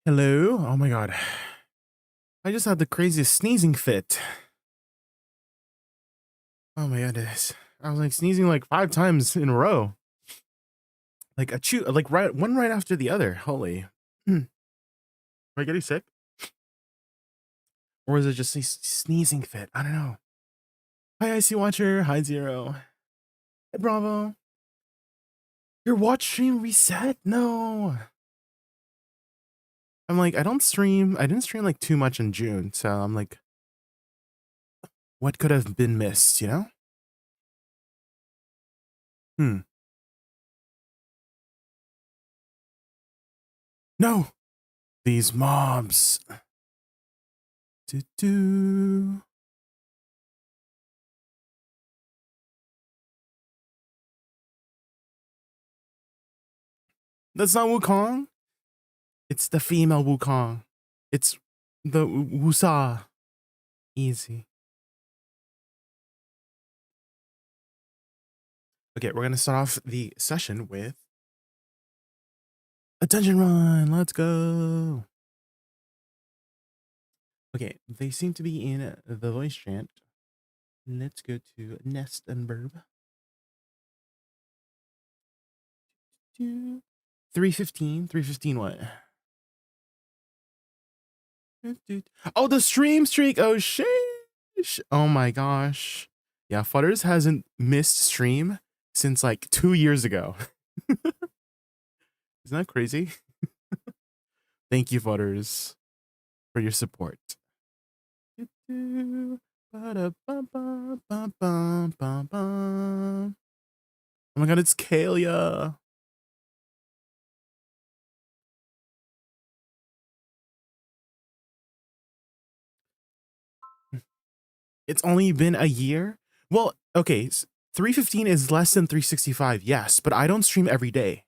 Hello? Oh my god. I just had the craziest sneezing fit. Oh my goodness. I was like sneezing like 5 times in a row. Like one right after the other. Holy. Am I getting sick? Or is it just a sneezing fit? I don't know. Hi, IC Watcher. Hi, Zero. Hey, Bravo. Your watch stream reset? No. I'm like, I didn't stream like too much in June, so I'm like, what could have been missed, you know? No! These mobs. Do. That's not Wukong. It's the female Wukong. It's the Woosa. Easy. Okay, we're gonna start off the session with a dungeon run. Let's go. Okay, they seem to be in the voice chant. Let's go to Nest and Burb. 315. 315 what? Oh, the stream streak. Oh, sheesh. Oh my gosh. Yeah, Futters hasn't missed stream since like 2 years ago. Isn't that crazy? Thank you, Futters, for your support. Oh my god, it's Kalia. It's only been a year? Well, okay, 315 is less than 365, yes, but I don't stream every day,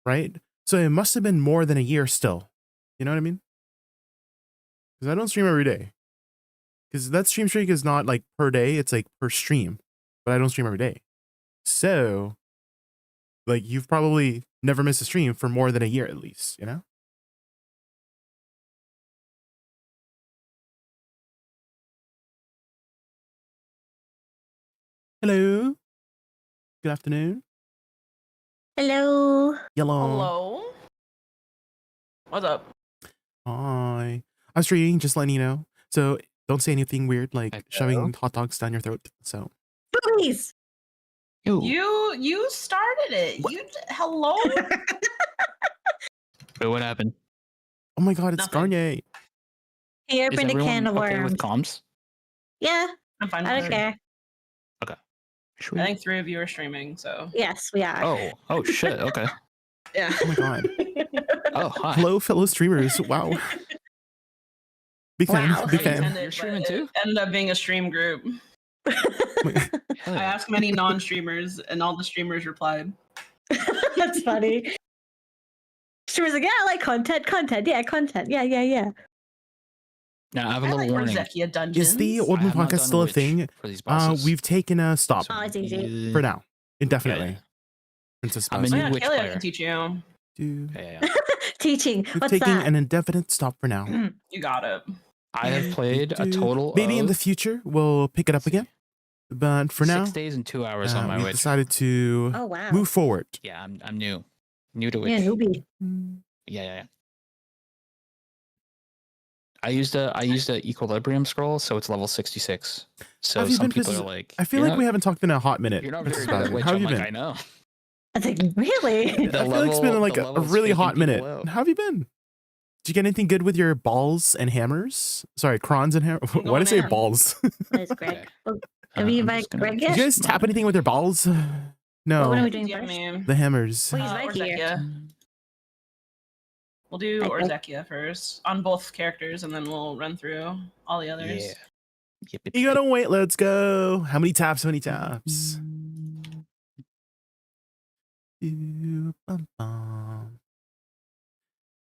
right? So it must have been more than a year still. You know what I mean? Because I don't stream every day. Because that stream streak is not like per day, it's like per stream. But I don't stream every day. So, like, you've probably never missed a stream for more than a year at least, you know? Hello. Good afternoon. Hello. Yellow. Hello. What's up? Hi. I'm streaming, just letting you know. So don't say anything weird like shoving hot dogs down your throat. So Please. You started it. What? Hello? Wait, what happened? Oh my god, it's Nothing. Garnier. He Is opened a can of okay worms. with comms? Yeah, I'm fine. I with don't it. care. Sweet. I think 3 of you are streaming, so Yes, we are. Oh shit. Okay. yeah. Oh my god. Oh hi. Hello, fellow streamers. Wow. Big fan. Wow. Big I fan. intended, You're streaming but too? It ended up being a stream group. Hell I yeah. asked many non-streamers, and all the streamers replied. That's funny. She was like, yeah, I like content. Yeah, content. Yeah. Now I have a I little like warning. Rosecchia dungeons. Is the I Old Moon have not podcast done still a Witch thing? for these bosses. We've taken a stop Oh, it's easy. for now. Indefinitely. Princess I'm a Spouse. new yeah, witch Kalia player. can teach you. Yeah. Teaching. We've What's taken that? an indefinite stop for now. You got it. I have played a total Maybe in of the future we'll pick it up again. But for 6 now, days and 2 hours on my we witch. decided to Oh, wow. move forward. Yeah, I'm new. New to witch. Yeah, newbie. Yeah. I used a equilibrium scroll, so it's level 66. So Have you some been people are busy? like, I feel like we haven't talked in a hot minute. You're not Princess very good at Spouse. witch. How have I'm you like, been? I know. I was like, really? I feel like it's been like a really hot minute. Out. How have you been? Did you get anything good with your balls and hammers? Sorry, crons and hammers. Why did I say in. balls? Nice, Greg. Okay. Well, have you I'm invited just gonna- Greg Did yet? you guys tap anything with your balls? What are No. we doing Yeah, first? man. The hammers. Well, he's right here. Orzechia. We'll do Okay. Orzechia first on both characters, and then we'll run through all the others. Yeah. Yep, You gotta wait. Let's go. How many taps? How many taps?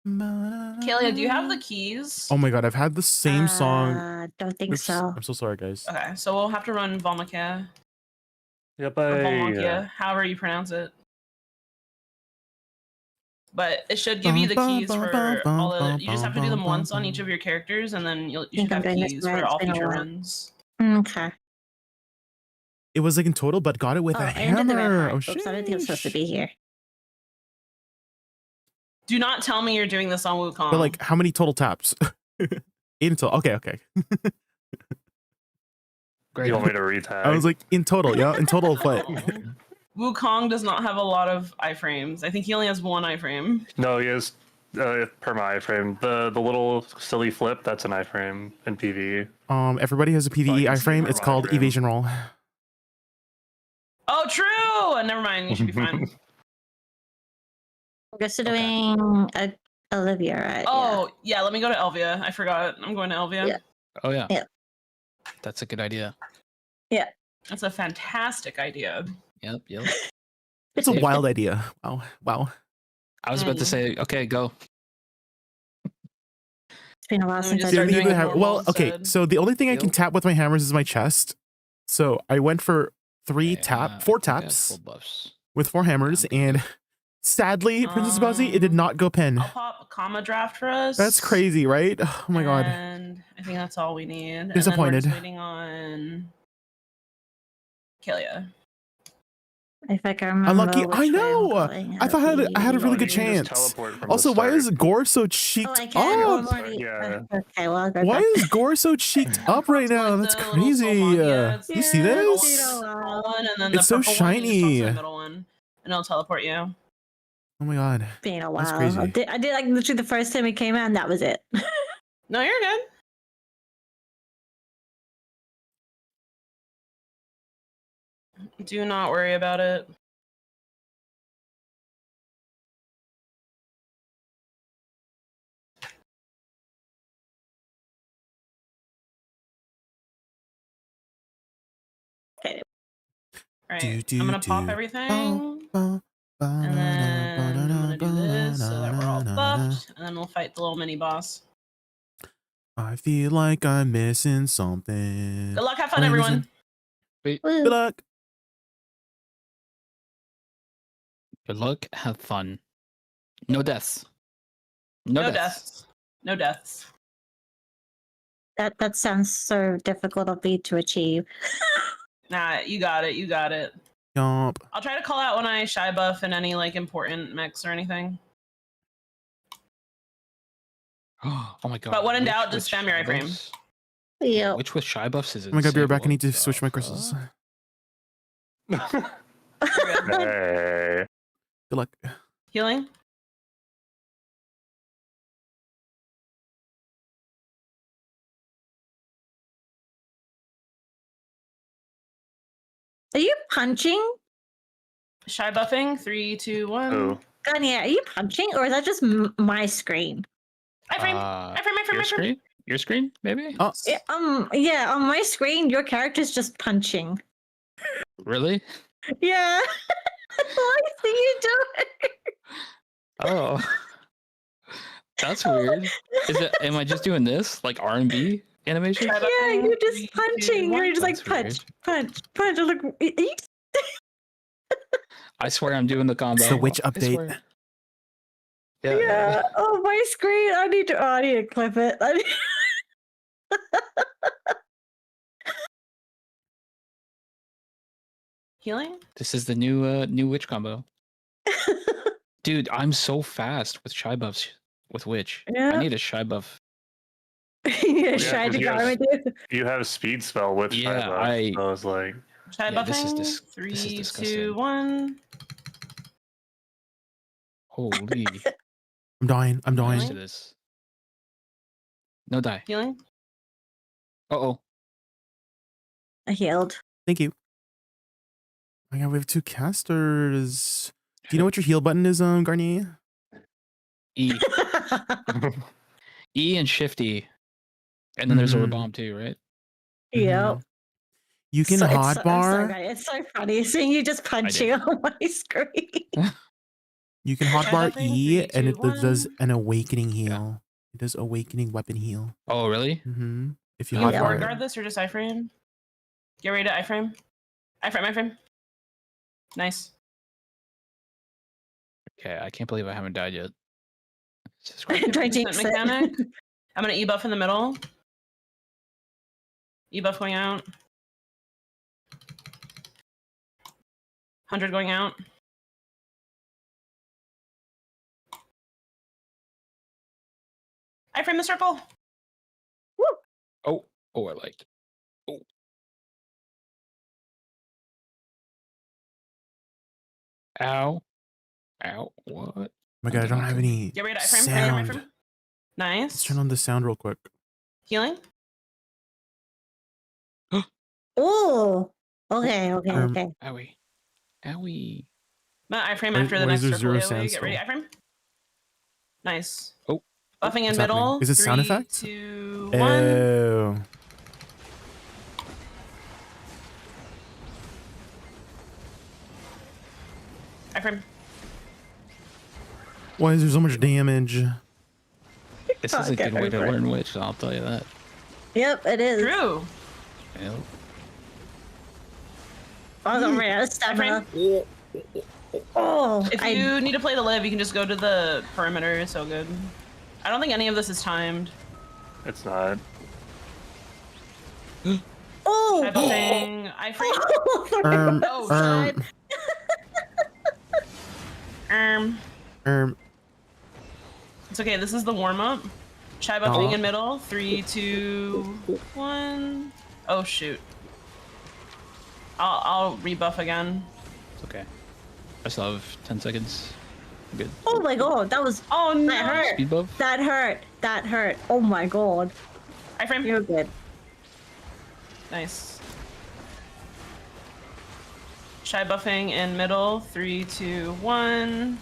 Kalia, do you have the keys? Oh my god, I've had the same song. Don't think Oops, so. I'm so sorry, guys. Okay, so we'll have to run Volmakia. Yep, Or Volmakia, however you pronounce it. But it should give you the keys for all the. You just have to do them once on each of your characters, and then you should have keys for all future runs. Okay. It was like in total, but got it with a I ended the red hammer. heart. Oh Oops, I didn't think it was supposed to sheesh. be here. Do not tell me you're doing this on Wukong. But like, how many total taps? 8 in total. Okay. Great. You want me to retag? I was like, in total, yeah, in total, but Wukong does not have a lot of iframes. I think he only has one iframe. No, he has per my iframe. The little silly flip, that's an iframe in PvE. everybody has a PvE can see iframe. my It's called iframe. evasion roll. Oh, true. Never mind. You should be fine. I'm just doing Olivia, right? Oh, yeah. Let me go to Elvia. I forgot. I'm going to Elvia. Yeah. Oh yeah. Yeah. That's a good idea. That's a fantastic idea. Yep. It's a wild idea. Wow. I was about to say, okay, go. It's been a while Let me since just I start did doing it. it normal Well, okay. instead. So the only thing I can Yep. tap with my hammers is my chest. So I went for four Okay, I think I have taps full buffs. with 4 hammers, Okay. and sadly, Princess Buzzy, it did not go pin. I'll pop comma draft for us. That's crazy, right? Oh my god. And I think that's all we need. Disappointed. And then we're just waiting on Kalia. If I can remember. Unlucky. which I way I'm know. going, I thought I had a it'll really be- good You can just chance. teleport from the Also, why is start. Gore so Oh, cheeked I can. Oh, I'm up? already. Yeah. Okay, well, I'll go Why back. is Gore so cheeked up right now? That's The little crazy. soul mod, yeah, it's You see the middle this? one, and then the It's so purple one, you just toss shiny. in the middle one, and it'll teleport you. Oh my god. Been a That's while. crazy. I did like literally the first time it came out, and that was it. No, you're good. Do not worry about it. Okay. Alright, I'm gonna pop everything. And then I'm gonna do this so that we're all buffed, and then we'll fight the little mini boss. I feel like I'm missing something. Good luck, have fun, Wait, everyone. Good Woo. luck. Good luck. Have fun. No deaths. No deaths. No deaths. That sounds so difficult of me to achieve. Nah, you got it. You got it. Yomp. I'll try to call out when I shy buff in any like important mechs or anything. Oh my god. But when in Which doubt, with just spam your shy iframe. buffs- Yeah. Which with shy buffs is it? Oh my god, be right back. I need to switch my crystals. Hey. Good luck. Healing? Are you punching? Shy buffing? 3, 2, 1. Who? Ganya, are you punching, or is that just my screen? Iframe! Your Iframe! screen? Your screen, maybe? Oh, Yeah, on my screen, your character's just punching. Really? Yeah. I see you do it. Oh. That's weird. Is it am I just doing this? Like R&B animation? Shy Yeah, buffing, you're 3, just 2, punching. 1. You're just like That's punch, weird. punch. I'm like, are you I swear I'm doing the combo. it's the witch I update. swear. Yeah. Yeah. Oh, my screen. I need to clip it. Healing? This is the new witch combo. Dude, I'm so fast with shy buffs with witch. Yeah. I need a shy buff. You need Yeah, to try 'cause to you go have- with it. You have speed spell with Yeah, shy buff, I- so I was like, Shy Yeah, this is buffing? this is 3, 2, disgusting. 1. Holy. I'm dying. I'm I'm dying. used to this. No die. Healing? Uh-oh. I healed. Thank you. Oh my god, we have 2 casters. Do you know what your heal button is, Garnier? E. E and Shift E. And then there's a Mhm. bomb too, right? Yep. You can So it's I'm hotbar. sorry, it's so funny seeing you just punching on my screen. You can hotbar buffing, E, 3, and 2, it does 1. an awakening heal. It does awakening weapon heal. Oh, really? If you You Yeah. hotbar guard it. this or just iframe? Get ready to iframe. Iframe. Nice. Okay, I can't believe I haven't died yet. Jesus Quick Christ. 20%. 50% mechanic. I'm gonna E-buff in the middle. E-buff going out. 100 going out. I frame the circle. Oh, I liked it. Oh. Ow. Ow. What? Oh my god, I don't have any Get ready to iframe. sound. Iframe. Let's Nice. turn on the sound real quick. Healing. Oh. Okay. Okay. Owie. Owie. Iframe Why- after the why is next there circle. zero AOE. Get ready. sound Iframe. Nice. Oh. Buffing in What's happening? middle. Is it sound 3, effect? 2, 1. Oh. Iframe. Why is there so much damage? This is a Okay, good way to right. learn witch, I'll tell you that. Yep, it is. True. Yep. Oh, don't worry, I stamina. Iframe. Oh, If you need to play the live, you can just go to the perimeter. It's so good. I don't think any of this is timed. It's not. Oh. Type of thing. Iframe. Oh, Um, It's okay. This is the warm up. Chai buffing in middle. 3, 2, 1. Oh shoot. I'll rebuff again. It's okay. I still have 10 seconds. I'm good. Oh my god, that was. Oh no. That hurt. Speed buff? That hurt. That hurt. Oh my god. Iframe. You're good. Nice. Chai buffing in middle. 3, 2, 1.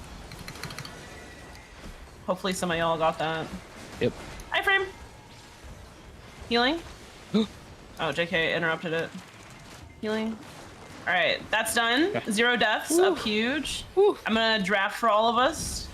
Hopefully some of y'all got that. Yep. Iframe. Healing. Oh, JK interrupted it. Healing. All right, that's done. Okay. 0 deaths, up huge. I'm gonna draft for all of us.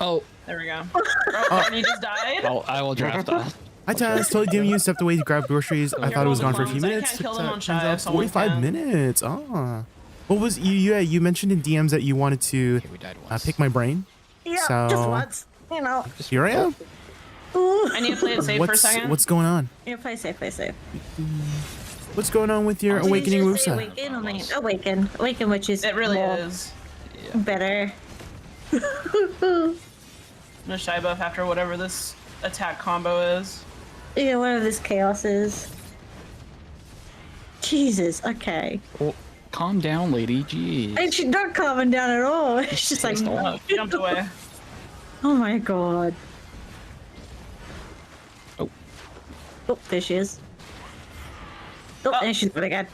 Oh, There we go. Oh, and you just died. I will draft that. Hi Taz, totally DMing you, stepped away to grab groceries. I You're thought it was gone welcome, for a few Bones. I minutes. can't kill them on Turns Shy out if someone 45 can. minutes. Ah. What was you mentioned in DMs that you wanted to Okay, we died once. pick my brain. Yeah, So- just once. You know. Here I am. Ooh. I need to play it safe for a second. What's going on? Yeah, play safe, play safe. What's going on with your Did you awakening just say Woosa? Awaken, awaken, which is It really more is. better. I'm gonna shy buff after whatever this attack combo is. Yeah, whatever this chaos is. Jesus, okay. Well, calm down, lady. Jeez. And she's not calming down at all. It's just like, pissed off. Oh, jumped away. oh my god. Oh. Oh, there she is. Oh, Oh. there she's gone again.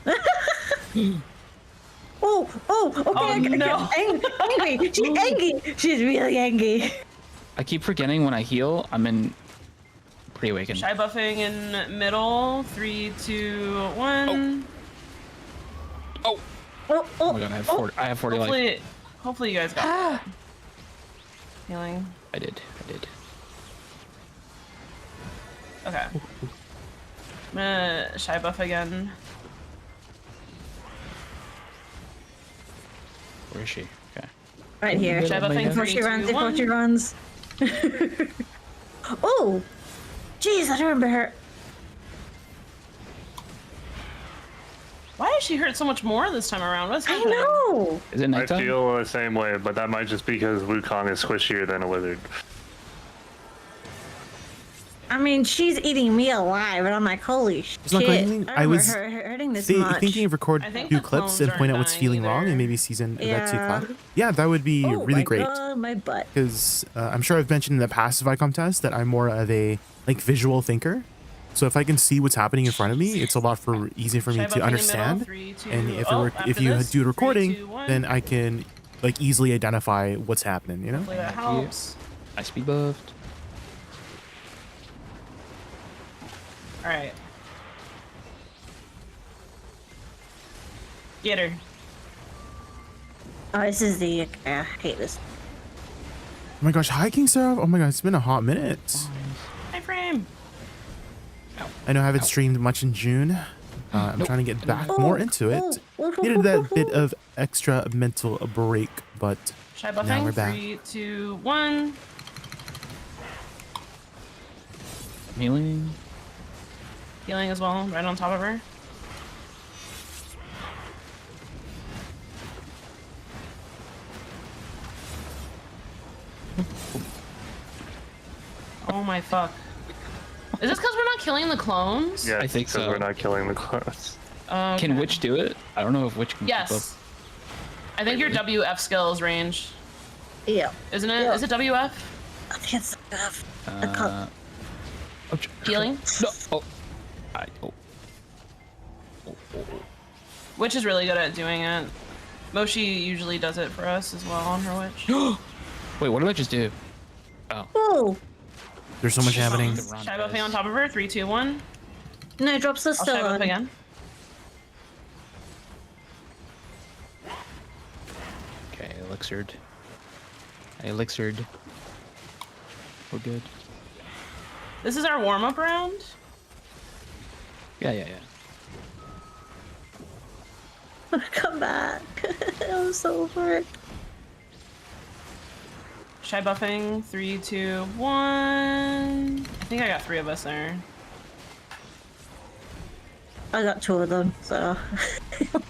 Oh, okay. Oh, no. Angry. She's angry. She's really angry. I keep forgetting when I heal, I'm in pre-awakened. Shy buffing in middle. 3, 2, 1. Oh. Oh my god, I have 40. I have 40 life. Hopefully you guys got that. Healing. I did. Okay. I'm gonna shy buff again. Where is she? Okay. Right here. Shy buffing. Before 3, she 2, runs, before 1. she runs. Oh! Jeez, I don't remember her. Why is she hurt so much more this time around? What's I happening? know! Is it I nighttime? feel the same way, but that might just be because Wukong is squishier than a wizard. I mean, she's eating me alive, and I'm like, holy shit. It's not going anything. I was her hurting this much. thinking of record I think few the clips clones and point aren't out what's dying feeling wrong either. and maybe season that Yeah. to clap. Yeah, that would be Oh really my great. God, my butt. Because I'm sure I've mentioned in the past VICOM test that I'm more of a visual thinker. So if I can see what's happening in front of me, it's a lot easier for me Shy buffing in to middle. understand. 3, 2, And if after if you this, do 3, recording, 2, 1. then I can easily identify what's happening. You know. Hopefully that helps. I speed buffed. All right. Get her. Oh, this is the. I hate this. Oh my gosh, hi King Sarah. Oh my god, it's been a hot minute. Hi, frame. I know I haven't streamed much in June. I'm trying to get back more into it. Needed that bit of extra mental break, but Shy now buffing. we're back. 3, 2, 1. Healing. Healing as well, right on top of her. Oh my fuck. Is this because we're not killing the clones? Yeah, I think because so. we're not killing the clones. Okay. Can Witch do it? I don't know if Witch can keep up. Yes. I think your WF skill is range. Yeah. Isn't it? Yeah. Is it WF? I think it's enough. Healing? No. Oh. Oh. Witch is really good at doing it. Moshi usually does it for us as well on her witch. Wait, what did I just do? Oh. Oh, There's so much happening. Shy buffing on top of her. 3, 2, 1. no, drops are I'll still shy buff on. again. Okay, elixired. I elixired. We're good. This is our warm-up round. Yeah. Come back. I'm so over it. Shy buffing. 3, 2, 1. I think I got 3 of us there. I got 2 of them, so.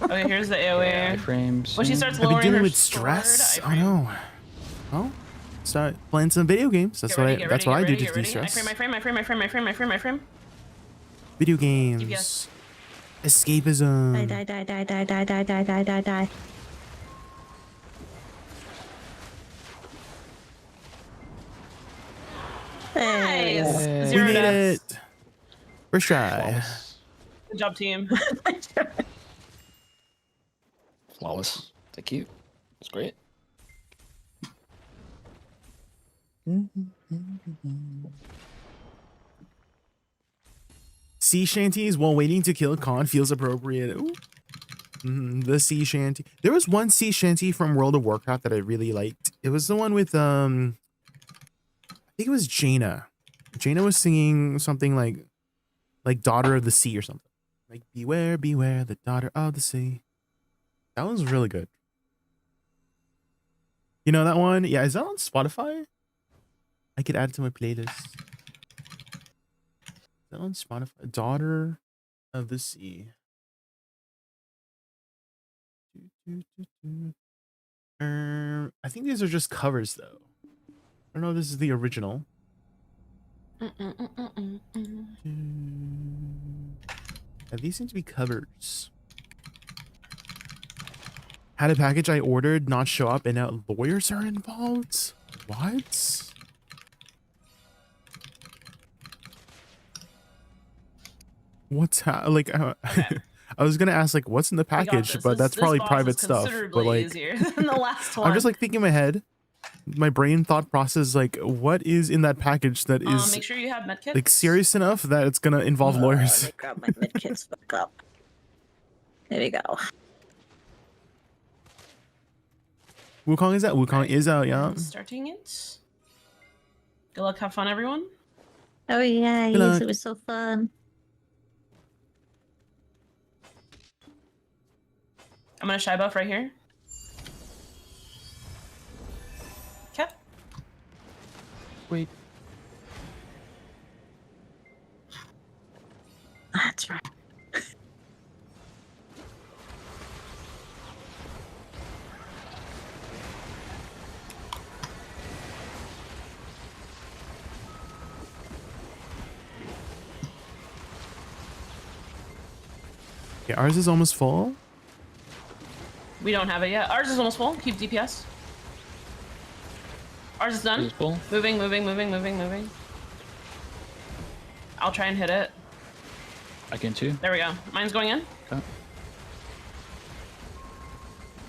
Okay, here's the AoE. Iframes. When she starts I've been lowering dealing her with sword, stress. Oh iframe. no. Well, start playing some video games. That's Get what ready, I. That's what I do to get ready. de-stress. Iframe. Video games. DPS. Escapism. Die. Hey. Nice. Yay. We 0 made deaths. it. First try. Flawless. Good job, team. Flawless. Thank you. That's great. Sea shanties while waiting to kill Khan feels appropriate. Ooh. The sea shanty. There was one sea shanty from World of Warcraft that I really liked. It was the one with I think it was Jaina. Jaina was singing something like Daughter of the Sea or something. Like beware, beware, the daughter of the sea. That was really good. You know that one? Yeah, is that on Spotify? I could add it to my playlist. Is that on Spotify? Daughter of the Sea. I think these are just covers though. I don't know if this is the original. Yeah, these seem to be covers. Had a package I ordered not show up and now lawyers are involved? What? What's like I was gonna ask like what's in the We got package, this. but that's This probably boss private is stuff. But considerably like easier than the last one. I'm just like thinking in my head, my brain thought process like what is in that package that is make sure you have medkits. like serious enough that it's gonna involve Let lawyers. me grab my medkits back up. There we go. Wukong is out. Wukong is out, yeah. I'm starting it. Good luck, have fun, everyone. Oh yeah, Good yes, luck. it was so fun. I'm gonna shy buff right here. Okay. Wait. That's right. Okay, ours is almost full. We don't have it yet. Ours is almost full. Keep DPS. Ours is done. Useful. Moving. I'll try and hit it. I can too. There we go. Mine's going in. Okay.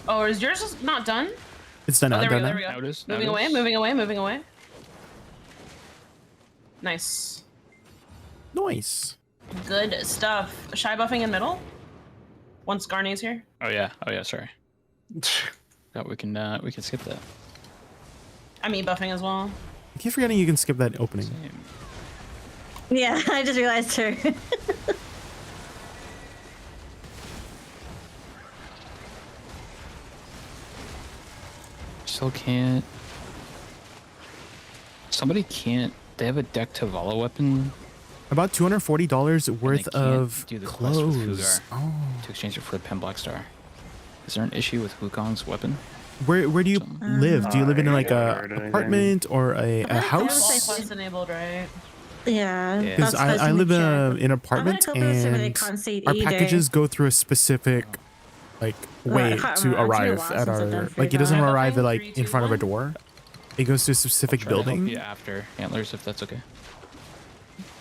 Oh, is yours just not done? It's done Oh, now. there we Done go, now. there we go. Now it is, Moving now it away, is. moving away. Nice. Nice. Good stuff. Shy buffing in middle. Once Garney's here. Oh yeah. Sorry. Yeah, we can skip that. I'm e-buffing as well. I keep forgetting you can skip that opening. Same. Yeah, I just realized too. Still can't. Somebody can't. They have a deck Tavalla weapon About $240 and worth they can't of do the quest with clothes. Fugar Oh. to exchange it for the Pen Black Star. Is there an issue with Wukong's weapon? Where do you live? Do you live in like I a haven't heard anything. apartment or a It was house? quest enabled, right? Yeah. Yeah. Because that's supposed I to live be in checked. an apartment I'm gonna go through some of the and conceit our either. packages go through a specific like way I can't to remember. It's been a arrive while at since I've done our food like it doesn't dog. arrive at like 3, in 2, front of a 1. door. It goes to a specific Try to help building. you after Antlers, if that's okay.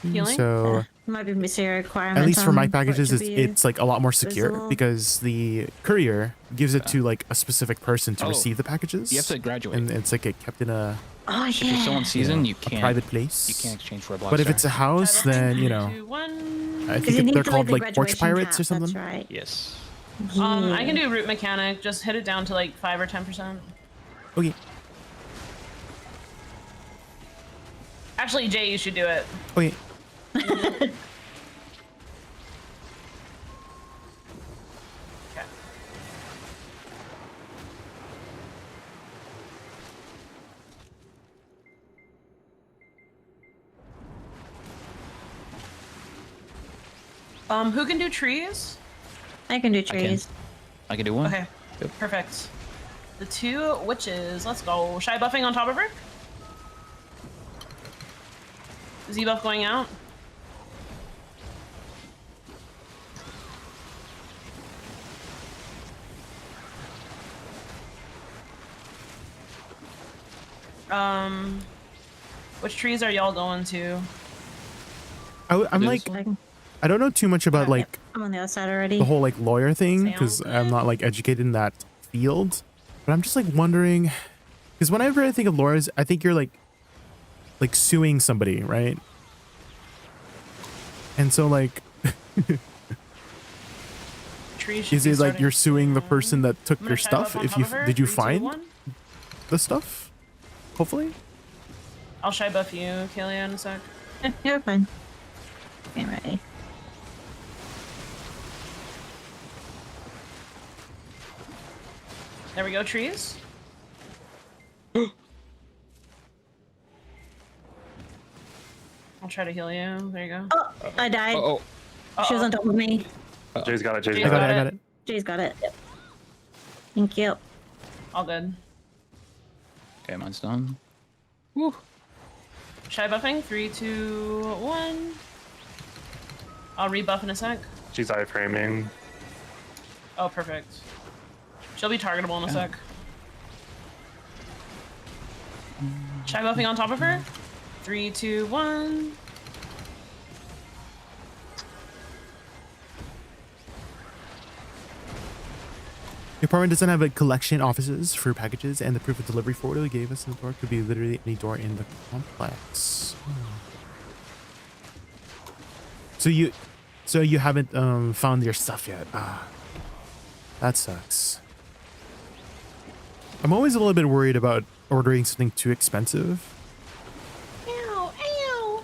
Healing? So Might be missing a requirement. at least for my on for it packages, to be it's like a lot more secure visible. because the courier gives it to like a specific person to Oh, receive the packages. You have to graduate. and it's like kept in a Oh If you're still yeah. in season, you a can't. private place. You can't exchange for a Black But if Star. it's a house, Try then buffing. you know, 2, 1. I Because you think need they're to called leave the like porch graduation pirates or cap, something. That's right. Yes. I can do root mechanic. Just hit it down to like 5 or 10%. Okay. Actually, Jay, you should do it. Okay. Okay. Who can do trees? I can do can. trees. I can do one. Okay, Yep. perfect. The 2 witches. Let's go. Shy buffing on top of her. Z buff going out. Which trees are y'all going to? I'm like, I don't know too much about like I'm on the other side already. the whole like lawyer thing because Sounds I'm not like educated in that field. But I'm just like wondering, because whenever I think of lawyers, I think you're like suing somebody, right? And so like, Trees should is be it like starting you're suing the soon. person that took I'm your gonna shy stuff? buff on If top you of her. did you 3, 2, find 1. the stuff? Hopefully. I'll shy buff you, Kalia, in a sec. You're fine. Okay, ready. There we go, trees. I'll try to heal you. There you go. Oh, I died. Oh, She was on top of me. Jay's got it. Jay's Jay's I got got it. it. I got it. Jay's got it. Yep. Thank you. All good. okay, mine's done. Woo. Shy buffing. 3, 2, 1. I'll rebuff in a sec. She's iframing. Oh, perfect. She'll be targetable in a sec. Shy buffing on top of her. 3, 2, 1. Your apartment doesn't have a collection offices for packages, and the proof of delivery photo they gave us in the door could be literally any door in the complex. So you haven't found your stuff yet. Ah, that sucks. I'm always a little bit worried about ordering something too expensive. Ow, ow.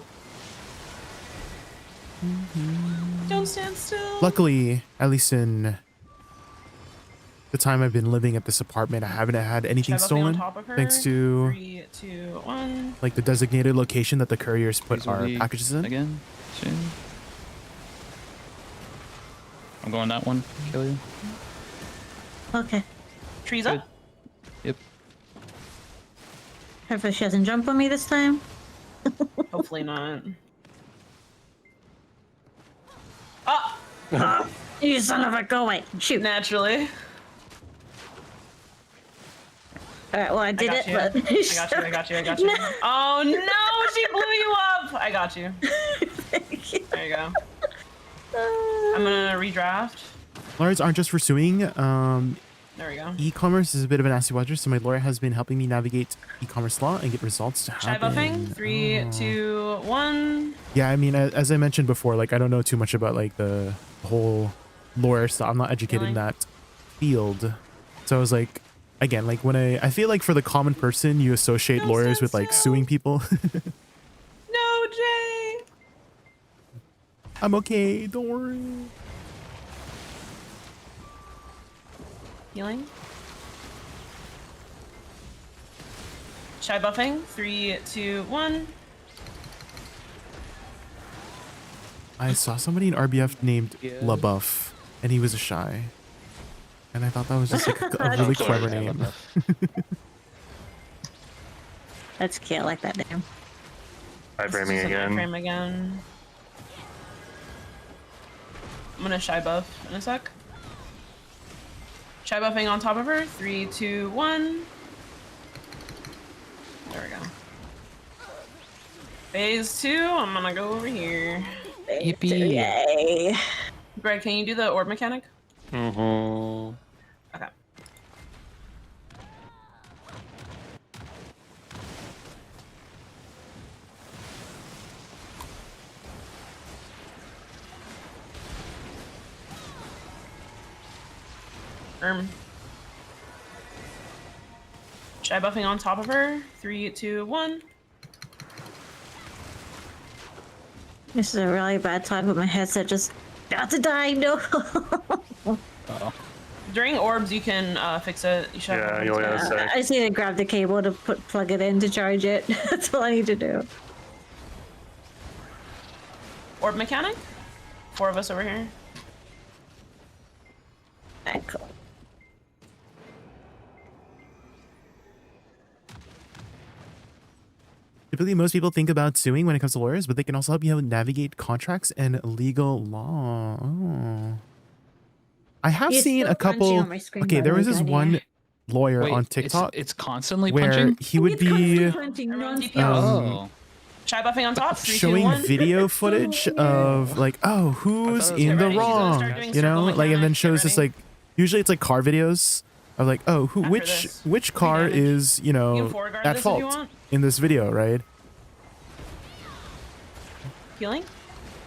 Don't stand still. Luckily, at least in the time I've been living at this apartment, I haven't had anything Shy buffing on stolen, top of her. thanks to 3, 2, 1. like the designated location that the couriers put These will our be packages in. again soon. I'm going that one. Kill you. Okay. Trees up. Yep. Hopefully she doesn't jump on me this time. Hopefully not. Ah! You son of a go away. Shoot. Naturally. Alright, well I did got it, you. but I got you. No. Oh no, she blew you up! I got you. Thank you. There you go. I'm gonna redraft. Lawyers aren't just for suing. There we go. E-commerce is a bit of a nasty watcher, so my lawyer has been helping me navigate e-commerce law and get results to Shy happen. buffing. 3, 2, 1. Yeah, I mean, as I mentioned before, like I don't know too much about like the whole lawyer stuff. I'm not educated in that field, so I was like, again, like when I feel like for the common person, you associate No, lawyers stand with like still. suing people. No, Jay. I'm okay, don't worry. Healing. Shy buffing. 3, 2, 1. I saw somebody in RBF named LaBuff, and he was a shy. And I thought that was just like a really clever name. That's cute. I like that name. Iframing again. Frame again. I'm gonna shy buff in a sec. Shy buffing on top of her. 3, 2, 1. There we go. Phase 2. I'm gonna go over here. Yippee. Yay. Greg, can you do the orb mechanic? Mm-hmm. Okay. Shy buffing on top of her. 3, 2, 1. This is a really bad time, but my headset just about to die. No. Uh-oh. During orbs, you can fix it. You should have Yeah, you only got a sec. I just need to grab the cable to plug it in to charge it. That's all I need to do. Orb mechanic? 4 of us over here. Alright, cool. Typically, most people think about suing when it comes to lawyers, but they can also help you navigate contracts and legal law. Oh. I have It's seen still a punching couple. on my screen, Okay, by there the was way, this Daniel. one lawyer Wait, on TikTok It's constantly where punching? he would It's constantly be punching Everyone nonstop. DPS. Oh. Shy buffing on top. 3, 2, showing 1. video footage of like, oh, who's I thought it was in the ready. She's gonna wrong, start doing you know, circle like, and then mechanics. shows Get this ready. like, usually it's like car videos of like, oh, who, After which this. car damage. is, you You know, can forward guard at this if you fault want. in this video, right? Healing?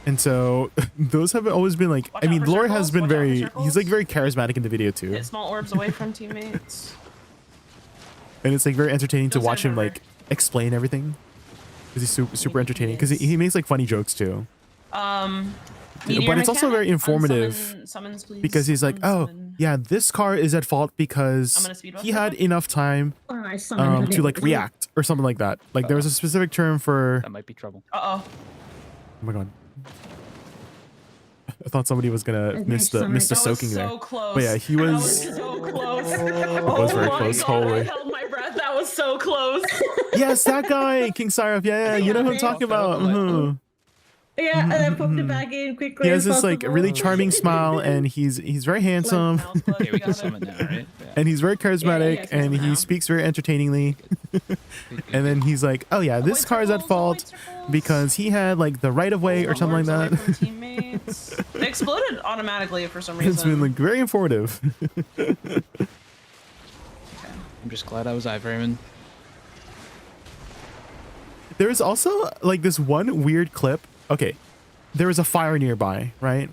And so those have always been like, Watch I out mean, for Lore circles, has been watch out for very, he's circles. like very charismatic in the video too. Hit small orbs away from teammates. And it's like very entertaining to Dosa watch him river. like explain everything. Because he's super entertaining. Because he makes like funny jokes too. Meteor But it's also very mechanic? informative Summons, please. because he's like, oh, Unsummon. yeah, this car is at fault I'm because gonna speed bump he real had quick. enough time Oh, I summoned to him. like react or something like that. Like there was a specific term for, That might be trouble. Uh-oh. oh my god. I thought somebody was gonna Okay, miss the sorry. miss the That was soaking there. so close. But yeah, he That was. was so close. It was very my close. God, Holy. I held my breath. That was so close. Yes, that guy, King Syrup. Yeah, you know who I'm talking about. Mhm. Yeah, and I popped it back in quickly. He has as this like possible. really charming smile, and he's very handsome, Mouse plug, Okay, we got can it. summon now, right? Yeah. and he's very charismatic, yeah, and he now. speaks very entertainingly. And then he's like, "Oh yeah, this Avoid car is at circles, fault avoid circles. because he had like the right of way or Small something like orbs away that." from teammates. They exploded automatically for some reason. It's been like very informative. I'm just glad I was iframing. There's also like this one weird clip. Okay, there was a fire nearby, right?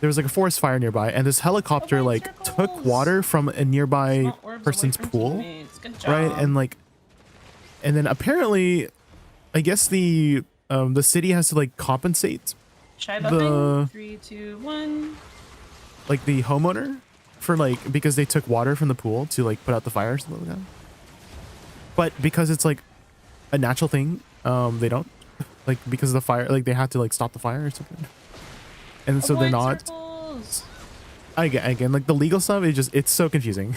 There was like a forest fire nearby, and this helicopter Avoid like took circles. water from a nearby Small orbs away person's from pool, teammates. Good job. right? And like, and then apparently, I guess the city has to like compensate Shy the- buffing. 3, 2, 1. like the homeowner for like because they took water from the pool to like put out the fire or something like that. But because it's like a natural thing, they don't like because of the fire, like they had to like stop the fire or something. And so they're Avoid not. circles. Again, like the legal stuff, it's so confusing.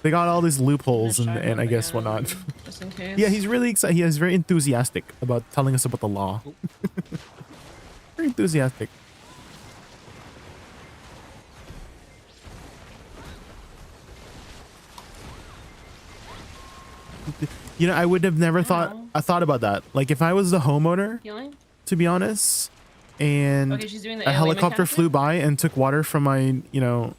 They got all these loopholes I'm gonna and shy I guess bump whatnot. again, just in case. Yeah, he's really excited. He's very enthusiastic about telling us about the law. Very enthusiastic. You know, I would have never thought Ow. I thought about that. Like if I was the homeowner, Healing? to be honest, and Okay, she's doing the a AoE helicopter mechanic. flew by and took water from my, you know,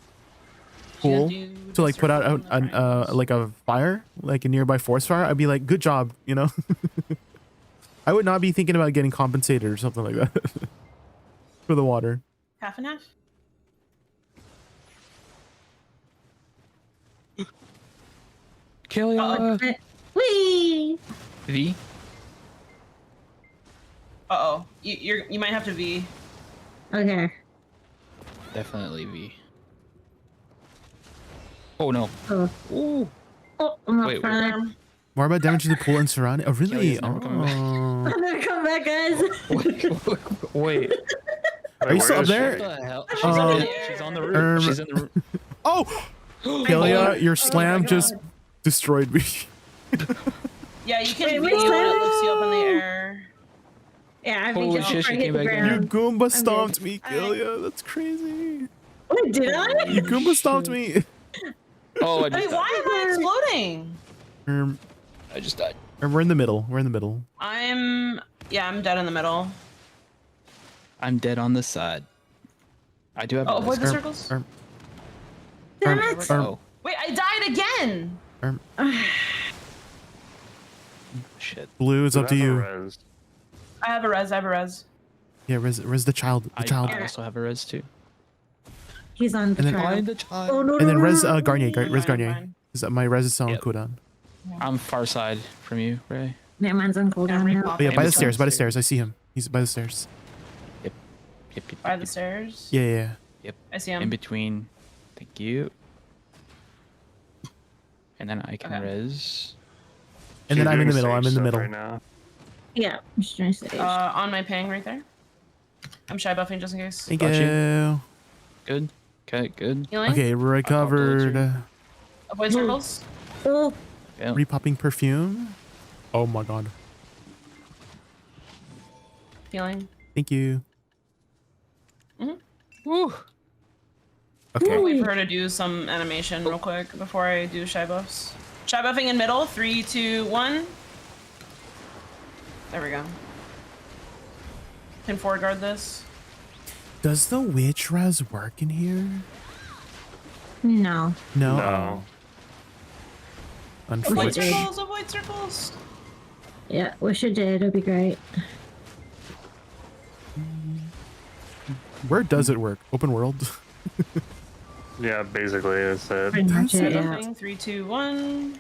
She's gonna pool do to like the put out circle and the triangles. like a fire, like a nearby forest fire, I'd be like, good job, you know. I would not be thinking about getting compensated or something like that for the water. Half and half? Kill ya! Whee! V? Uh-oh. You might have to V. Okay. Definitely V. Oh no. Oh, Ooh. oh I'm not Wait, fine. Arm. More about damage to the pool and surrounding. Oh, really? Kelly's never coming back. Oh. I'm gonna come back, guys. Wait. Are you still up where is she? there? What the hell? She's She's, on in the it. She's on the air. roof. She's in the roof. Oh, Kelia, your slam just destroyed me. Yeah, you can Wait, video wait, it. It lifts you up in the air. Yeah, I've Holy been shit, she hit came the back down. You ground. Goomba I'm stomped good. me, Kelia. That's crazy. Wait, did I? You Goomba stomped me. Oh, I Wait, just died. why am I exploding? I just died. We're in the middle. We're in the middle. I'm dead in the middle. I'm dead on the side. I do have. Oh, a avoid the res- circles. Damn it. Oh, Wait, I died again. Shit. Blue, it's up to Who has a you. res? I have a res. Yeah, res the child. The child. I also have a res too. He's on the And then- trial. Find the child. Oh, no, And then no, res no, no, Garnier. no. Res Fine, Garnier. fine. Is that my res is still on Yep. cooldown? I'm far side from you, Ray. Yeah, mine's on cooldown Yeah, now. Oh, yeah, by the Amazon stairs. By the stairs. stairs. I see him. He's by the stairs. Yep, By the stairs. Yeah, yeah. Yep. I see In him. between. Thank you. And then I can Okay. res. And then She's I'm in the doing middle. I'm in safe the stuff middle. right now. Yeah, I'm just trying to say. On my ping right there. I'm shy buffing just in case. Thank Got you. you. Good. Okay, good. Healing. Okay, recovered. Avoid circles. Oh, Yeah. Repopping perfume. Oh my god. Healing. Thank you. Woo. Okay. Wait for her to do some animation real quick before I do shy buffs. Shy buffing in middle. 3, 2, 1. There we go. Can forward guard this. Does the witch res work in here? no. No. No. Avoid Unfortunately. circles. Avoid circles. Yeah, wish it did. It'd be great. Where does it work? Open world? Yeah, basically, it's it. Pretty much That's it, it. yeah. Buffing. 3, 2, 1.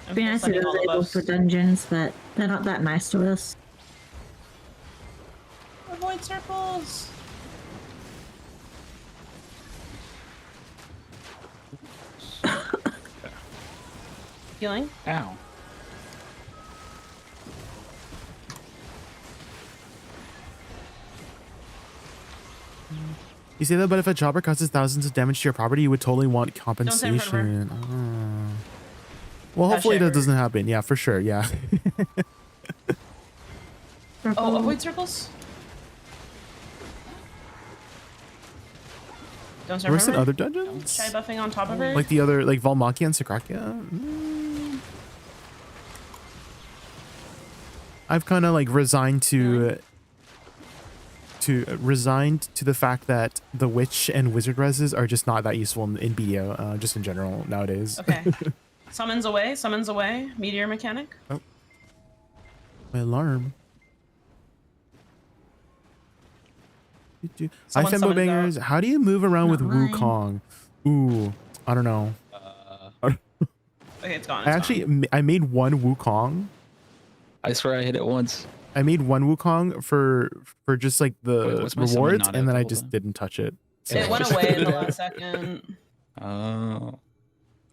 It'd be nice if it was able for dungeons, but they're not that nice to us. Avoid circles. Healing. Ow. You say that, but if a chopper causes thousands of damage to your property, you would totally want say it in front of her. compensation. Well, hopefully that Hashtag doesn't happen. Yeah, for sure. Yeah. Oh, avoid circles. Don't start Worse than her. other dungeons? Shy buffing on top of her. Like the other, like Valmakia and Sakrakia? I've kind of like resigned to the fact that the witch and wizard reses are just not that useful in BDO, just in general nowadays. Okay. Summons away. Summons away. Meteor mechanic. My alarm. Hi, Someone Fembo summons Bangers. How do you move around with Not mine. Wukong? Ooh, I don't know. Okay, it's gone. I actually I made one Wukong. I swear I hit it once. I made one Wukong for just like Wait, the what's my summon rewards, not and at then the I whole just time? didn't touch it. It went away in the last second. Oh.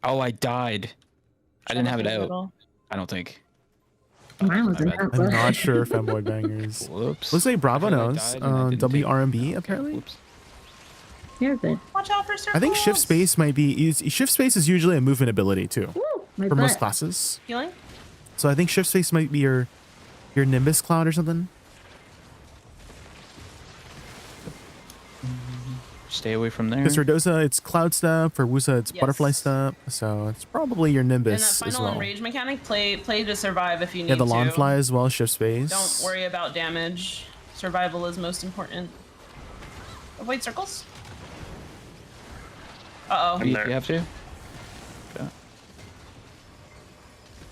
Oh, I died. I didn't have it out. I don't think. Mine was My an bad. I'm not sure, Femboy Bangers. Whoops. Let's say Bravo I feel like I knows. died and I didn't take- WRMB Okay, apparently. whoops. You're good. Watch out for circles. I think shift space might be shift space is usually a movement ability too Woo, my for most butt. classes. Healing. So I think shift space might be your Nimbus Cloud or something. Stay away from there. Because for Dosa it's Cloud Step, for Woosa it's Yes. Butterfly Step, so it's probably your And that Nimbus as final well. enrage mechanic. Play to survive if you need Yeah, to. the Lawn Fly as well, shift space. Don't worry about damage. Survival is most important. Avoid circles. Uh You, oh. you have to?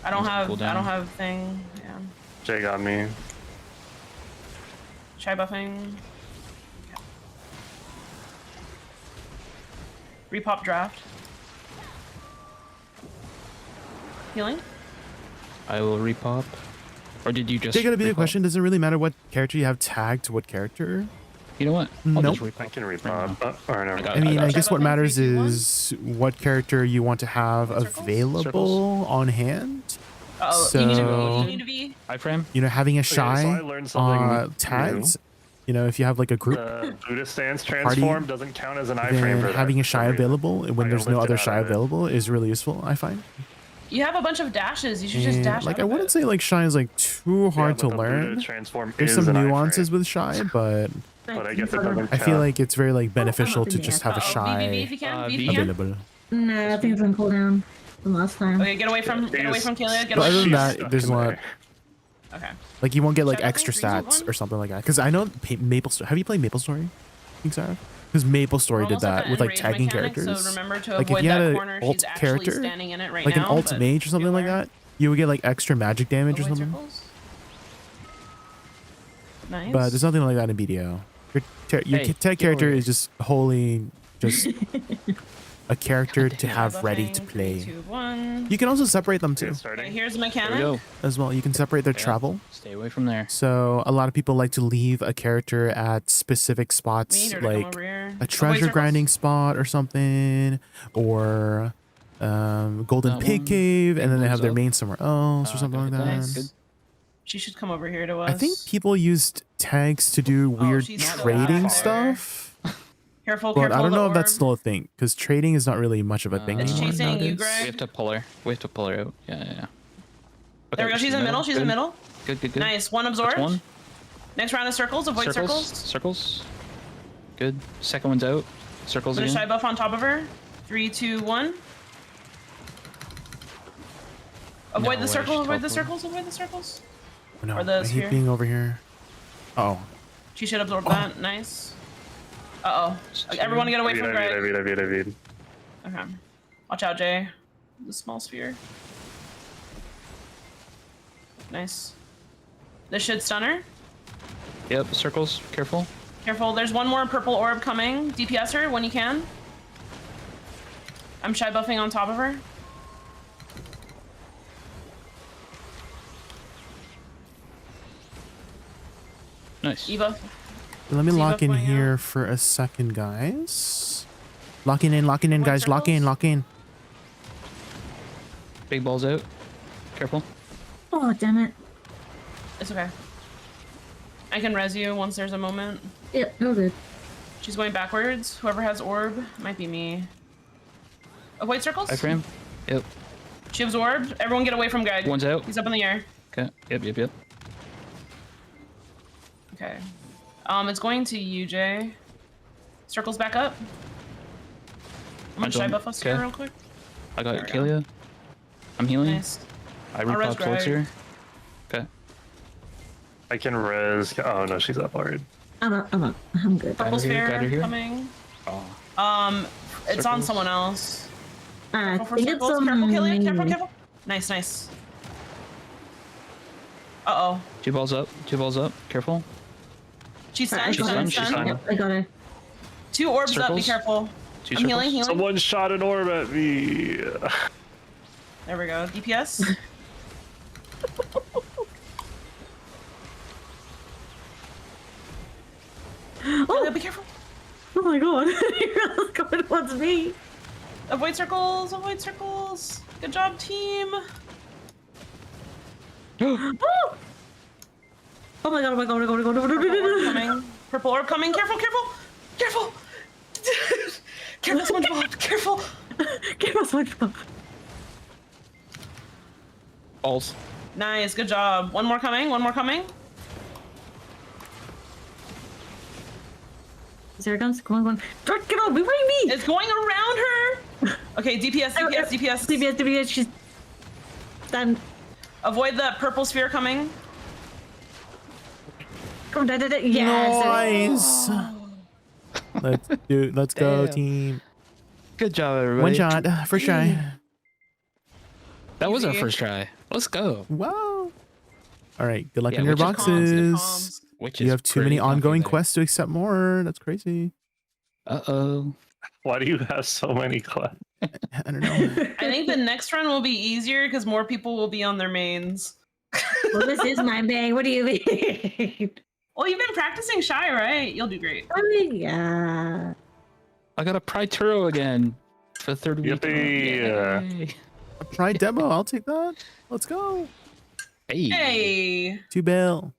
I don't have. Cool I don't down. have thing. Yeah. Jay got me. Shy buffing. Repop draft. Healing. I will repop. Or did you just? They gotta be the repop? question. Does it really matter what character you have tagged to what character? You know what? Nope. I can repop. Or never I mean, I guess what Buffing, matters 3, 2, 1. is what character you want to have Circles? available on hand. Oh, So- you need to be. Iframe. You know, having a so I shy learned something tags. You know, if you have like a group, The Buddha stance transform doesn't count as an iframe then for that. having a for shy some reason. available when I there's no lifted other out shy of it. available is really useful, I find. You have a bunch of dashes. You should just And, dash. like, out I of wouldn't it. say like shy is like too hard to but the Buddha learn. transform There's is some an nuances iframe, with shy, but but I guess it doesn't I feel count. like it's very like beneficial up to in the just air. have a VVV if shy you can. V. V if you can. available. Nah, I think it's on cooldown from last time. Okay, get away from Kalia. Get But away other from. than that, stuck there's a in lot. there. Okay. Like you won't get like Shout out extra 3, 2, stats 1. or something like that. Because I know Maple Story. Have you played Maple Story? Because Maple Story We're did almost at that the with like enrage tagging mechanic, characters. So remember to Like, if avoid you had that a corner. alt She's actually character, standing in it right like now. an alt but mage or something like beware. that, you would get like extra magic damage or Avoid something. circles. Nice. But there's nothing like that in BDO. Your Hey, tag get over character here. is just wholly just a character to damn. have ready to Buffing, play. 3, 2, 1. You can also separate them too Okay, Okay, starting. here's the There we mechanic. go. as well. You can separate their Yeah. travel. Stay away from there. So a lot of people like to leave a character at specific We spots, need her to come like over here. a Avoid treasure circles. grinding spot or something, or golden That pig one. cave, and then they Moves have their up. main somewhere else or something like okay, that. Nice. Good. She should come over here to us. I think people used tags to do weird she's still trading back there. stuff, Careful, but careful. I don't the know if that's orb. still a thing because trading is not really much of a thing It's anymore chasing you, nowadays. Greg. We have to pull her. We have to pull her out. Yeah. There Okay, we go. She's in the middle. She's in the Good. middle. Good. Nice. One absorbed. That's one. Next round is circles. Avoid circles. Circles. Good. Second one's out. Circles Put a shy again. buff on top of her. 3, 2, 1. Avoid No, the circle. she's Avoid the top circles. Avoid the circles. No, Or the I hate sphere. being over here. Oh, She should absorb that. Nice. Uh oh. Everyone get away from Greg. David. Okay. Watch out, Jay. The small sphere. Nice. This should stun her. Yep. Circles. Careful. Careful. There's one more purple orb coming. DPS her when you can. I'm shy buffing on top of her. Nice. Eva. let me See lock what's in going on. here for a second, guys. Locking in, Avoid guys. Lock in, circles. lock in. Big balls out. Careful. Oh, damn it. It's okay. I can res you once there's a moment. Yep, no good. She's going backwards. Whoever has orb might be me. Avoid circles. Iframe. Yep. She absorbed. Everyone get away from Greg. One's out. He's up in the air. Okay. Yep. Okay. It's going to you, Jay. Circles back up. I'm gonna I shy don't- buff us here okay. real quick. I got There we go. Kalia. I'm healing. Nice. I I'll res repopped towards Greg. here. Okay. I can res. Oh no, she's up hard. I'm good. Purple her here, got her sphere here. coming. Oh. It's on Circles. someone else. I Go for think it's circles. on Careful, Kalia. me. Careful. Nice. Uh-oh. Two balls up. Careful. She's I stunned. got She's it. stunned. Yep, I got her. 2 orbs up. Be Circles. careful. Two I'm circles. healing. Someone shot an orb at me. There we go. DPS. Oh, Be careful. oh my god. You're going towards me. Avoid circles. Good job, team. Oh! Oh my god, oh my god, oh my god, oh my god, oh my Purple orb god. coming. Purple orb coming. Careful. Careful, SpongeBob. Careful. Give us one more. Balls. Nice. Good job. One more coming. Zero guns, come on. Get on, behind me! It's going around her. Okay, DPS. DPS, she's done. Avoid the purple sphere coming. Come on, yes. Nice. Let's go, Damn. team. Good job, everybody. One shot, first try. That was our Easy. first try. Let's go. Wow. All right, good luck Yeah, in your which is Comms, good boxes. comms. Which You is have too many pretty comfy ongoing there. quests to accept more. That's crazy. Uh-oh. Why do you have so many quests? I don't know. I think the next run will be easier because more people will be on their mains. Well, this is my main. What do you mean? Well, you've been practicing Shy, right? You'll do great. Oh yeah. I got a Pride Turo again for the third week. Yippee. Yay. A Pride demo. I'll take that. Let's go. Hey. Hey. 2 bill.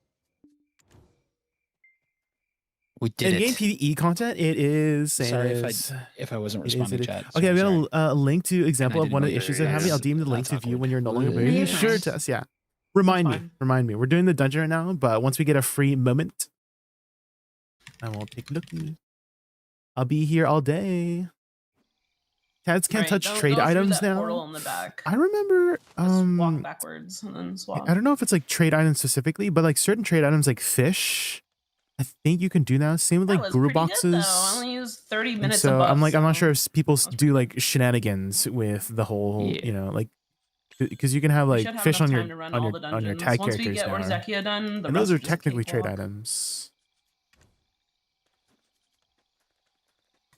We did In-game it. PvE content, it is. Sorry is- if I wasn't it is, responding, it is. chat. Okay, I've Sorry, got a link to example of didn't one of know the you issues were they're having. I'll DM the here. link That's to view when awkward. you're no longer You're playing. fine. Sure, Tess. Yeah. Remind me. fine. Remind me. We're doing the dungeon right now, but once we get a free moment, I will take a look. I'll be here all day. Tads can't Alright, touch go- trade go through items that now. Portal in the back. I remember Just walk backwards and then swap. I don't know if it's like trade items specifically, but like certain trade items like fish, I think you can do now. Same with That like was guru pretty good, though. I boxes. only used 30 And minutes. so of I'm buffs, not so sure if people that's do like shenanigans with the whole, Yeah. you know, like because you can have we like should have fish enough on your time to run all the on your dungeons. tag Once we characters get now. Orzekia done, the And those rest are are just a technically trade cakewalk. items.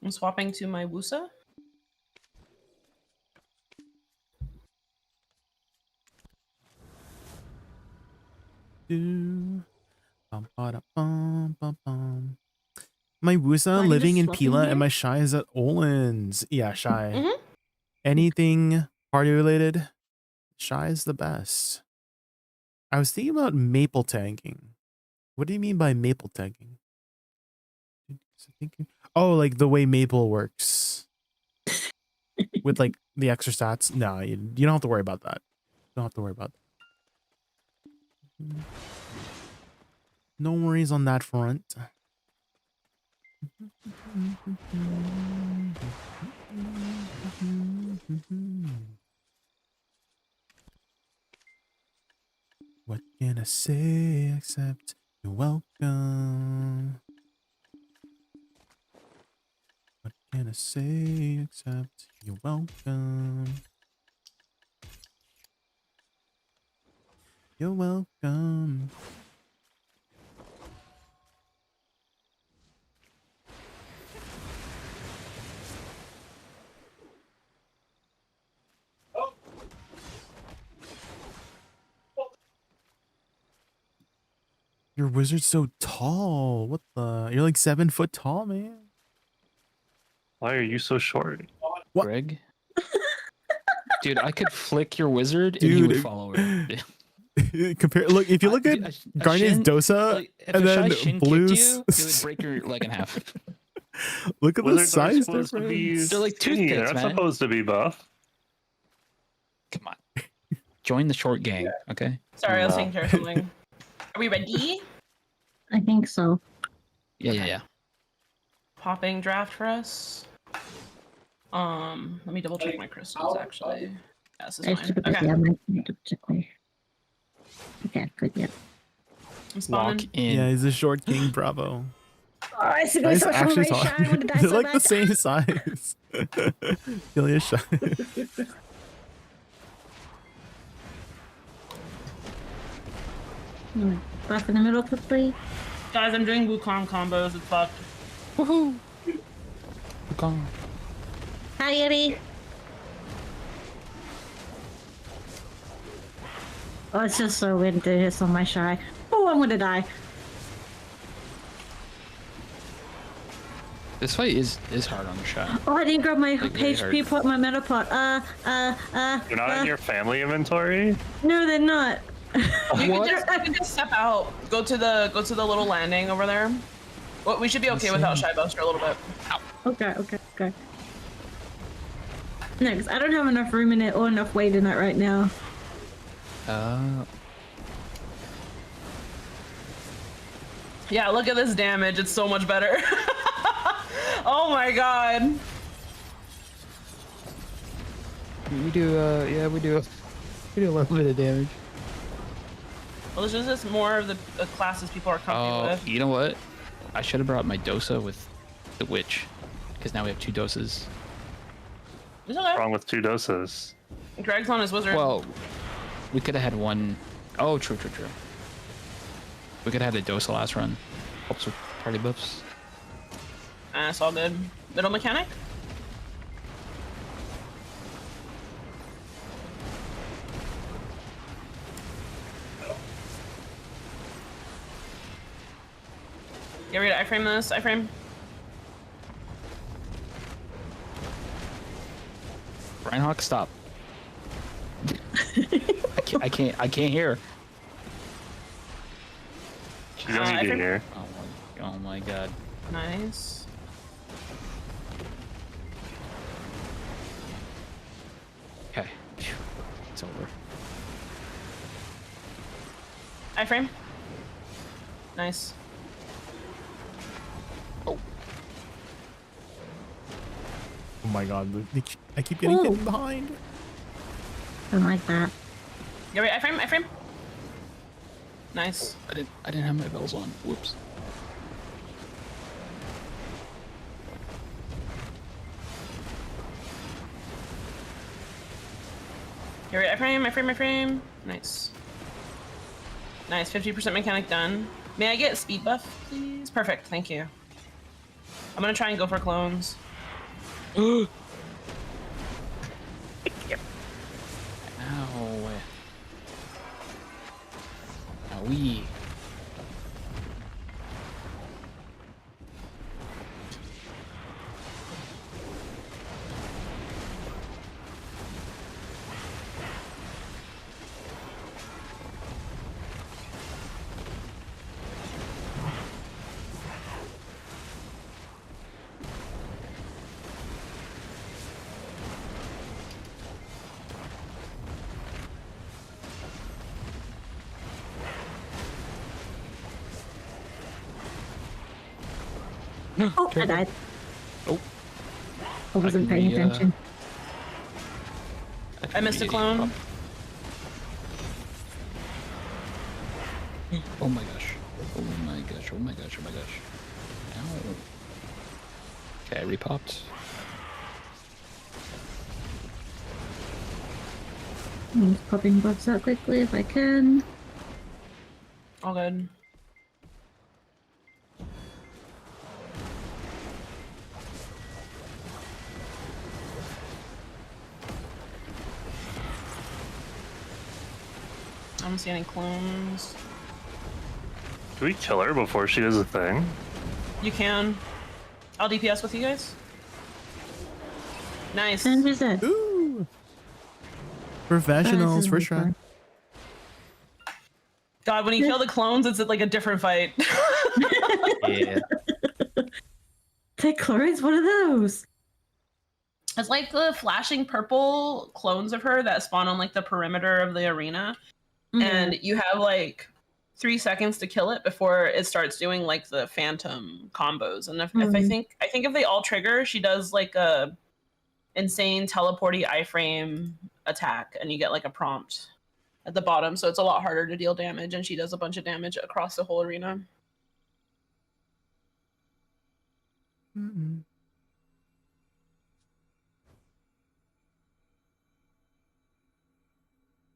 I'm swapping to my Woosa. Do, bum, ba, bum, bum, bum. My Woosa Why are you living just in swapping Pila here? and my Shy is at Olin's. Yeah, Shy. Mhm. Anything party related, Shy is the best. I was thinking about maple tanking. What do you mean by maple tanking? Oh, like the way maple works. With like the extra stats. No, you don't have to worry about that. You don't have to worry about that. No worries on that front. What can I say except you're welcome? What can I say except you're welcome? You're welcome. Your wizard's so tall. What the? You're like 7 foot tall, man. Why are you so short? What? Greg? Dude, I could flick your wizard and he would Dude. fall over. Compare. Look, if you look at Garnia's Dosa, like, if and a shy then shin Blue's. kicked you, it would break your leg in half. Look at the Wizards aren't size supposed to be difference. They're like skinny. They're toothpicks, not man. supposed to be buff. Come on. Join the short gang, okay? Sorry, I was No. taking care of something. Are we ready? I think so. Yeah. Popping draft for us. Let me double check my crystals actually. Yeah, this is I fine. should Okay, yeah, my check there. Okay, good, yeah. I'm Walk spawning. in. Yeah, he's a short king. Bravo. Oh, I see He's so actually shiny. tall. I want to die They're so like bad. the same size. Ilya Shy. Buff in the middle quickly. Guys, I'm doing Wukong combos. It's fucked. Woohoo! Wukong. Hi, Yeti. Oh, it's just so weird to hit on my Shy. Oh, I'm gonna die. This fight is hard on the shot. Oh, I didn't grab my Like, really HP hard. pot, my meta pot. You're not in your family inventory? No, they're not. You can just step out. Go to the little landing over there. Well, we should be okay without Shy Buster a little bit. Okay. No, 'cause I don't have enough room in it or enough weight in it right now. Yeah, look at this damage. It's so much better. Oh my god. We do, we do a little bit of damage. Well, this is just more of the classes people are comfortable Oh, with. you know what? I should have brought my Dosa with the witch, because now we have 2 doses. It's What's okay. wrong with 2 doses? Greg's on his wizard. Well, we could have had one. Oh, true. We could have had a Dosa last run. Helps with party buffs. It's all good. Middle mechanic? Get ready to iframe this. Iframe. Reinhawk, stop. I can't hear. She's gonna be here. Oh my god. Nice. Okay. Phew. It's over. Iframe. Nice. Oh my god, I keep getting hit behind. Don't like that. Get ready. Iframe. Iframe. Nice. I didn't have my bells on. Whoops. Get ready. Iframe. Iframe. Iframe. Nice. Nice. 50% mechanic done. May I get speed buff, please? Perfect. Thank you. I'm gonna try and go for clones. Ow. Owie. Oh, I died. Oh. I wasn't paying Actually, attention. I missed a clone. Oh my gosh. Oh my gosh. Oh my gosh. Oh my gosh. Ow. Okay, I repopped. I'm just popping buffs out quickly if I can. All good. I don't see any clones. Do we kill her before she does a thing? You can. I'll DPS with you guys. Nice. And who's that? Ooh. Professionals, for sure. God, when you kill the clones, it's like a different fight. Yeah. Chlorides? What are those? It's like the flashing purple clones of her that spawn on like the perimeter of the arena. And you have like 3 seconds to kill it before it starts doing like the phantom combos. And if I think if they all trigger, she does like a insane teleporty iframe attack, and you get like a prompt at the bottom, so it's a lot harder to deal damage, and she does a bunch of damage across the whole arena.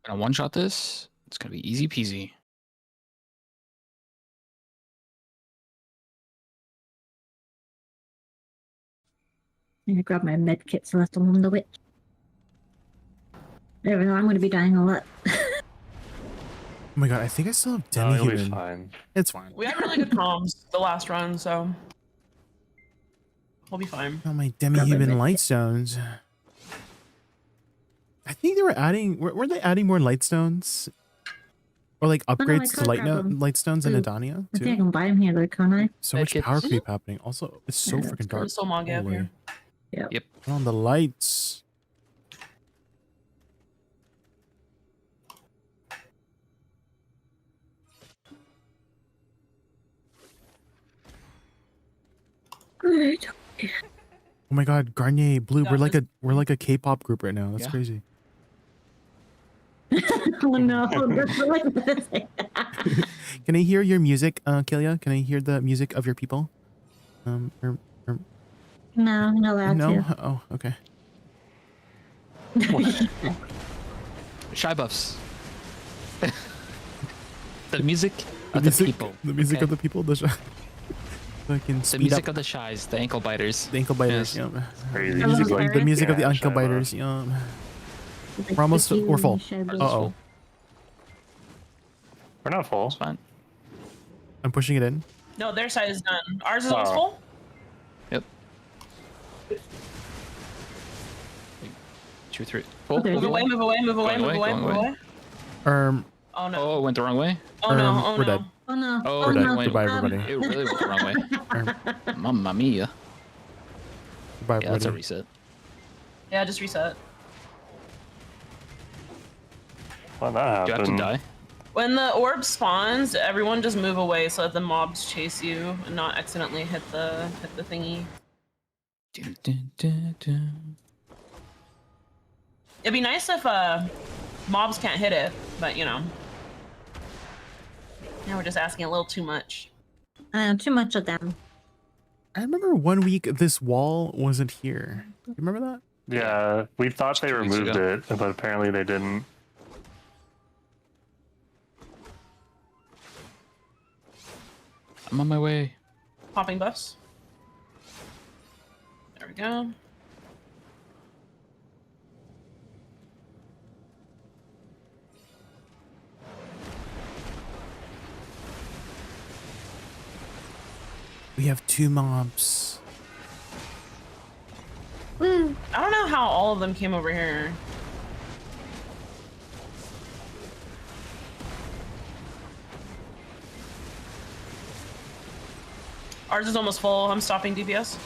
Gonna one-shot this. It's gonna be easy peasy. I'm gonna grab my med kits left on the witch. Never know, I'm gonna be dying a lot. Oh my god, I think I still have Oh, it'll be demi-human. fine. It's fine. We had really good comms the last run, so we'll be fine. Oh, my demi-human light stones. I think they were adding, were they adding more light stones? Or like upgrades to light stones in Adania I think I too? can buy them here though, can't I? So much power creep happening. Also, it's so freaking dark. There's so manga up here. Yep. Turn on the lights. Great. Oh my god, Garnier Blue, we're like a K-pop group right now. That's crazy. Oh no. Can I hear your music, Kilia? Can I hear the music of your people? No, I'm not allowed no? to. Oh, okay. Shy buffs. The music of the people. The music of the people. The music of the shies, the ankle biters. The ankle biters. Yes. Yeah. Crazy. The music of the ankle Shy biters. buff. Yeah. Like We're almost. We're full. Uh-oh. Uh-oh. We're not full. It's fine. I'm pushing it in. No, their side is done. Ours is almost Oh. full. Yep. 2, 3. Full. Okay. Move away, move away, move away, Going move away, away, going move away. away. Oh no. Oh, it went the wrong way. Oh no. Oh we're no. dead. Oh no. Oh, Oh We're dead. no. Goodbye, Um, everybody. It really went the wrong way. Mamma mia. Goodbye, Yeah, that's a everybody. reset. Yeah, just reset. Well, that Do you have to happened. die? When the orb spawns, everyone just move away so that the mobs chase you and not accidentally hit the thingy. Dun, dun, dun, dun. It'd be nice if mobs can't hit it, but you know. Now we're just asking a little too much. Too much of them. I remember 1 week this wall wasn't here. You remember that? Yeah, we thought they 2 weeks removed ago. it, but apparently they didn't. I'm on my way. Popping buffs. There we go. We have 2 mobs. Woo. I don't know how all of them came over here. Ours is almost full. I'm stopping DPS.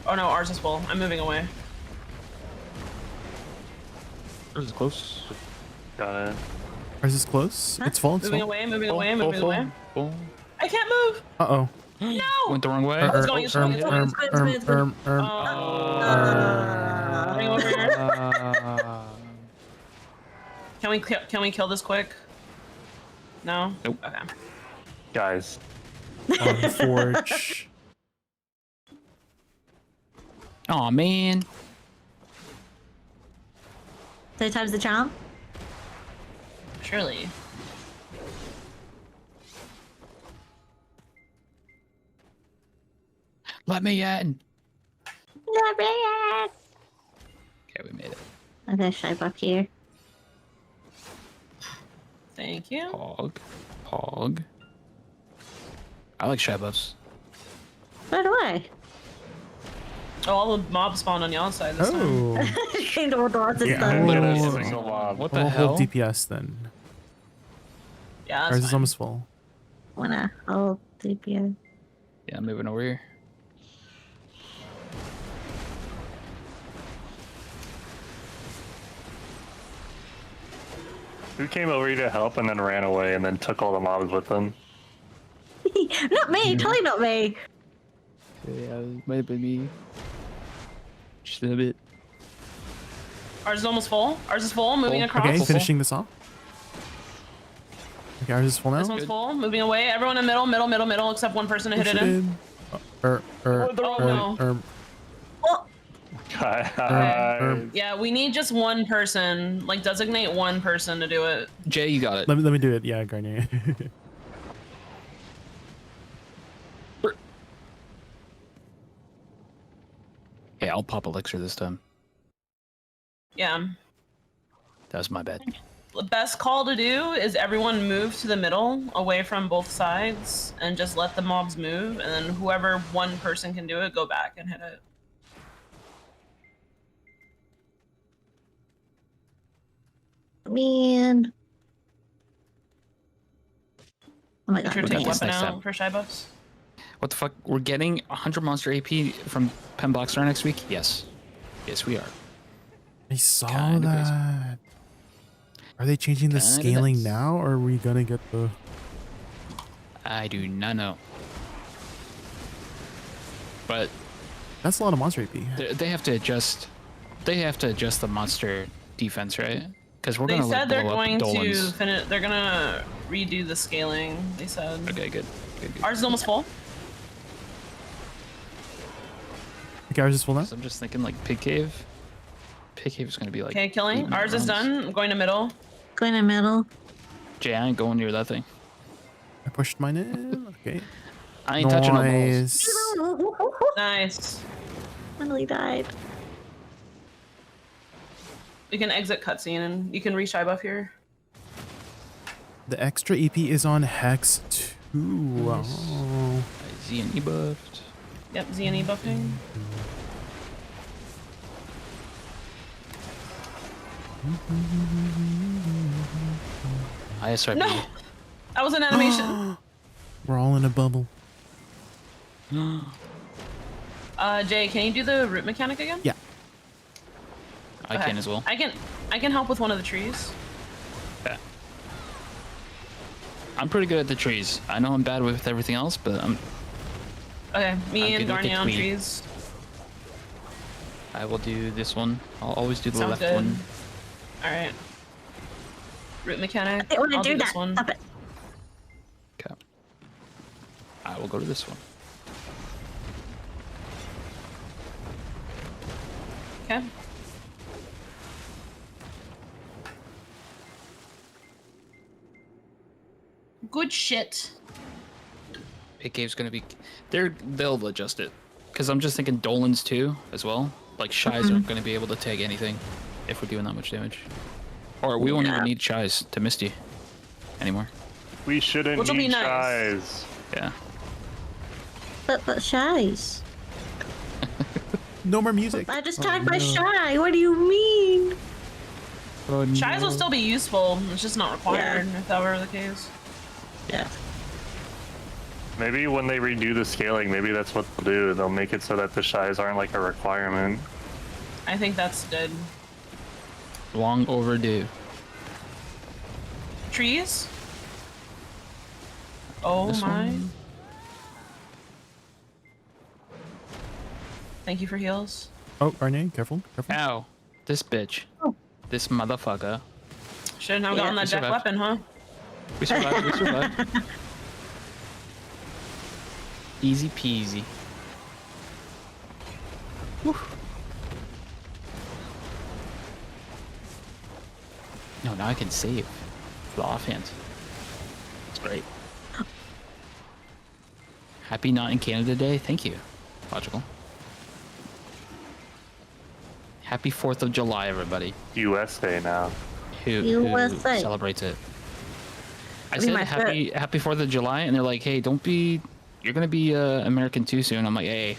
Oh no, ours is full. I'm moving away. This is close. Got it. Ours is close. Huh? It's full. It's Moving full. away, moving away, moving away. Full. I can't move. Uh-oh. No. Went the wrong way. It's going, it's going, it's going, it's going. Coming over here. Can we kill this quick? No. Nope. Okay. Guys, On the forge. Aw, man. 3 times the charm. Surely. Let me in. Okay, Okay, we made it. there's Shive up here. Thank you. Hog. Hog. I like shy buffs. So do I. Oh, all the mobs spawned on y'all's side this time. Oh. Kingdom of Doors is Yeah. done. Literally Oh. every single mob. What the We'll hell? hold DPS then. Yeah, Ours that's is fine. almost full. Wanna hold DPS. Yeah, I'm moving over here. who came over here to help and then ran away and then took all the mobs with them? Not me, totally not me. Yeah, it might have been me. Just a bit. Ours is almost full. Ours is full. Moving Full. across. Okay, Full. finishing this off. Okay, ours is full This now. one's full. Moving away. Everyone in middle, middle, middle, middle, except one person to hit it in. Oh no. Oh, Guys, Yeah, we need just one person. Like, designate one person to do it. Jay, you got it. let me do it. Yeah, Garnier. Hey, I'll pop elixir this time. Yeah. That was my bad. The best call to do is everyone move to the middle, away from both sides, and just let the mobs move. And then whoever one person can do it, go back and hit it. man. Oh my Make sure god. to got take this weapon next out time. for shy buffs. What the fuck? We're getting 100 monster AP from Pen Blockstar next week? Yes. Yes, we are. I saw Kinda crazy. that. Are they changing the Kinda scaling nuts. now, or are we gonna get the? I do not know. But That's a lot of monster AP. they have to adjust. They have to adjust the monster defense, right? Because we're They gonna said like, they're blow going up to Dolan's. finish. They're gonna redo the scaling. They said. Okay, good. Good, good. Ours is almost full. Okay, ours is full now. So I'm just thinking like Pig Cave. Pig Cave is gonna be like. Okay, killing. 8 minute Ours is runs. done. I'm going to middle. Going in the middle. Jay, I ain't going near that thing. I pushed mine in. Okay. I ain't touching no balls. Nice. Nice. Finally died. We can exit cutscene and you can re-shy buff here. The extra EP is on Hex 2. Nice. Oh. Zian buffed. Yep, ZNE buffing. ISRB. No! That was an animation. We're all in a bubble. Jay, can you do the root mechanic again? Yeah. I can as well. I can help with one of the trees. Yeah. I'm pretty good at the trees. I know I'm bad with everything else, but Okay, me I'm and good with the Garny on tree. trees. I will do this one. I'll always do the Sounds left good. one. Alright. Root mechanic. I want to I'll do this that. one. Stop it. Okay. I will go to this one. Okay. Good shit. Pit cave's gonna be. They'll adjust it, because I'm just thinking Dolan's too as well. Like shies aren't gonna be able to take anything if we're doing that much damage, or we won't even need shies to Misty anymore. We shouldn't Which will be need nice. shies. Yeah. But shies. No more music. I just tagged my shy. What do you mean? Oh, Shies will still be useful. It's just not required if that were the case. Yeah. Maybe when they redo the scaling, maybe that's what they'll do. They'll make it so that the shies aren't like a requirement. I think that's good. Long overdue. Trees? Oh This my. one? Thank you for heals. Oh, Arne, careful, careful. Ow! This bitch. This motherfucker. Shouldn't have gotten that deck survived. weapon, huh? We survived. We survived. Easy peasy. Whew. No, now I can save the offhand. It's great. Happy Not in Canada Day. Thank you. Logical. Happy 4th of July, everybody. US Day now. Who USA. celebrates it? I That'd be said my happy 4th of July, and they're like, hey, don't be, you're gonna be American too soon. I'm like, hey,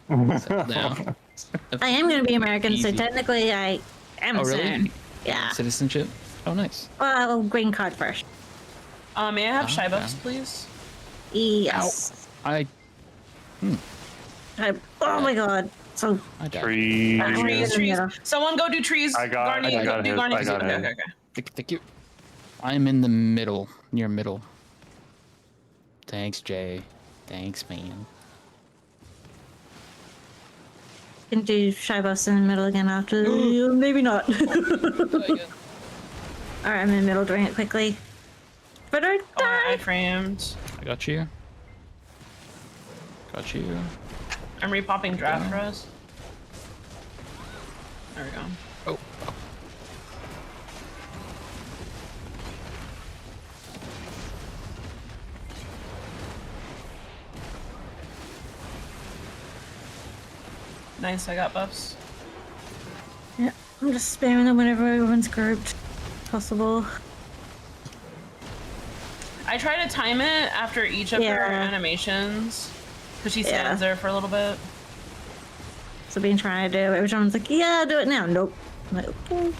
settle down. I am going to be American, so Easy. technically I am Oh, really? soon. Yeah. Citizenship? Oh, nice. Well, green card first. May I have shy okay. buffs, please? Yes. I Oh my god. So died. Trees. Trees, trees. Yeah. Someone go do trees. I got Garny, go do his, Garny. I got Okay, his. okay, okay. Thank you. I'm in the middle, near middle. Thanks, Jay. Thanks, man. can do shy buffs in the middle again after. Maybe not. Alright, I'm in the middle doing it quickly. But I Oh, I died. framed. I got you. Got you. I'm repopping draft for us. There we go. Oh. Nice, I got buffs. Yeah, I'm just spamming them whenever everyone's grouped. Possible. I try to time it after each of her Yeah. animations. Because she Yeah. stands there for a little bit. So been trying to do it. Everyone's like, yeah, do it now. Nope. I'm like, okay.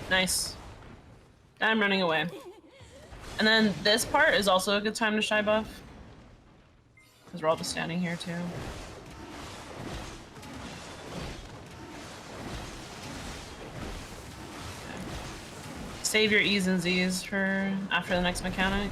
Nice. I'm running away. And then this part is also a good time to shy buff. Because we're all just standing here too. Okay. Save your E's and Z's for after the next mechanic.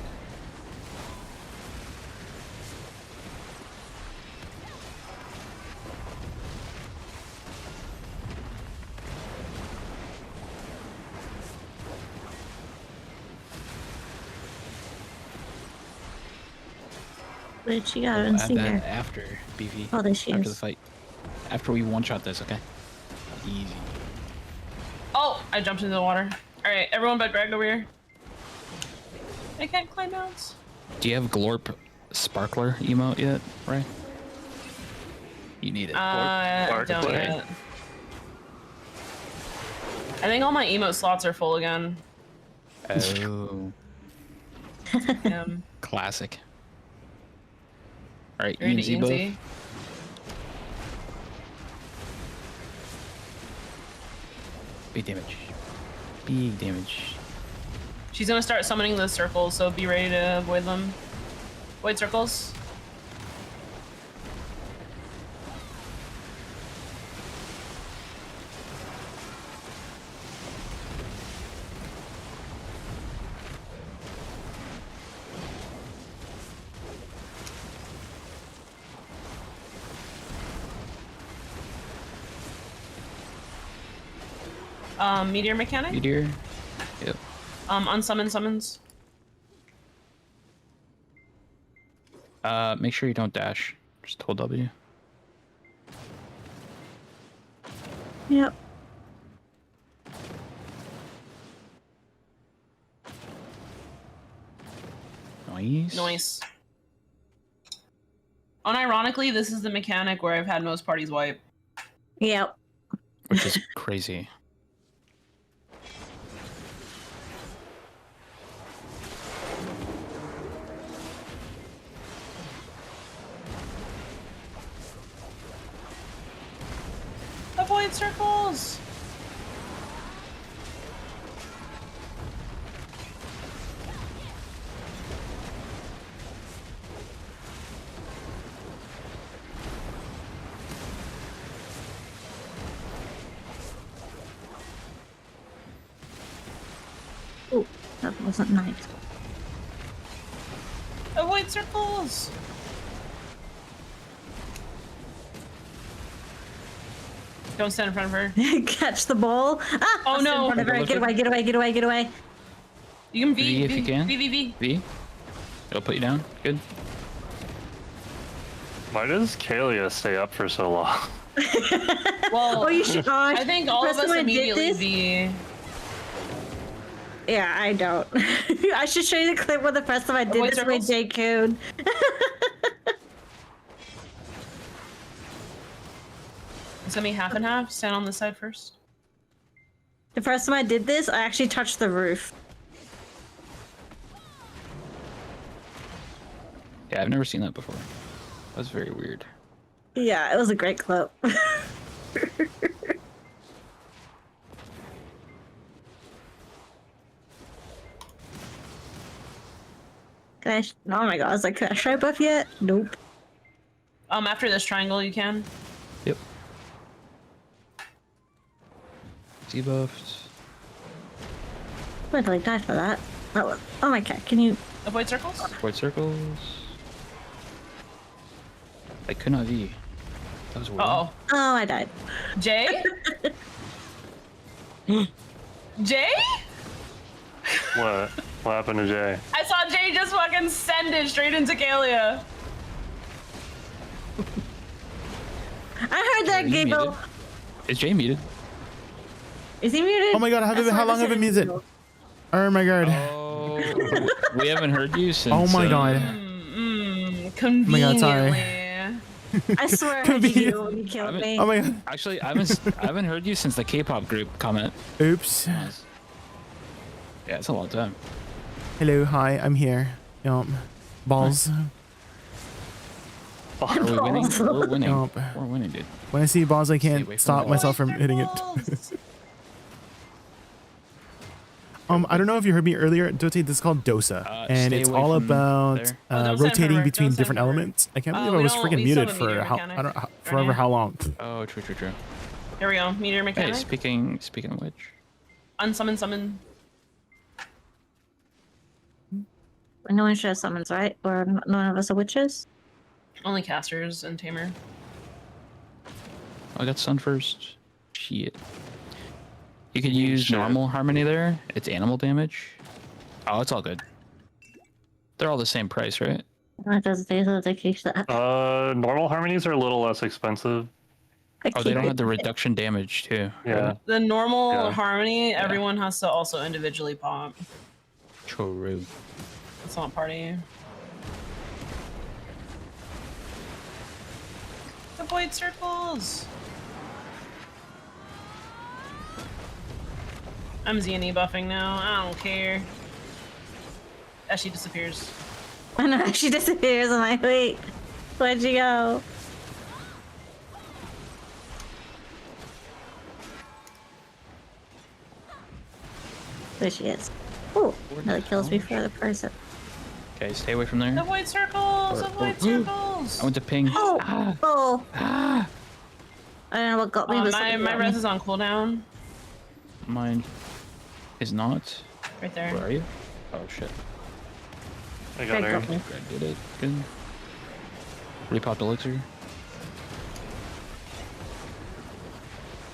Where'd she go? I didn't Add see that her. after BV. Oh, there she After the is. fight. After we one-shot this, okay? Easy. Oh, I jumped into the water. Alright, everyone but Greg over here. I can't climb mounts. Do you have Glorp Sparkler emote yet, Ray? You need it. Or Don't play. yet. I think all my emote slots are full again. Oh, classic. All right, Ready ENZ to buff. ENZ? Big damage. Big damage. She's gonna start summoning those circles, so be ready to avoid them. Avoid circles. Meteor mechanic? Meteor. Yep. Unsummon summons. Make sure you don't dash. Just hold W. Yep. Nice. Nice. Unironically, this is the mechanic where I've had most parties wipe. Yep. Which is crazy. Avoid circles! Oh, that wasn't nice. Avoid circles! Don't stand in front of her. Catch the ball. Ah! Oh, I'll stand no. in front of her. Get away, get away, get away, get away. You can V, V if you can. V. V. It'll put you down. Good. Why does Kalia stay up for so long? Well, Oh, you should. I think all of First us time I did immediately this- V. Yeah, I don't. I should show you the clip where the first time I did Avoid this with circles? JayKun. It's gonna be half and half. Stand on this side first. The first time I did this, I actually touched the roof. Yeah, I've never seen that before. That's very weird. Yeah, it was a great clip. Oh my god, I was like, can I try buff yet? Nope. After this triangle, you can. Yep. Debuffed. Wait till I die for that. Oh my god, can you? Avoid circles. Avoid circles. I could not V. That was weird. Uh oh. Oh, I died. Jay? Jay? What? What happened to Jay? I saw Jay just fucking send it straight into Kalia. I heard that Are you giggle. muted? Is Jay muted? Is he muted? Oh my god, how long have I been muted? Oh my god. Oh, we haven't heard you since. Oh my god. Conveniently. sorry. I swear I heard you when you killed me. Oh my god. Actually, I haven't heard you since the K-pop group comment. Oops. Yeah, it's a long time. Hello, hi, I'm here. Balls. Are we winning? We're winning. Yup. We're winning, dude. When I see balls, I away can't from stop the myself from hitting it. I don't know if you heard me earlier. Dote, this is called Dosa, and stay it's away all from about there. Oh, don't send rotating her, between don't send different her. elements. I can't believe I we was don't- freaking we still muted have a for meteor how mechanic I don't right forever here. how long. Oh, true. Here we go. Meteor mechanic. Hey, speaking of which, Unsummon summon. No one shows summons, right? Or none of us are witches? Only casters and tamer. I got sun first. Shit. You could use Shit. normal harmony there. It's animal damage. Oh, it's all good. They're all the same price, right? It doesn't say so they keep that. Normal harmonies are a little less expensive. Oh, they don't have the reduction damage too. Yeah. The normal Yeah. harmony, everyone has to also individually pop. True. It's not party. Avoid circles. I'm Z&E buffing now. I don't care. As she disappears. I know, she disappears. I'm like, wait, where'd you go? There she is. Oh, another kills before the person. Okay, stay away from there. Avoid circles. Avoid circles. I went to ping. Oh, Ah, oh. ah. I don't know what got me. but My something got res me. is on cooldown. Mine is not. Right there. Where are you? Oh shit. I got Greg her. got me. I did it. Good. Repopped elixir.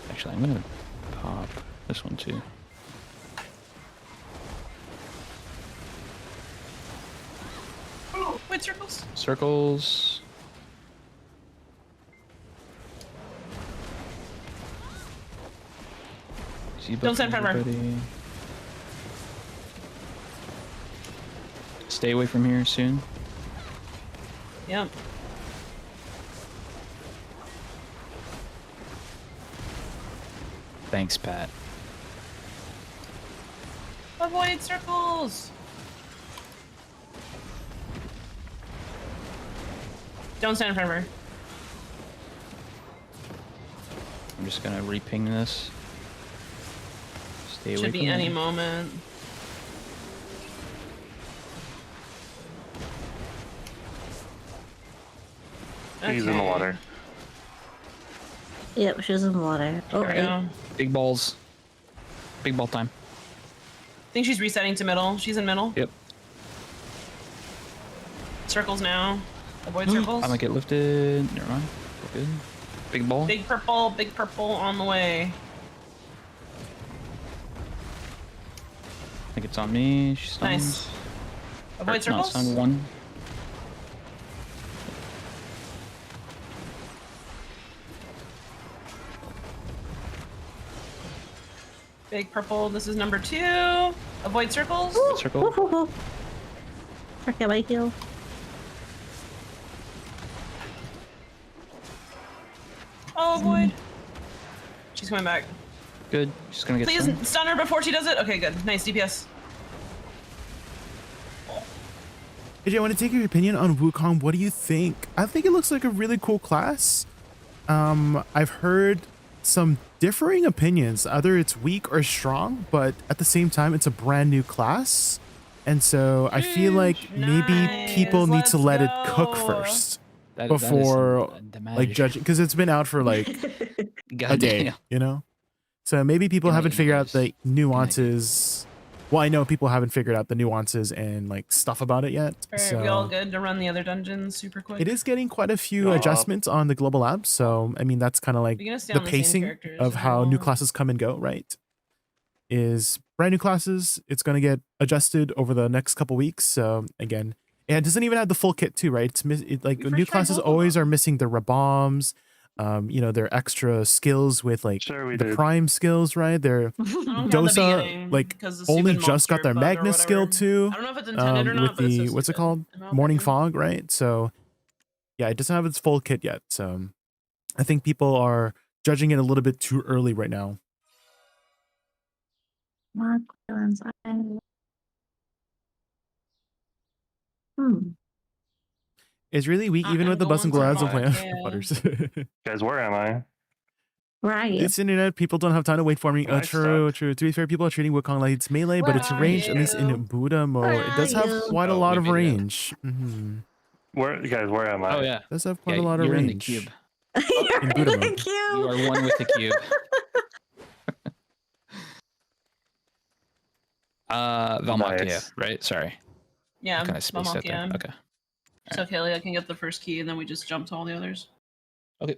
Actually, I'm gonna pop this one too. Avoid circles. Circles. Don't stand in front of her. Stay away from here soon. Yep. Thanks, Pat. Avoid circles. Don't stand in front of her. I'm just gonna reping this. Stay away Should be from any it. moment. He's in the water. Yep, she was in the water. Oh, There we go. Big balls. Big ball time. I think she's resetting to middle. She's in middle. Yep. Circles now. Avoid circles. I might get lifted. Never mind. We're good. Big ball. Big purple on the way. I think it's on me. She's stunned. Nice. Avoid Not circles. stunned. One. Big purple. This is number 2. Avoid circles. Circle. Okay, my heal. Oh, avoid. She's coming back. Good. She's gonna get Please stunned. stun her before she does it. Okay, good. Nice DPS. AJ, I want to take your opinion on Wukong. What do you think? I think it looks like a really cool class. I've heard some differing opinions. Either it's weak or strong, but at the same time, it's a brand new class. And so I feel like maybe people need to let it cook first That before is like judging, because it's been out for like a day, you know? So maybe people Give me haven't figured out English. the nuances. Well, I know people haven't figured out the nuances and like stuff about it yet. Alright, we all So good to run the other dungeons super quick? it is getting quite a few Yeah. adjustments on the global app. So I mean, that's kind of like We're gonna stay the on the same pacing characters of as how new well. classes come and go, right? Is brand new classes. It's going to get adjusted over the next couple weeks. So again, and it doesn't even have the full kit too, right? Like We first new tried classes both of always them. are missing their bombs, you know, their extra skills with like Sure we the did. prime skills, right? Their I don't count the Dosa, beginning, like, because the only stupid just got monster their bug or Magnus skill whatever. too, I don't know if it's intended or with not, but it's the so what's it stupid, called, in my Morning opinion. Fog, right? So yeah, it doesn't have its full kit yet. So I think people are judging it a little bit too early right now. Mark Jones, It's really weak, I even am with the bus and going glads to and playing Mark, butters. Guys, where am I? where are you? It's internet. People don't have time to wait for me. Am I True, stuck? true. To be fair, people are treating Wukong like it's melee, but Where it's are ranged, at least in you? Buddha mode. Where It does are have you? quite a Oh, lot we of made it. range. Where, guys, where am I? Oh yeah. Does have quite Yeah, a lot of you're range. in the cube. You're in Buddha in the mode. queue. You are one with the cube. Valmakia, Nice. right? Sorry. Yeah, Kind of spaced out there. Valmakia. Okay. So Kaylee, can get the first key, and then we just jump to all the others. Okay.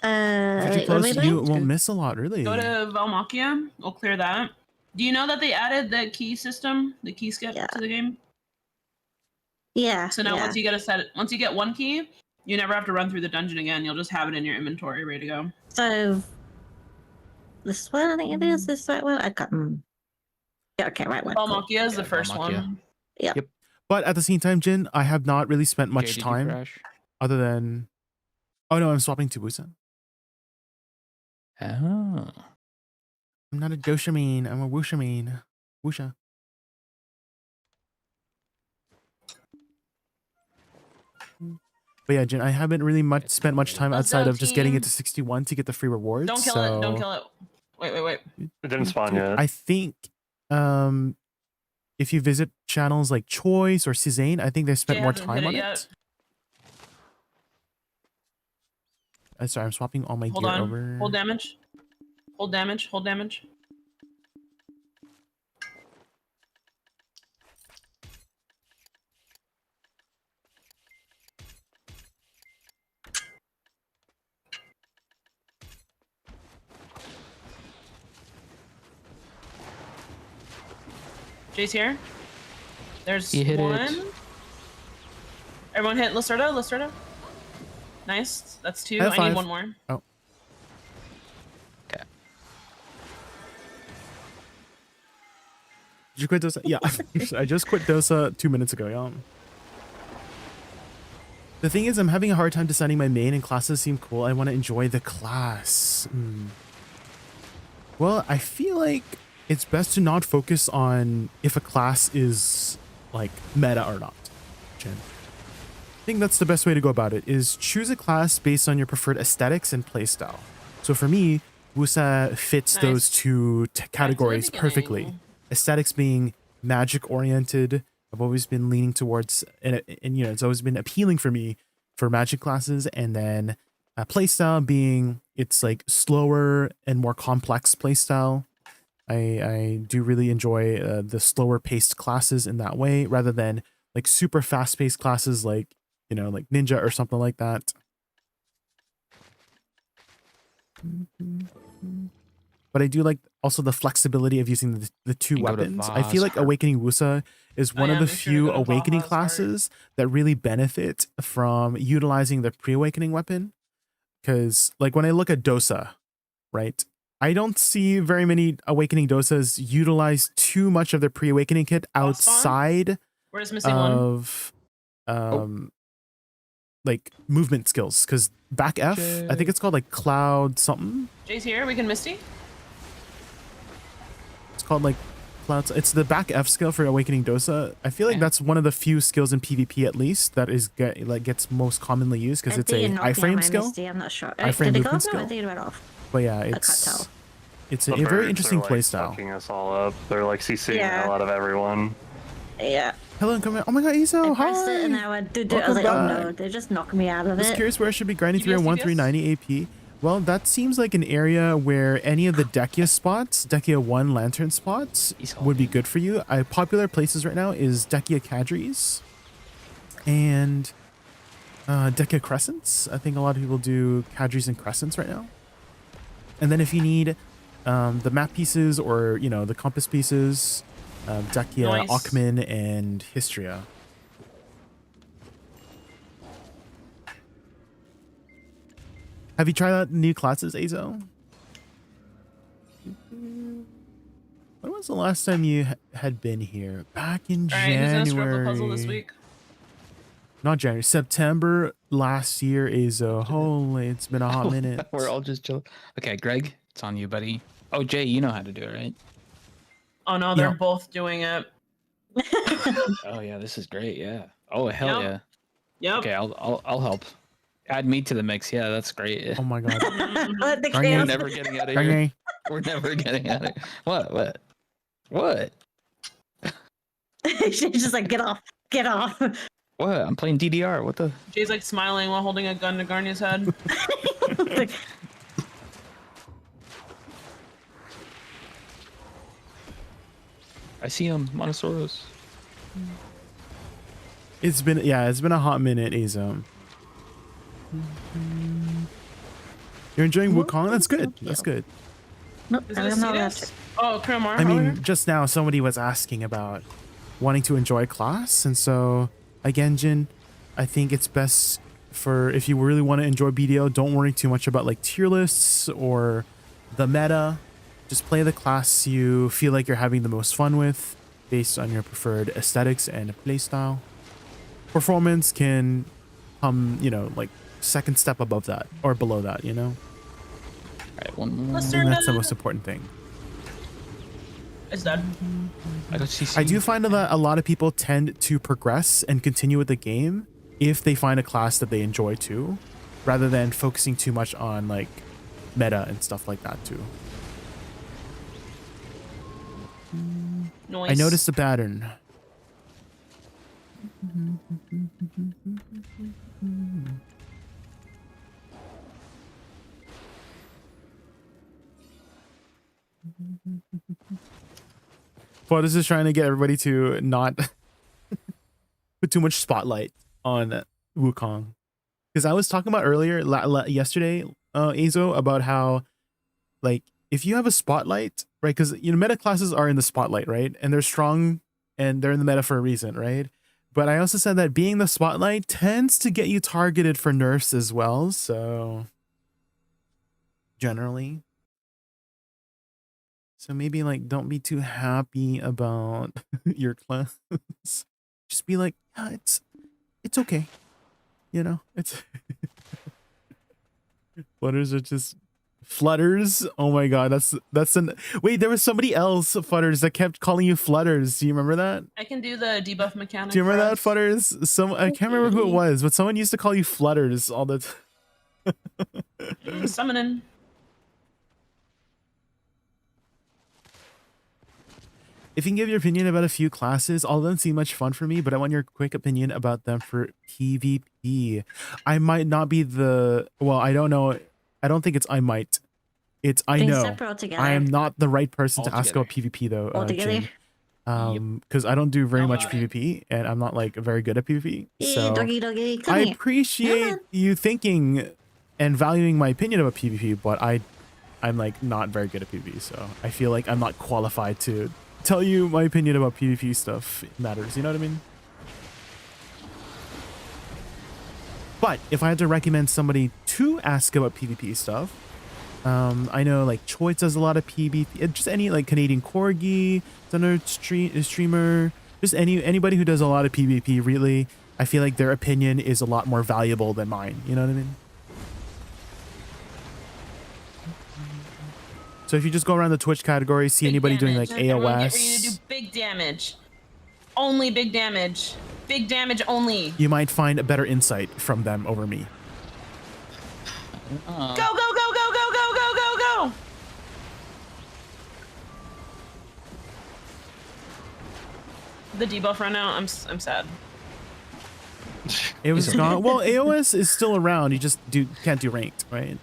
If you're Wait, what am I close, doing? you won't good. miss a lot, really. Go to Valmakia. We'll clear that. Do you know that they added the key system, the key skip Yeah. to the game? Yeah. So now yeah. once you get one key, you never have to run through the dungeon again. You'll just have it in your inventory ready to go. So this one, I think it is. This right one. I got. Yeah. Okay. Right one. Cool. Valmakia is the Yeah, first Valmakia. one. But at the same time, Jin, I have not really spent much Jay, did you time crash? other than Oh no, I'm swapping to Woosa. Oh. I'm not a Dosa main. I'm a Wusha main. Wusha. But yeah, Jin, I haven't really spent much time Let's outside go, of just getting it team. to 61 to get the free rewards. Don't kill it. Don't kill it. Wait. It didn't spawn yet. I think if you visit channels like Choice or Cizane, I think they spent Jay more hasn't time hit on it it. yet. Sorry, I'm swapping all my Hold gear on. over. Hold damage. Hold damage. Hold damage. Jay's here. There's He hit one. it. Everyone hit Lacerda. Lacerda. Nice. That's 2. I have I 5. need one more. Oh. Okay. Did you quit Dosa? Yeah, I just quit Dosa 2 minutes ago, yeah. The thing is, I'm having a hard time deciding my main, and classes seem cool. I want to enjoy the class. Well, I feel like it's best to not focus on if a class is like meta or not, Jen. I think that's the best way to go about it, is choose a class based on your preferred aesthetics and playstyle. So for me, Woosa fits Nice. those two categories perfectly. beginning. Aesthetics being magic oriented. I've always been leaning towards, and you know, it's always been appealing for me for magic classes. And then playstyle being, it's like slower and more complex playstyle. I do really enjoy the slower paced classes in that way, rather than like super fast paced classes like, you know, like ninja or something like that. But I do like also the flexibility of using the two And go to weapons. I feel like Vaz. Awakening Woosa is one of the make sure to few go to awakening Vaha's heart. classes that really benefit from utilizing the pre-awakening weapon. Because like when I look at Dosa, right, I don't see very many awakening Dosas utilize too much of their pre-awakening kit Boss spawn? outside We're just missing one. of like movement skills. Because back F, I think it's called like cloud something. Jay's here. We can Misty. It's called like cloud. It's the back F skill for awakening Dosa. I feel like Yeah. that's one of the few skills in PvP at least that is gets most commonly used, because it's a iframe skill. Misty, I'm not sure. Iframe Did it go movement off? No, I skill. think it went off. But yeah, can't it's tell. it's The a very birds interesting are, like, playstyle. fucking us all up. They're like CCing Yeah. a lot of everyone. Yeah. Hello and come in. Oh my god, Iso, I pressed it and hi. I went, I was Welcome like, oh no, back. they just knocked me out of Just it. curious where I should be grinding DPS, 301, 390 AP. Well, that seems like an area where any of the Dekia spots, Dekia 1 lantern spots, He's would be good for you. Popular places right now is Dekia Cadres and Dekia Crescents. I think a lot of people do Cadres and Crescents right now. And then if you need the map pieces or, you know, the compass pieces, Dekia, Nice. Aukman, and Histria. Have you tried out new classes, Azo? When was the last time you had been here? Back in All right, who's gonna screw up the puzzle this January. week? Not January. September last year, Azo. Holy, it's been a hot minute. We're all just chill. Okay, Greg, it's on you, buddy. Oh, Jay, you know how to do it, right? Oh no, they're Yeah. both doing it. Oh yeah, this is great. Yeah. Oh hell Yep. yeah. Yep. Okay, I'll help. Add me to the mix. Yeah, that's great. Oh my god. What the Darn We're it. chaos? never getting out of here. Okay. We're never getting out of here. What? She's just like, get off, get off. What? I'm playing DDR. What the? Jay's like smiling while holding a gun to Garnia's head. I see him, Montosauros. It's been a hot minute, Azo. You're enjoying Wukong? That's good. That's good. Nope, Is I'm this not allowed Cetus? to. Oh, Kramar. I mean, just now somebody was asking about wanting to enjoy class, and so again, Jin, I think it's best for if you really want to enjoy BDO, don't worry too much about like tier lists or the meta. Just play the class you feel like you're having the most fun with, based on your preferred aesthetics and playstyle. Performance can come, you know, like second step above that or below that, you know? Alright, one more. Let's I do think that's the most important thing. It's done. I got CC. I do find that a lot of people tend to progress and continue with the game if they find a class that they enjoy too, rather than focusing too much on like meta and stuff like that too. Noise. I noticed a pattern. Fortis is trying to get everybody to not put too much spotlight on Wukong. Because I was talking about earlier, yesterday, Azo, about how, like, if you have a spotlight, right? Because, you know, meta classes are in the spotlight, right? And they're strong and they're in the meta for a reason, right? But I also said that being the spotlight tends to get you targeted for nerfs as well. So, generally. So maybe, like, don't be too happy about your class. Just be like, yeah, it's okay. You know, it's flutters are just flutters. Oh my god, that's an wait. There was somebody else, Flutters, that kept calling you Flutters. Do you remember that? I can do the debuff mechanic. Do you remember for that, us. Flutters? I can't remember who it was, but someone used to call you Flutters all the time. Summoning. If you can give your opinion about a few classes, all of them seem much fun for me, but I want your quick opinion about them for PvP. I might not be the, well, I don't know. I don't think it's I might. It's I Being know. separate altogether. I am not the right person to ask Altogether. about PvP though, Altogether. Jin. Because I don't do very much Alright. PvP, and I'm not like very good at PvP. Hey, So doggy, doggy, come I here. appreciate Come on. you thinking and valuing my opinion about PvP, but I'm like not very good at PvP, so I feel like I'm not qualified to tell you my opinion about PvP stuff matters, you know what I mean? But if I had to recommend somebody to ask about PvP stuff, I know like Choice does a lot of PvP, just any like Canadian Corgi, another streamer, just anybody who does a lot of PvP, really, I feel like their opinion is a lot more valuable than mine, you know what I mean? So if you just go around the Twitch category, see Big anybody doing like damage. Everyone get ready to AOS, do big damage. Only big damage. Big damage only. you might find a better insight from them over me. Go, go, go, go, go, go, go, go, go. The debuff run out. I'm sad. It was gone. Well, AOS is still around. You just can't do ranked, right?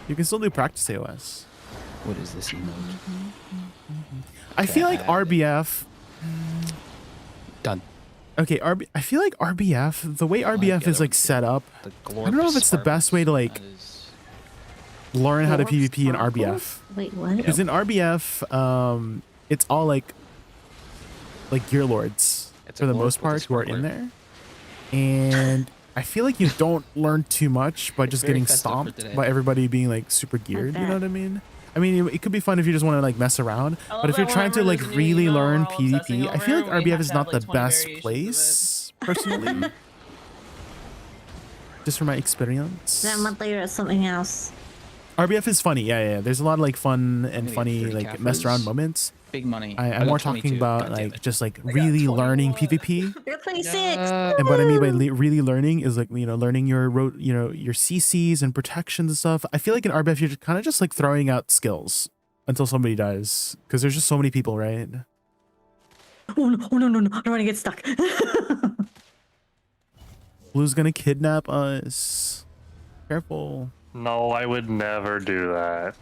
You can still do practice AOS. What is this emote? I feel like Cat. RBF. Done. Okay, I feel like RBF. The way RBF is like set up, The I don't know if it's the best way to like learn how to Glorp PvP in sparkles? RBF. Wait, what? Because in RBF, it's all like gear lords It's for a the glorp most with a part who are in sparkler. there, and I feel like you don't learn too much by It's just very getting festive for stomped today. by everybody being like super geared. You know bet. what I mean? I mean, it could be fun if you just want to like mess around, I love but if you're that trying to whenever like there's a new really email, learn we're all obsessing PvP, I over feel it, like we have RBF to is have, not like, the 20 best variations of place, personally. Just from my experience. That month later is something else. RBF is funny, yeah. There's a lot of like fun and gonna get funny 30 like mess around cappers. moments. Big money. I'm got more 22. talking about God damn like it. just like got really learning 21. PvP. You're 26. And what I mean by really learning is like, you know, learning your your CCs and protections and stuff. I feel like in RBF you're kind of just like throwing out skills until somebody dies, because there's just so many people, right? Oh no, I don't want to get stuck. Blue's gonna kidnap us. Careful. No, I would never do that.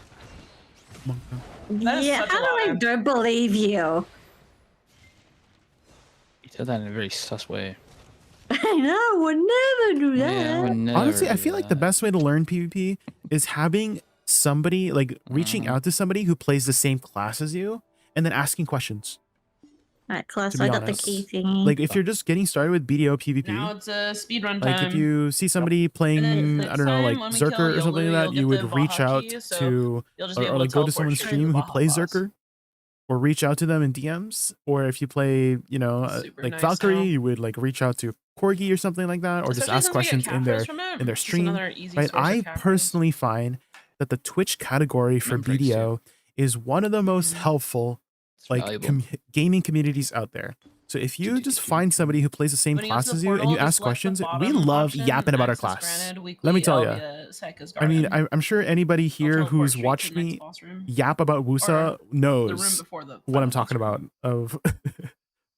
That is Yeah, such a how do I lie. don't believe you? You said that in a very sus way. I know, I would never do that. Yeah, I would never Honestly, I do feel like the that. best way to learn PvP is having somebody like reaching out to somebody who plays the same class as you and then asking questions. Alright, close. To be I got honest. the key thingy. Like if you're just getting started with BDO PvP, Now it's a speedrun time. like if you see somebody playing, then I don't know, like next time when we kill Zerker or something Yolu, like that, you'll you get would the reach Baja out key, so to you'll just be or able like to go to someone's teleport straight to stream the who Baja plays boss. Zerker or reach out to them in DMs, or if you play, you know, Super like nice Valkyrie, now. you would like reach out to Corgi or something like that, or just Especially ask since we get questions in their cafres from it. It's stream. another easy Right? source of I cafres. personally find that the Twitch category for Memprex, too. BDO is one of the most Mhm. helpful It's like valuable. gaming communities out there. So if you just find somebody who plays the same When you go class to the as you and portal, you just ask select the questions, we bottom love option, yapping about our access class. granted, weekly Let me tell you. Elvia Sec is I mean, guarded. I'm sure anybody I'll here teleport who's straight to watched the next me boss room. yap about Woosa The room knows before the what I'm final boss talking room. about. Of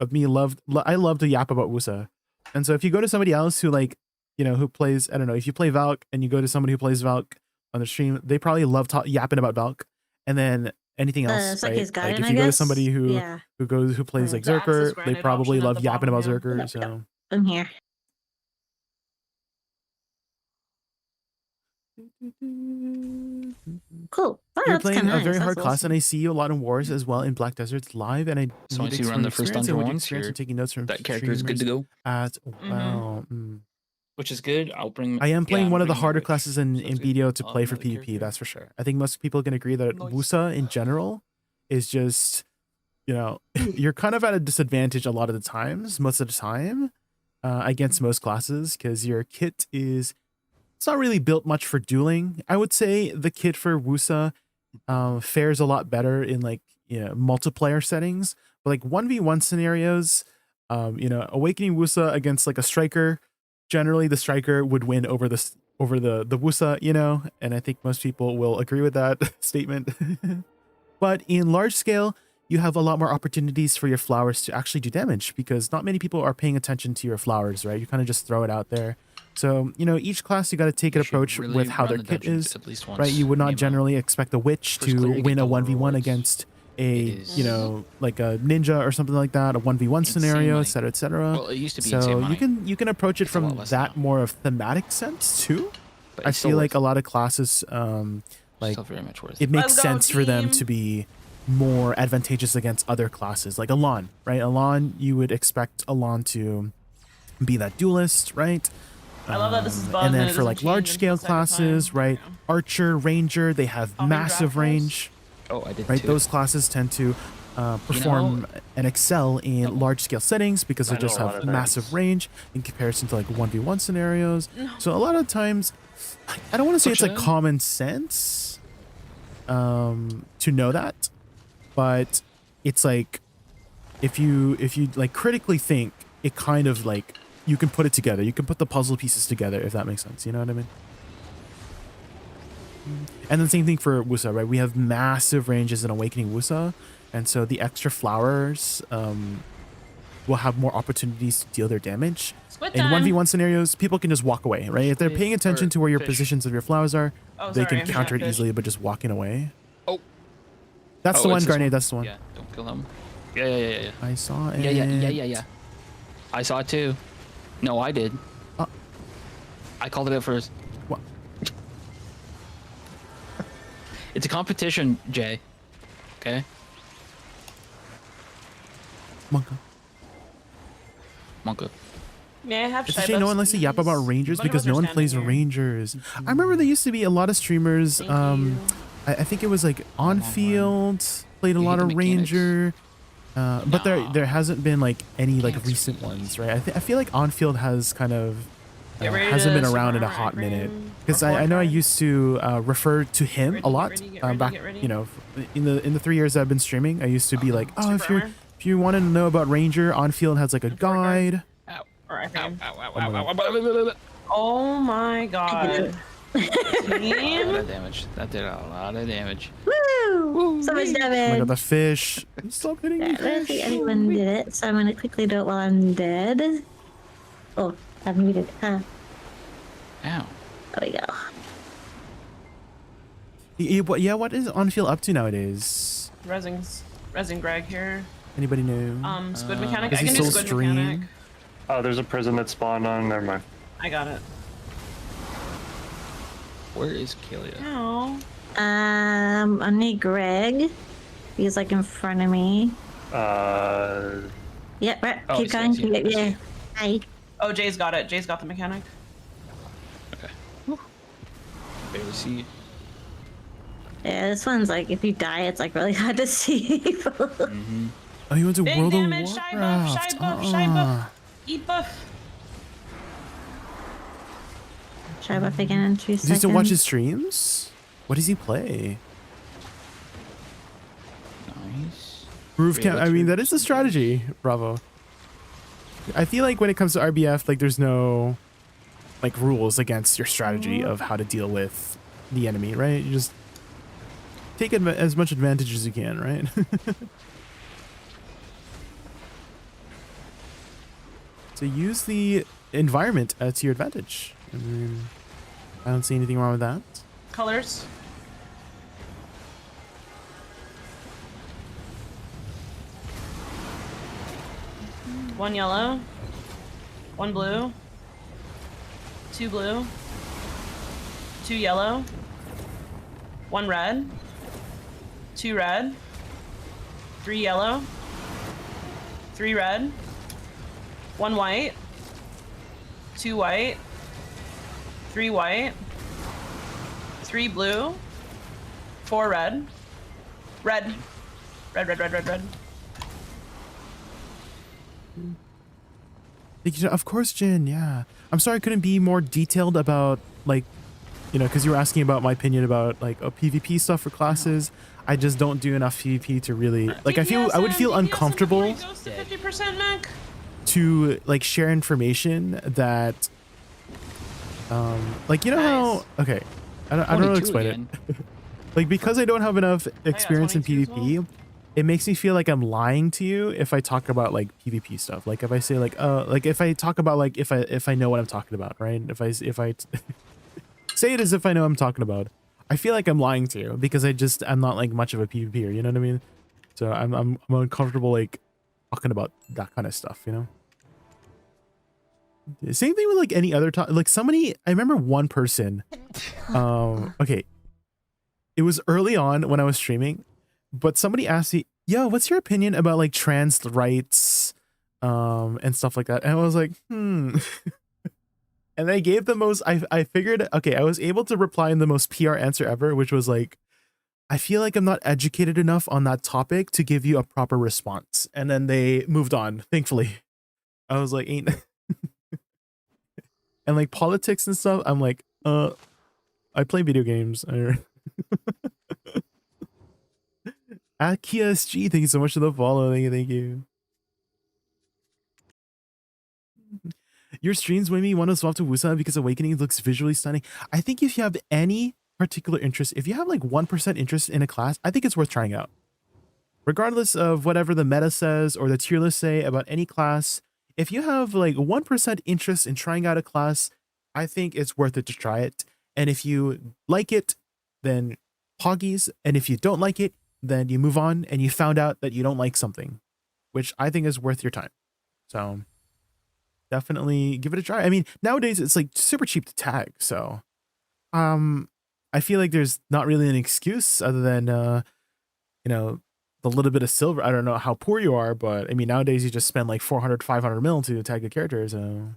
of me I love to yap about Woosa. And so if you go to somebody else who like, you know, who plays, I don't know, if you play Valk and you go to somebody who plays Valk on the stream, they probably love yapping about Valk. And then anything else, Like right? his Like guardian, if I you go to guess. somebody who Yeah, who plays Yeah. like The access Zerker, they granted probably option at love the yapping about bottom, Zerker. yeah. So I'm here. Cool. Wow, you're that's playing kind of a nice. very hard That's class, awesome. and I see you a lot in wars as well in Black Deserts live, and I So need once you run from the first experience and dungeon what you once, experience you're, and taking notes from that character is good to streamers go, as well. which is good. I'll bring. I am playing I'm one of the bringing my harder witch, classes so in that's good. BDO to I'll play have for another PvP, character. that's for sure. I think most people can agree that Nice. Woosa in general is just, you know, you're kind of at a disadvantage a lot of the times, most of the time, against most classes, because your kit is, it's not really built much for dueling. I would say the kit for Woosa fares a lot better in like, you know, multiplayer settings, but like 1v1 scenarios, you know, Awakening Woosa against like a striker, generally the striker would win over the Woosa, you know, and I think most people will agree with that statement. But in large scale, you have a lot more opportunities for your flowers to actually do damage, because not many people are paying attention to your flowers, right? You kind of just throw it out there. So, you know, each class you got to take an You should approach really with how run their the kit dungeons is, at least right? once You would in the not MMO. generally expect a witch First to clear, you win get a double 1v1 rewards. against It a, is you know, like a ninja or something like that, a 1v1 insane scenario, money. etc., etc. Well, it used to be insane So money. you can approach it It's a lot from less that now. more of thematic sense too. But I it's still feel worth like a lot of classes, like still very much worth it makes Let's go, sense for them team. to be more advantageous against other classes, like Alon, right? Alon, you would expect Alon to be that duelist, right? I love that this is And bugged then and it for like doesn't large change scale until second classes, time. right? Yeah. Archer, Ranger, they have I'll be massive draft range, Oh, I did right? too. Those classes tend to perform and excel in large scale settings because they I know just a lot have of massive things. range in comparison to like 1v1 scenarios. No. So a lot of times, I don't want to say it's like Suction. common sense to know that, but it's like if you like critically think, it kind of like you can put it together. You can put the puzzle pieces together, if that makes sense. You know what I mean? And then same thing for Woosa, right? We have massive ranges in Awakening Woosa, and so the extra flowers will have more opportunities to deal their damage. Squid In time. 1v1 scenarios, people can just walk away, right? If they're paying attention Or to where your fish. positions of your flowers are, Oh, they sorry, can counter it catfish. easily by just walking away. Oh. That's Oh, the one, it's this Garnet, that's the one. Yeah, don't kill him. Yeah. I saw it. Yeah. I saw it too. No, I did. I called it out first. What? It's a competition, Jay. Okay. Monka. Monka. May I have It's a Shybus, shame no one likes to yap about please? Rangers Bunny because was no our one standing plays here. Rangers. I remember there used to be a lot of streamers. Thank you. I think it was like on field played a You lot hate of the mechanics? Ranger. But Nah. there hasn't been like any like Mechanics are recent easy. ones, right? I feel like on field has kind of Get ready hasn't to been around in a survive, hot minute Ram. because Or I know I Fortnite. used to refer to him Ready, a get lot ready, get ready, back, get ready. you know, in the 3 years I've been streaming. I used to be like, oh, Super armor? if you want to know about Ranger, on field has like a And Fortnite? guide. Ow. Or I Ow, think. ow, ow, Oh my ow, ow, ow. Oh my god. A lot Team? of damage. That did a lot of damage. Woo! So much Oh my god, damage. the fish! Stop hitting me, I don't think fish! anyone did it, so I'm gonna quickly do it while I'm dead. Oh, I'm muted. Huh. Ow. There we go. Yeah, what is on field up to nowadays? Resin Greg here. Anybody know? Squid mechanic. Is I he can do still squid mechanic. stream? Oh, there's a prison that spawned on. Never mind. I got it. Where is Kalia? No. I need Greg. He's like in front of me. Yep, right. Oh, Keep I see, going. I see, I Yeah. see. Hi. Oh, Jay's got it. Jay's got the mechanic. Okay. Barely see you. Yeah, this one's like if you die, it's like really hard to see. Mm-hmm. Oh, you went to Big World damage, of shy Warcraft. buff, shy buff, shy buff. Ah. Eat buff. Try buff again in 2 Do you seconds. still watch his streams? What does he play? Nice. Roof Wait, camp. what's I mean, your that is the percentage? strategy. Bravo. I feel like when it comes to RBF, like there's no like rules against your strategy of how to deal with the enemy, right? You just take as much advantage as you can, right? So use the environment to your advantage. I mean, I don't see anything wrong with that. Colors. One yellow. One blue. 2 blue. 2 yellow. 1 red. 2 red. 3 yellow. 3 red. 1 white. 2 white. 3 white. 3 blue. 4 red. Red. Red, red, red, red, red. Of course, Jin. Yeah. I'm sorry I couldn't be more detailed about, like, you know, because you were asking about my opinion about, like, PvP stuff for classes. I just don't do enough PvP to really, like, I would feel uncomfortable Goes to 50% mech. to, like, share information that, like, you know how, okay, I don't know how to 22 explain again. it. Like, because I don't have enough experience in 22 as PvP, it makes me feel like I'm lying to you if I talk about like PvP stuff. Like if I say like if I talk about like if I know what I'm talking about, right? If I say it as if I know what I'm talking about, I feel like I'm lying to you because I'm not like much of a PvPer, you know what I mean? So I'm uncomfortable like talking about that kind of stuff, you know? Same thing with like any other like somebody, I remember one person, okay, it was early on when I was streaming, but somebody asked me, yo, what's your opinion about like trans rights and stuff like that? And I was like, and I gave the most, I figured, okay, I was able to reply in the most PR answer ever, which was like, I feel like I'm not educated enough on that topic to give you a proper response. And then they moved on, thankfully. I was like, ain't. And like politics and stuff, I'm like, I play video games. KSG, thank you so much for the follow. Thank you. Your streams made me want to swap to Woosa because Awakening looks visually stunning. I think if you have any particular interest, if you have like 1% interest in a class, I think it's worth trying out. Regardless of whatever the meta says or the tier list say about any class, if you have like 1% interest in trying out a class, I think it's worth it to try it. And if you like it, then poggies. And if you don't like it, then you move on and you found out that you don't like something, which I think is worth your time. So definitely give it a try. I mean, nowadays it's like super cheap to tag. So I feel like there's not really an excuse other than, you know, the little bit of silver. I don't know how poor you are, but I mean, nowadays you just spend like 400, 500 mil to tag a character. So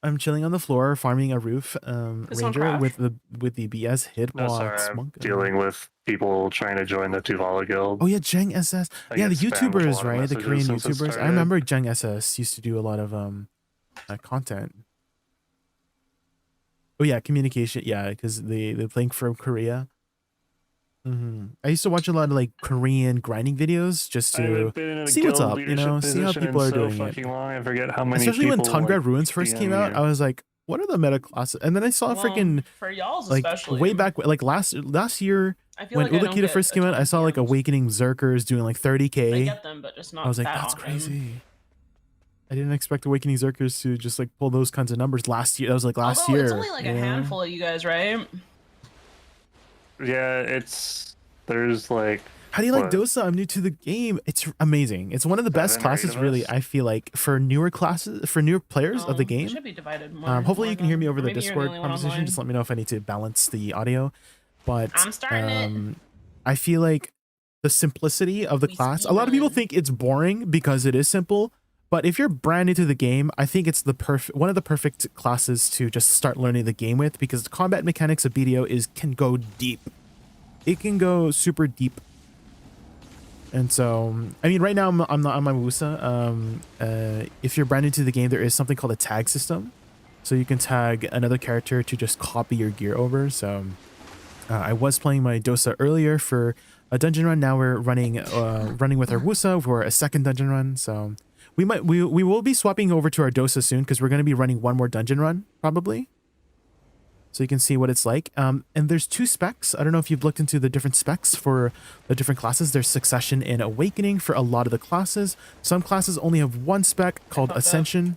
I'm chilling on the floor, farming a roof ranger with the BS hitbox. No, sorry, I'm dealing with people trying to join the Tuvala Guild. Oh yeah, Jeng SS. Yeah, the YouTubers, right? The Korean YouTubers. I remember Jeng SS used to do a lot of content. Oh yeah, communication. Yeah, because they're playing from Korea. I used to watch a lot of like Korean grinding videos just to see what's up, you know, see how people are doing it. Long. I forget how many. Especially when people, Tundra Ruins first came out, I was like, what are the meta classes? And then I saw freaking for y'all's like especially. way back like last year when Ulukita first came out, I saw like Awakening Zerkers doing like 30k. I get them, but just not. I was like, that that's often. crazy. I didn't expect Awakening Zerkers to just like pull those kinds of numbers last year. That was like last Although year. It's only like a handful of you guys, right? Yeah, there's like. How do you like Dosa? I'm new to the game. It's amazing. It's one of the best classes, really. I feel like for newer classes, for newer players of the game. It should be divided more. Hopefully, you can hear me over the Maybe Discord conversation. Just let me know if I need to balance the audio. But I'm starting it. I feel like the simplicity of the class. A lot of people think it's boring because it is simple, But if you're brand new to the game, I think it's one of the perfect classes to just start learning the game with, because the combat mechanics of BDO can go deep. It can go super deep. And so, I mean, right now I'm not on my Woosa. If you're brand new to the game, there is something called a tag system. So you can tag another character to just copy your gear over. So I was playing my Dosa earlier for a dungeon run. Now we're running with our Woosa for a second dungeon run. So we will be swapping over to our Dosa soon, because we're going to be running one more dungeon run probably. So you can see what it's like. And there's 2 specs. I don't know if you've looked into the different specs for the different classes. There's Succession and Awakening for a lot of the classes. Some classes only have 1 spec called Ascension.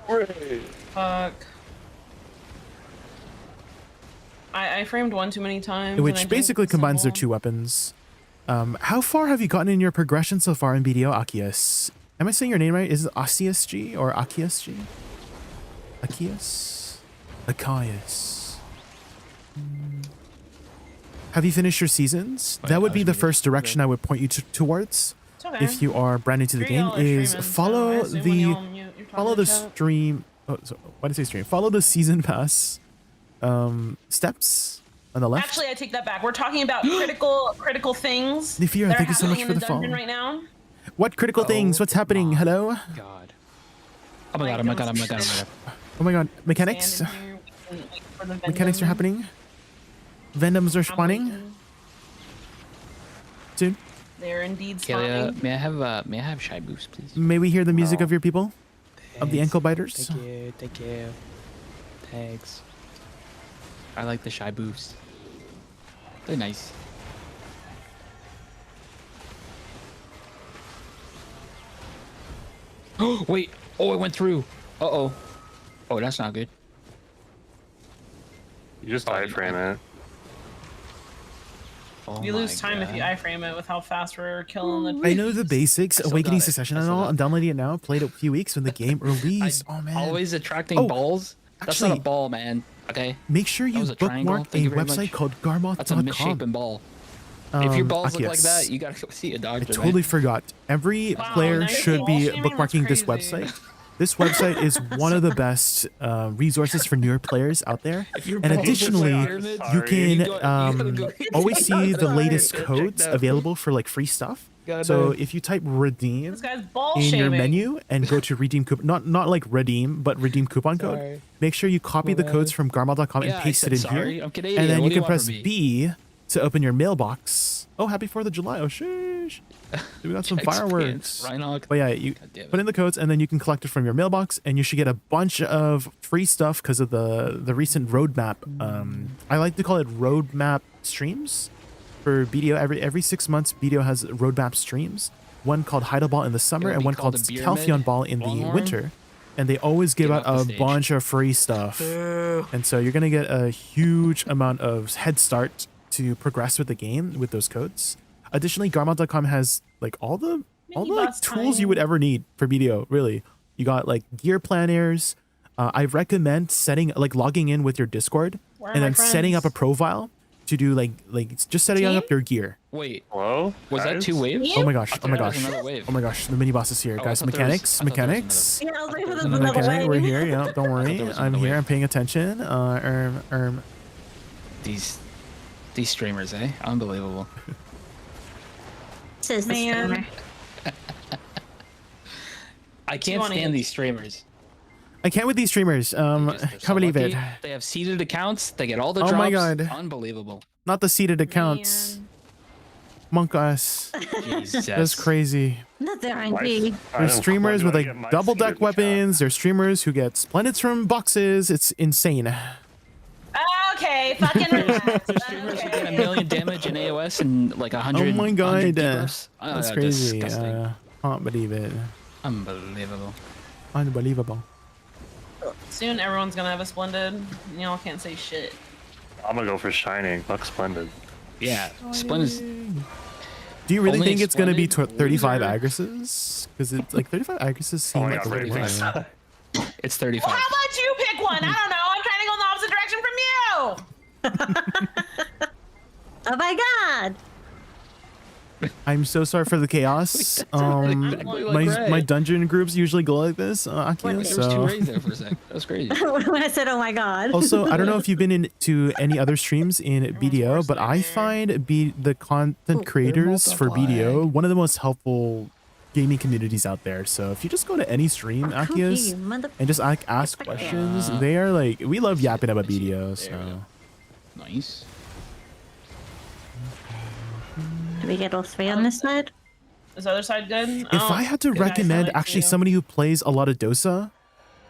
Fuck. I framed one too many times. Which basically combines their 2 weapons. How far have you gotten in your progression so far in BDO, Akias? Am I saying your name right? Is it Asias G or Akias G? Akias? Akias. Have you finished your seasons? That would be the first direction I would point you towards. Okay. If you are brand new to the game, is follow the stream. Oh, so why did I say stream? Follow the season pass steps on the left. Actually, I take that back. We're talking about critical things. Nifira, that are thank you so much happening for in the follow. right now. What critical things? What's happening? Hello? God. Oh my god, oh my god, oh my god, oh my god. Oh my god, mechanics? Stand in here, we can wait for the Mechanics are Vendom. happening. Vendoms are I'm spawning waiting. soon. They're indeed Kalia, spawning. may I have shy boost, please? May we hear the music No. of your people? Of the ankle biters? Thank you. Thanks. I like the shy boost. They're nice. Oh wait! Oh, it went through. Uh-oh. Oh, that's not good. You just iframe it. Oh You lose my time if you God. iframe it with how fast we're killing the. I know the basics, still Awakening got it. Succession I and still all. got I'm downloading it now. Played it a few weeks when the game released. Oh man. Always attracting Oh, balls. That's not a actually- ball, man. Okay. Make sure you was a triangle. bookmark a Thank you very website much. called That's a misshapen garmoth.com. ball. If your balls look like Akias, that, you gotta go see a I doctor. man. totally forgot. Every Wow, player now you're should be ball-shaming? That's bookmarking this crazy. website. This website is one of the best resources for newer players out there. If your And balls look additionally, like pyramids, you Sorry. can you gotta go- always see the latest Check codes that. available for like free stuff. Gotta So know. if you type redeem This guy's ball in your shaming. menu and go to redeem coupon, not like redeem, but redeem coupon code, Sorry. make sure you copy the codes from garmal.com Yeah, and I paste said it in sorry. here. I'm Canadian. And then What you do can want press from me? B to open your mailbox. Oh, happy 4th of July. Oh, sheesh. We got some Experience, fireworks. Rhinoc. But yeah, you God damn it. put in the codes and then you can collect it from your mailbox, and you should get a bunch of free stuff because of the recent roadmap. I like to call it roadmap streams for BDO. Every 6 months, BDO has roadmap streams. One called Heidel Ball in the summer It would and be one called called a beer Calpheon mid, Ball in the Longhorn. winter. And they always give Get out off the a stage. bunch of free stuff. And so you're gonna get a huge amount of head start to progress with the game with those codes. Additionally, garmal.com has like all the like, tools you would ever need for BDO. Really, you got like gear planners. I recommend logging in with your Discord Where are and my then setting up a friends? profile to do like just setting Team? up your gear. Wait, Hello? was that guys? 2 waves? Oh my gosh! I Oh my thought that was gosh! another wave. Oh my gosh! The mini boss is here, Oh, I guys. thought there was- Mechanics, I thought there was mechanics. Yeah, I was waiting for was the another another Okay, we're wave. here. Yeah, don't worry. there was I'm another here. wave. I'm paying attention. These streamers, eh? Unbelievable. Says the Man. streamer. I can't on stand each. these streamers. I can't with these streamers. They're Can't so believe it. lucky. They have seeded accounts. They get all the Oh drops. my God. Unbelievable. Not the seated accounts. Man. Monk us. Jesus. That's crazy. Not the Why- RNG. I There's don't- streamers why with do I like get my double deck seated account? weapons. There's streamers who get splendets from boxes. It's insane. Okay, fucking relax. Streamers who get a million damage in AOS and like 100. Oh my 100 god. debuffs. That's crazy. Disgusting. Can't believe it. Unbelievable. Unbelievable. Soon everyone's gonna have a splendid. Y'all can't say shit. I'm gonna go for Shining. Fuck Splendid. Yeah. Splendid's. Do you really Only think it's going to be Splendid 35 loser. agresses? Because it's like 35 agresses seem Oh, I like got a lot. 35. It's 35. Well, how about you pick one? I don't know. I'm trying to go in the opposite direction from you. Oh my god. I'm so sorry for the chaos. exactly like my Ray. dungeon groups usually go like this, Akia. What? There was two So rays there for a sec. That was crazy. When I said, "Oh my god." also, I don't know if you've been into any other streams in BDO, worse but I nightmare. find the content creators for BDO one of the most helpful gaming communities out there. So if you just go to any stream, Akia's, You mother- and just like ask questions, they are like, we love yapping about BDO. So Nice. Do we get all three on this side? Is the other side good? if I had to recommend actually somebody who plays a lot of Dosa,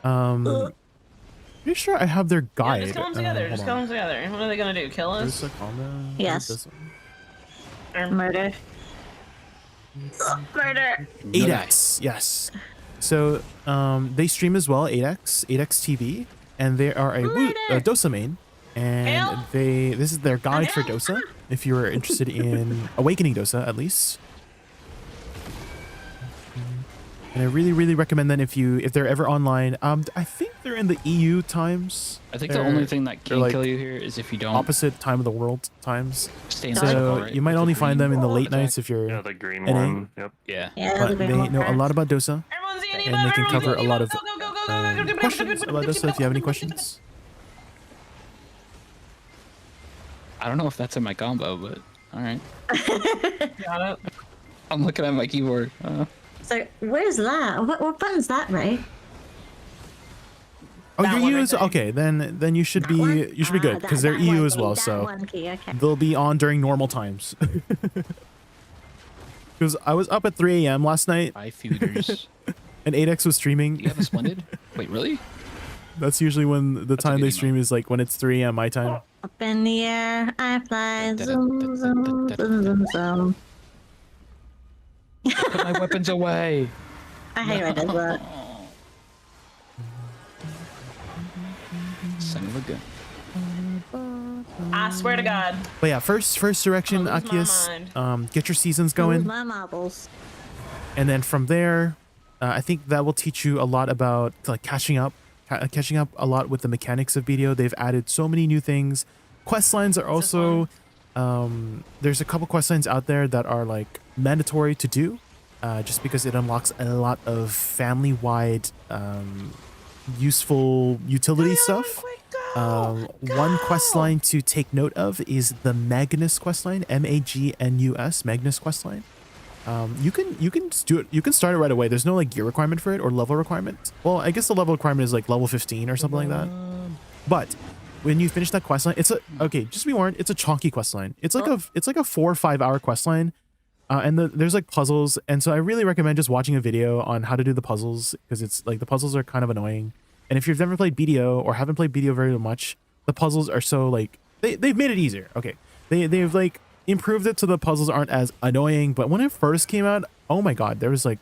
pretty sure I have their guide. Yeah, just kill them together. Hold Just on. kill them together. What are they gonna do? Kill us? Dosa combo? Yes. Dosa. Or Murder. Murder. 8x, yes. So they stream as well, 8x TV, and they are a Dosa main, and Help. this is their guide for Help. Dosa. If you are interested in awakening Dosa, at least. And I really recommend that if they're ever online. I think they're in the EU times. I think the They're- only thing that they're can like kill you here is if you don't opposite time of the world times. stay in the circle, So right? you might With the only find green them in the late attack. nights if you're. Yeah, the green NA. one. Yep. Yeah. Yeah, But the they green one know a first. lot about Dosa, everyone's eating, and they can everyone's cover a eating, lot of go, go, go, go, go, questions about Dosa if you have any questions. I don't know if that's in my combo, but all right. Got it. I'm looking at my keyboard. So where's that? What button's that, Ray? Oh, That your one, EU I is think. okay. Then you should That be one? good because they're that EU one as key, well. that So one key, okay. they'll be on during normal times. Because I was up at 3 a.m. last night, Hi, feuders. and 8x was Do streaming. you have a splendid? Wait, really? That's usually when the That's a time good they stream is like when it's 3 a.m. my time. Up in the air, I fly, zoom, zoom, zoom, zoom, zoom. Put my weapons away. I hate when it does that. Son of a gun. I swear to God. But yeah, first direction, I'll lose my Akias, get your seasons Move going, my marbles. and then from there, I think that will teach you a lot about like catching up a lot with the mechanics of BDO. They've added so many new things. Quest lines are also there's a couple quest lines out there that are like mandatory to do, just because it unlocks a lot of family-wide useful utility stuff. One quest line to take note of is the Magnus quest line, Magnus, Magnus quest line. You can do it. You can start it right away. There's no like gear requirement for it or level requirement. Well, I guess the level requirement is like level 15 or something like that. But when you finish that quest line, just be warned, it's a chunky quest line. It's like a 4 or 5 hour quest line. And there's like puzzles, and so I really recommend just watching a video on how to do the puzzles, because it's like the puzzles are kind of annoying. And if you've never played BDO or haven't played BDO very much, the puzzles are so like they've made it easier. Okay, they've like improved it so the puzzles aren't as annoying. But when it first came out, oh my god, there was like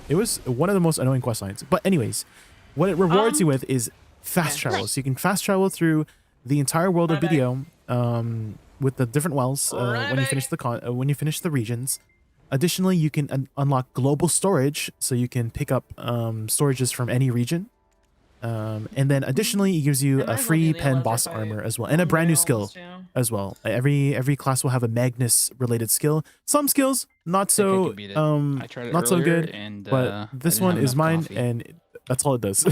it was one of the most annoying quest lines. But anyways, what it rewards you with is fast travel. So you can fast travel through the entire world of BDO with the different wells when you finish when you finish the regions. Additionally, you can unlock global storage, so you can pick up storages from any region. And then additionally, it gives you a free pen boss armor as well, and a brand new skill as well. Every class will have a Magnus related skill. Some skills not so I tried it not so earlier, good, and, but I this didn't one have is enough mine, coffee. and that's all it does.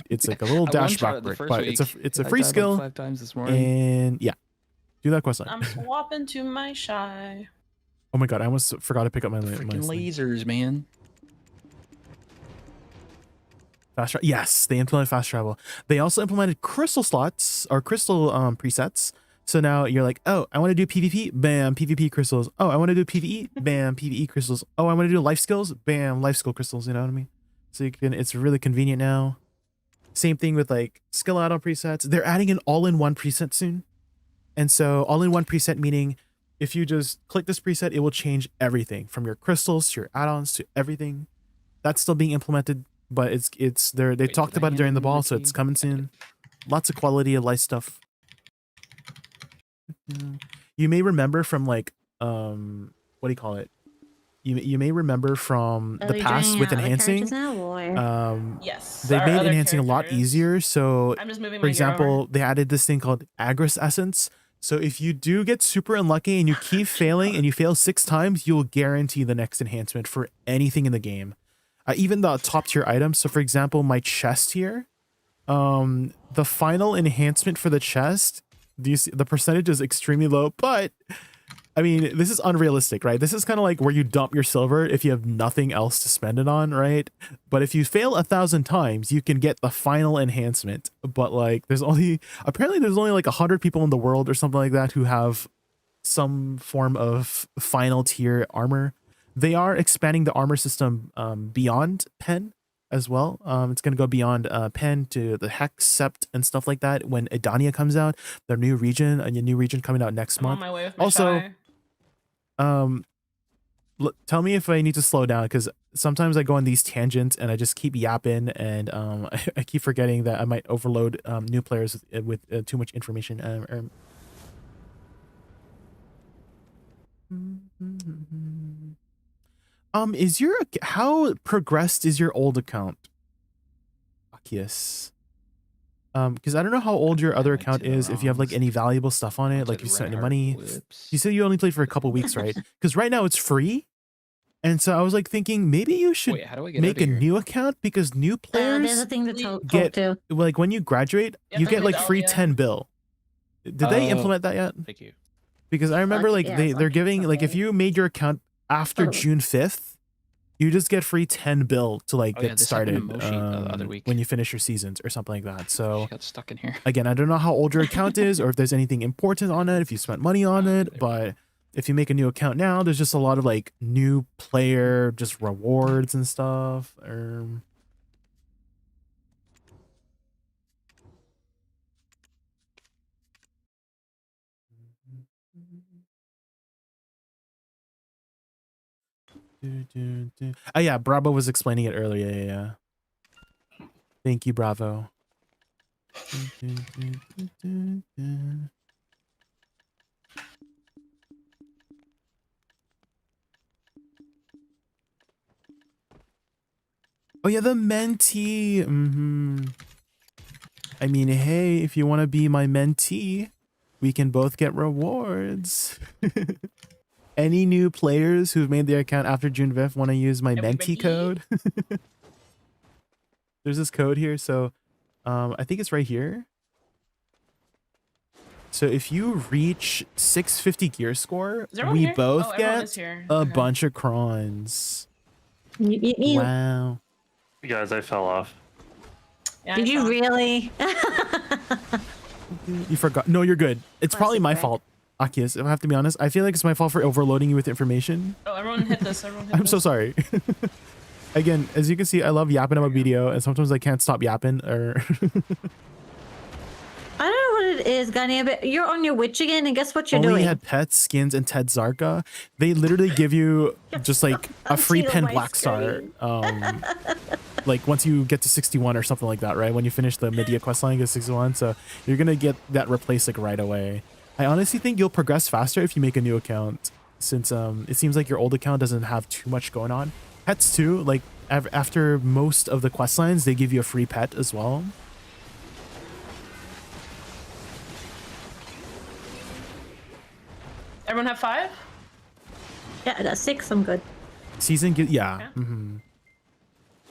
It's like a little I dash one-shot back it the brick, first but week. it's a I free died, like, skill, 5 times this morning. and yeah, do that quest line. I'm swapping to my shy. Oh my god, I almost forgot to pick up my Freaking thing. lasers, man. Fast travel. Yes, they implemented fast travel. They also implemented crystal slots or crystal presets. So now you're like, oh, I want to do PvP, bam, PvP crystals. Oh, I want to do PvE, bam, PvE crystals. Oh, I want to do life skills, bam, life skill crystals. You know what I mean? So you can. It's really convenient now. Same thing with like skill add-on presets. They're adding an all-in-one preset soon. And so all-in-one preset meaning if you just click this preset, it will change everything from your crystals to your add-ons to everything. That's still being implemented, but they Wait, talked did I about it during the hand ball, over so to it's you? coming soon. Lots of quality of life stuff. You may remember from like what do you call it? You may remember from Are the we past doing with other enhancing. characters now, or? Yes. They our made other enhancing a lot characters. easier. So I'm just moving for my gear over. example, they added this thing called Agris Essence. So if you do get super unlucky and you keep failing and you fail 6 times, you'll guarantee the next enhancement for anything in the game. Even the top tier items. So for example, my chest here, the final enhancement for the chest, the percentage is extremely low, but I mean, this is unrealistic, right? This is kind of like where you dump your silver if you have nothing else to spend it on, right? But if you fail 1,000 times, you can get the final enhancement. But like, apparently there's only like 100 people in the world or something like that who have some form of final tier armor. They are expanding the armor system beyond Pen as well. It's going to go beyond Pen to the Hex, Sept, and stuff like that when Edania comes out, their new region, a new region coming out next month. On my way with my Also, shy. Tell me if I need to slow down, because sometimes I go on these tangents and I just keep yapping, and I keep forgetting that I might overload new players with too much information. How progressed is your old account, Akius? Because I don't know how old your other account is, if you have like any valuable stuff on it, like if you spent any money. You said you only played for a couple weeks, right? Because right now it's free. And so I was like thinking maybe you should Wait, how do I get make out a of here? new account, because new There's players a thing to talk get to. like when you graduate, Yeah, you I get think like it's free Alia. 10 bill. Did they Oh. implement that yet? Thank you. Because I remember like yeah, they're fuck, giving like if okay. you made your account after Oh. June 5th, you just get free 10 bill to like Oh, yeah, get this happened started to Moshi the other week. when you finish your seasons or something like that. So She got stuck in here. again, I don't know how old your account is or if there's anything important on it, if you spent money on it, but if you make a new account now, there's just a lot of like new player just rewards and stuff. Oh yeah, Bravo was explaining it earlier. Yeah. Thank you, Bravo. Oh yeah, the mentee. I mean, hey, if you want to be my mentee, we can both get rewards. Any new players who've made their account after June 5th want to use my mentee code? There's this code here, so I think it's right here. So if you reach 650 gear score, Is everyone we here? both Oh, everyone is get here. a Okay. bunch of crons. Wow. Wow. You guys, I fell off. Yeah, Did I you saw. really? You forgot. No, you're good. It's probably my Classic fault, Akius, if I have to be honest. I feel like it's my fault for overloading you with information. Oh, everyone hit this. Everyone hit I'm this. so sorry. Again, as you can see, I love yapping about video, and sometimes I can't stop yapping. Or I don't know what it is, Gunny, but you're on your witch again, and guess what you're only doing? had pets, skins, and Ted Zarka. They literally give you just like a free Until pen my Black Star. screen. Like once you get to 61 or something like that, right? When you finish the Media quest line, you get 61. So you're gonna get that replaced like right away. I honestly think you'll progress faster if you make a new account, since it seems like your old account doesn't have too much going on. Pets too, like after most of the quest lines, they give you a free pet as well. Everyone have 5? Yeah, I got 6. I'm good. Season, yeah. Yeah. Mm-hmm.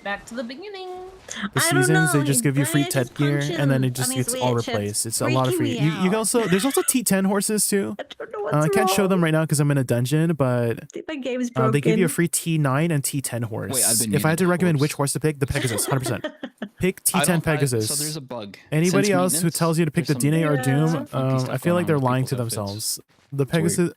Back to the beginning. The I don't seasons, they know, just give you free Gunny Ted just gear, and then it punches. just I mean, it's all it's weird, replaced. It's a freaking lot of free. me You can out. also there's also T10 horses too. I don't know what's I can't show them wrong. right now because I'm in a dungeon, but My game's broken. they give you a free T9 and T10 horse. Wait, I've been If I had to meaning recommend which horse. horse to pick, the Pegasus, 100%. Pick I T10 don't- Pegasus. so there's a bug. Anybody Since else who maintenance, tells you to pick the there's some- Dine or Yeah. Doom, some funky stuff I feel like going they're on with lying to people's outfits. themselves. The It's weird. Pegasus.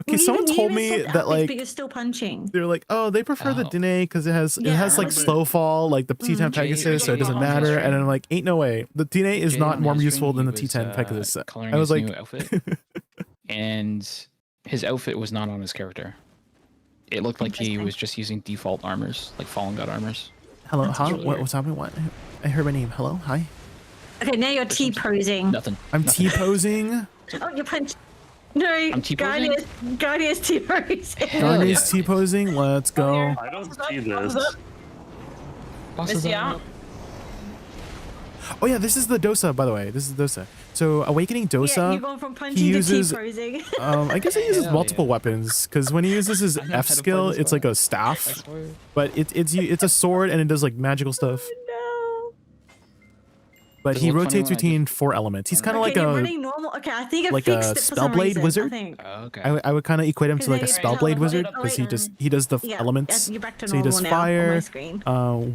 Okay, Well, someone you told even me said that outfits, like but you're still punching. they're like, oh, they prefer the Oh. Dine because it has Yeah, like remember- slow fall, like the T10 Jay, Pegasus, so it Jay doesn't on his matter. And stream. I'm like, ain't no way. The Dine is Jay not on more his useful stream, than the he was, T10 Pegasus. coloring I was his like, new outfit, and his outfit was not on his character. It looked like he Interesting. was just using default armors, like Fallen God armors. hello, That's huh? really What, weird. what's happening? What? I heard my name. Hello, hi. Okay, now you're T-posing. Nothing. I'm nothing. T-posing. Oh, you punch. No, I'm T-posing? Guardian's T-posing. Garni's T-posing. Let's go. here. I don't Boss is up, see boss is this. up. Bosses Missy are out. up. Oh yeah, this is the Dosa, by the way. This is Dosa. So Awakening Yeah, you're Dosa, going from he punching uses, to T-posing. I guess he uses Hell multiple yeah. weapons, because when he uses his I know how F to play skill, this it's one. like a I staff, swear. but it's a sword and it does like magical stuff. No. But Does it he look funny rotates when I between 4 elements. He's kind of Okay, like you're a running normal. Okay, I think it like fixed a it for some Spellblade reason. wizard? I think. Oh, okay. I would kind of equate him to like a Because Spellblade tell wizard it to because he wait. does the Yeah, elements. you're back to So he normal does now on my fire, screen.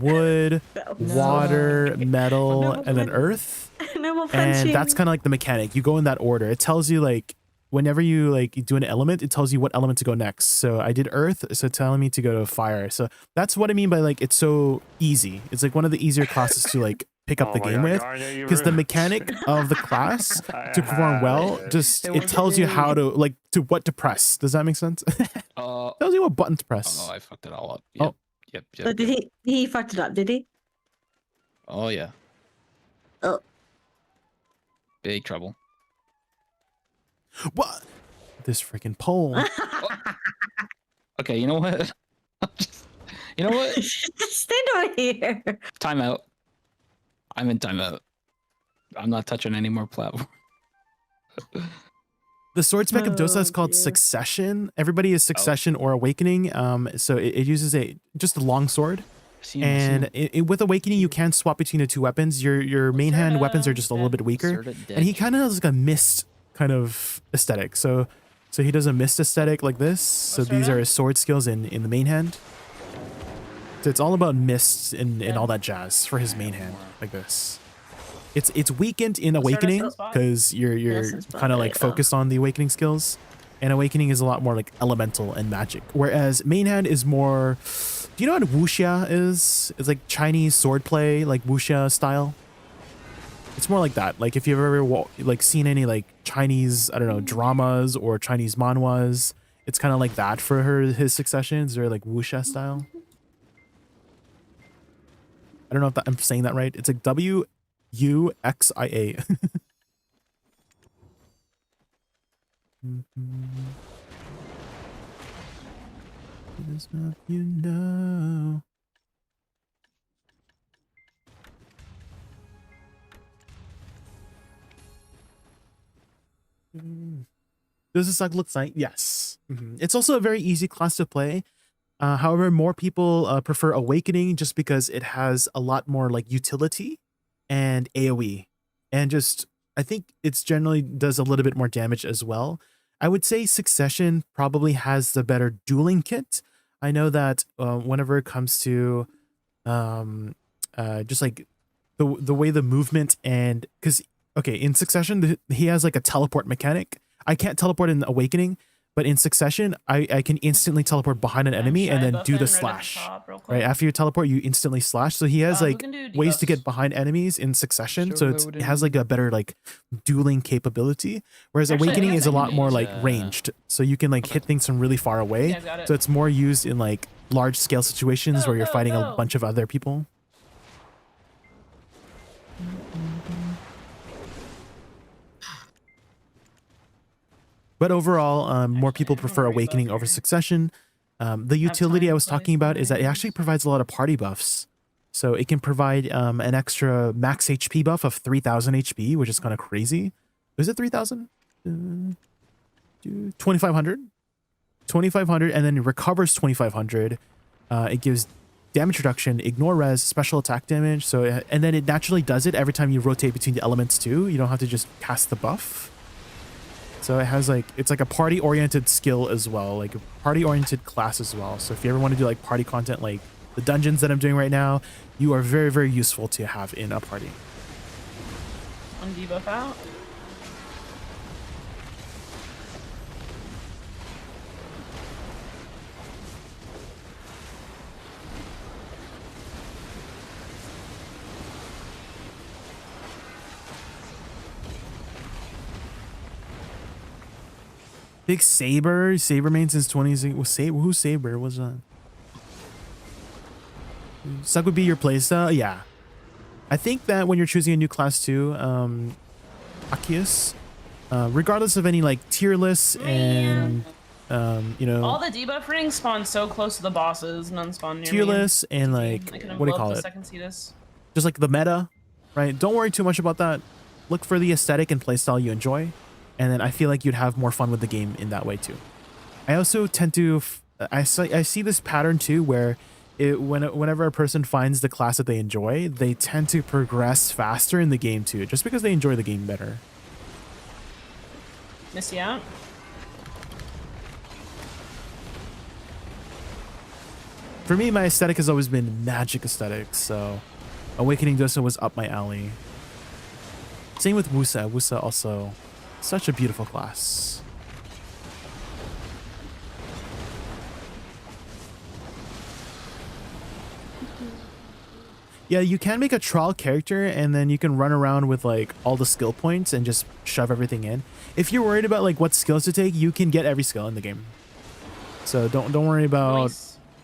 wood, No. water, metal, No more and then punching. earth. No more punching. And that's kind of like the mechanic. You go in that order. It tells you like whenever you like do an element, it tells you what element to go next. So I did earth, so it's telling me to go to fire. So that's what I mean by like it's so easy. It's like one of the easier classes to like pick up Oh the my game God, with, Garnia, you because the ruined mechanic of the class I to perform well had just It it was tells you how amazing. to like to what to press. Does that make sense? Tells you what button to press. Oh, I fucked it all up. Oh. Yep. So did he fucked it up, did he? Oh yeah. Oh. Big trouble. What? This freaking pole. Okay, you know what? You know what? Stand over here. Timeout. I'm in timeout. I'm not touching any more platform. The sword spec of Dosa is Oh, called dear. Succession. Everybody is Succession or Awakening. So it uses just a long sword. And with Awakening, you can swap between the two weapons. Your main hand weapons are just a little bit weaker. And he kind of has like a mist kind of aesthetic. So he does a mist aesthetic like this. So these are his sword skills in the main hand. So it's all about mists and all that jazz for his main hand like this. It's weakened in Awakening because you're kind of like focused on the Awakening skills, and Awakening is a lot more like elemental and magic. Whereas main hand is more. Do you know what wuxia is? It's like Chinese swordplay, like wuxia style. It's more like that. Like if you've ever like seen any like Chinese, I don't know, dramas or Chinese manhwas, it's kind of like that for his successions, or like wuxia style. I don't know if I'm saying that right. It's like WUXIA. It's not, you know. Does this look like? Yes. It's also a very easy class to play. However, more people prefer Awakening just because it has a lot more like utility and AoE, and just I think it's generally does a little bit more damage as well. I would say Succession probably has the better dueling kit. I know that whenever it comes to just like the way the movement, and because okay, in Succession he has like a teleport mechanic. I can't teleport in Awakening, but in Succession I can instantly teleport behind an enemy and then do the slash. Right after you teleport, you instantly slash. So he has like ways to get behind enemies in Succession. So it has like a better like dueling capability. Whereas Awakening is a lot more like ranged. So you can like hit things from really far away. So it's more used in like large scale situations where you're fighting a bunch of other people. But overall, more people prefer Awakening over Succession. The utility I was talking about is that it actually provides a lot of party buffs. So it can provide an extra max HP buff of 3000 HP, which is kind of crazy. Is it 3000? 2500? 2500, and then it recovers 2500. It gives damage reduction, ignore res, special attack damage. So, and then it naturally does it every time you rotate between the elements too. You don't have to just cast the buff. So it has like, it's like a party oriented skill as well, like a party oriented class as well. So if you ever want to do like party content, like the dungeons that I'm doing right now, you are very, very useful to have in a party. On debuff out. Big Saber main since 20. Who's Saber? Was Suck would be your playstyle? Yeah. I think that when you're choosing a new class too, Akius, regardless of any like tier lists and you know, all the debuff rings spawn so close to the bosses, none spawn near tier me. lists and like what do you call it? Second Cetus. Just like the meta, right? Don't worry too much about that. Look for the aesthetic and playstyle you enjoy, and then I feel like you'd have more fun with the game in that way too. I also tend to, I see this pattern too, where whenever a person finds the class that they enjoy, they tend to progress faster in the game too, just because they enjoy the game better. Miss you out. For me, my aesthetic has always been magic aesthetics, so Awakening Dosa was up my alley. Same with Woosa. Woosa also such a beautiful class. Yeah, you can make a trial character and then you can run around with like all the skill points and just shove everything in. If you're worried about like what skills to take, you can get every skill in the game. So don't worry about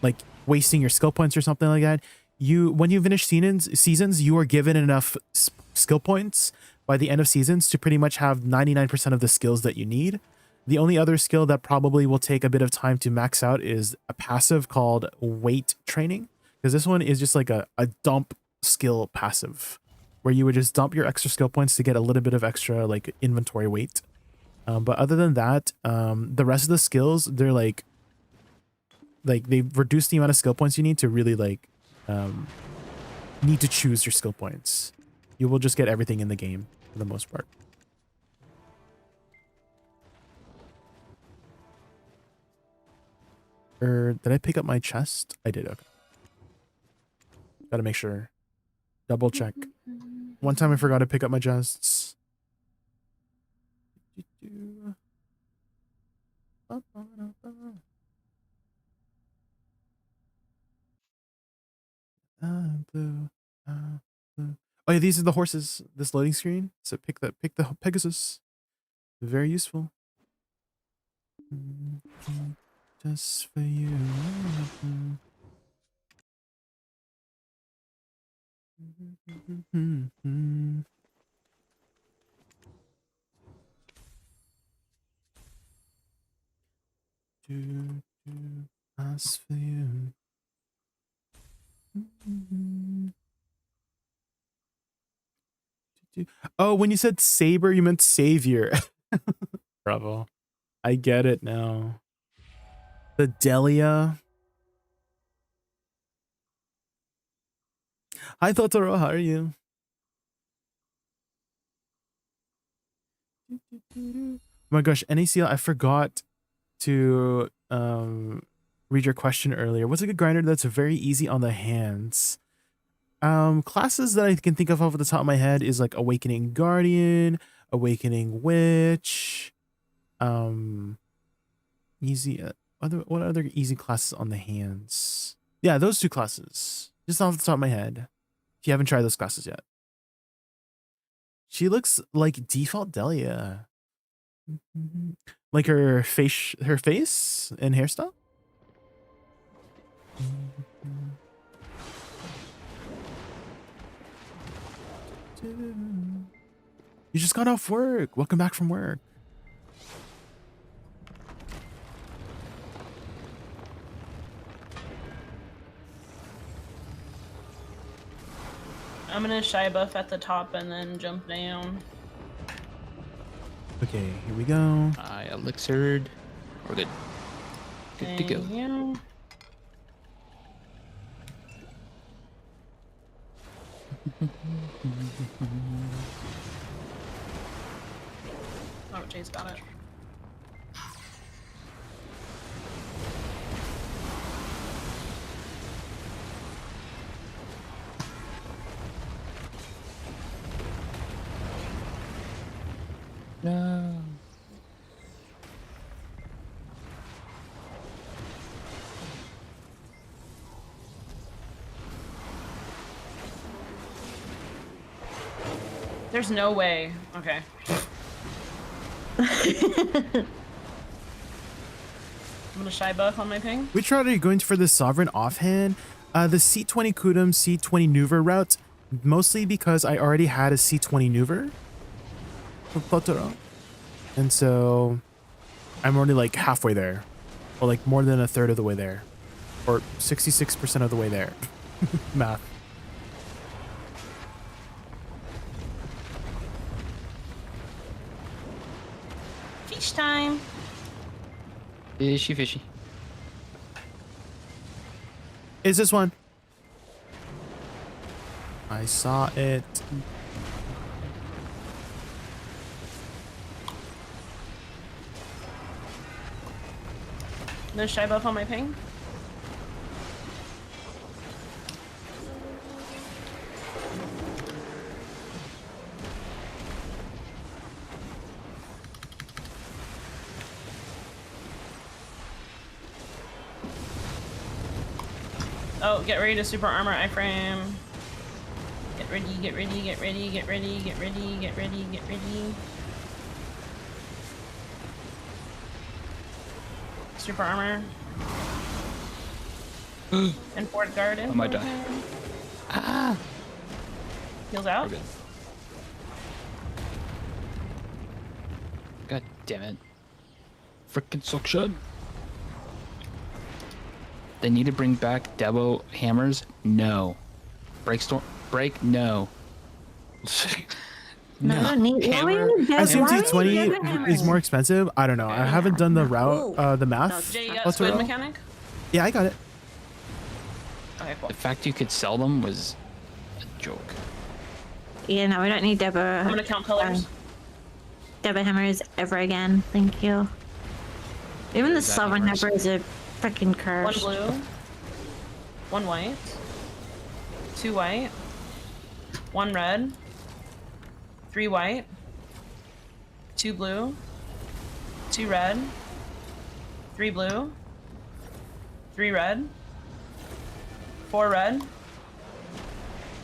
like wasting your skill points or something like that. When you finish seasons, you are given enough skill points by the end of seasons to pretty much have 99% of the skills that you need. The only other skill that probably will take a bit of time to max out is a passive called weight training, because this one is just like a dump skill passive where you would just dump your extra skill points to get a little bit of extra like inventory weight. But other than that, the rest of the skills, they're like they've reduced the amount of skill points you need to really like need to choose your skill points. You will just get everything in the game for the most part. Did I pick up my chest? I did. Okay. Gotta make sure. Double check. One time I forgot to pick up my chests. Blue. Oh yeah, these are the horses. This loading screen. So pick the Pegasus. Very useful. Just for you. As for you. Oh, when you said saber, you meant savior. Bravo. I get it now. The Delia. Hi, Totoro. How are you? Oh my gosh, NACL, I forgot to read your question earlier. What's a good grinder that's very easy on the hands? Classes that I can think of off the top of my head is like Awakening Guardian, Awakening Witch, easy. What other easy classes on the hands? Yeah, those two classes, just off the top of my head. If you haven't tried those classes yet, she looks like default Delia, like her face and hairstyle. You just got off work. Welcome back from work. I'm gonna shy buff at the top and then jump down. Okay, here we go. I elixired. We're good. Good to go. Yeah. Oh, Jay's got it. No. There's no way. Okay. I'm gonna shy buff on my ping. Which route are you going for the Sovereign offhand? The C20 Kudum, C20 Nuver route, mostly because I already had a C20 Nuver with Totoro. And so I'm already like halfway there, or like more than a third of the way there, or 66% of the way there. Math. fish time. Fishy, fishy. Is this one? I saw it. No shy buff on my ping. Oh, get ready to super armor iframe. Get ready, get ready, get ready, get ready, get ready, get ready, get ready. Super armor. And forward guard. I might die. Ah! Heals out. Okay. God damn it. Frickin' suction. They need to bring back Debo hammers? No. Break? No. No, I don't need. Why Hammer. would you get- Assume why would you T20 get hammers? is more expensive. I don't know. I haven't done the route, the math. Jay, you got What's the squid route? mechanic? Yeah, I got it. Okay, cool. The fact you could sell them was a joke. Yeah, no, we don't need I'm Deborah. gonna count colors. Deborah hammers ever again. Thank you. Even the Is that sovereign hammers? hammer is a freaking One curse. blue. One white. 2 white. 1 red. 3 white. 2 blue. 2 red. 3 blue. 3 red. 4 red.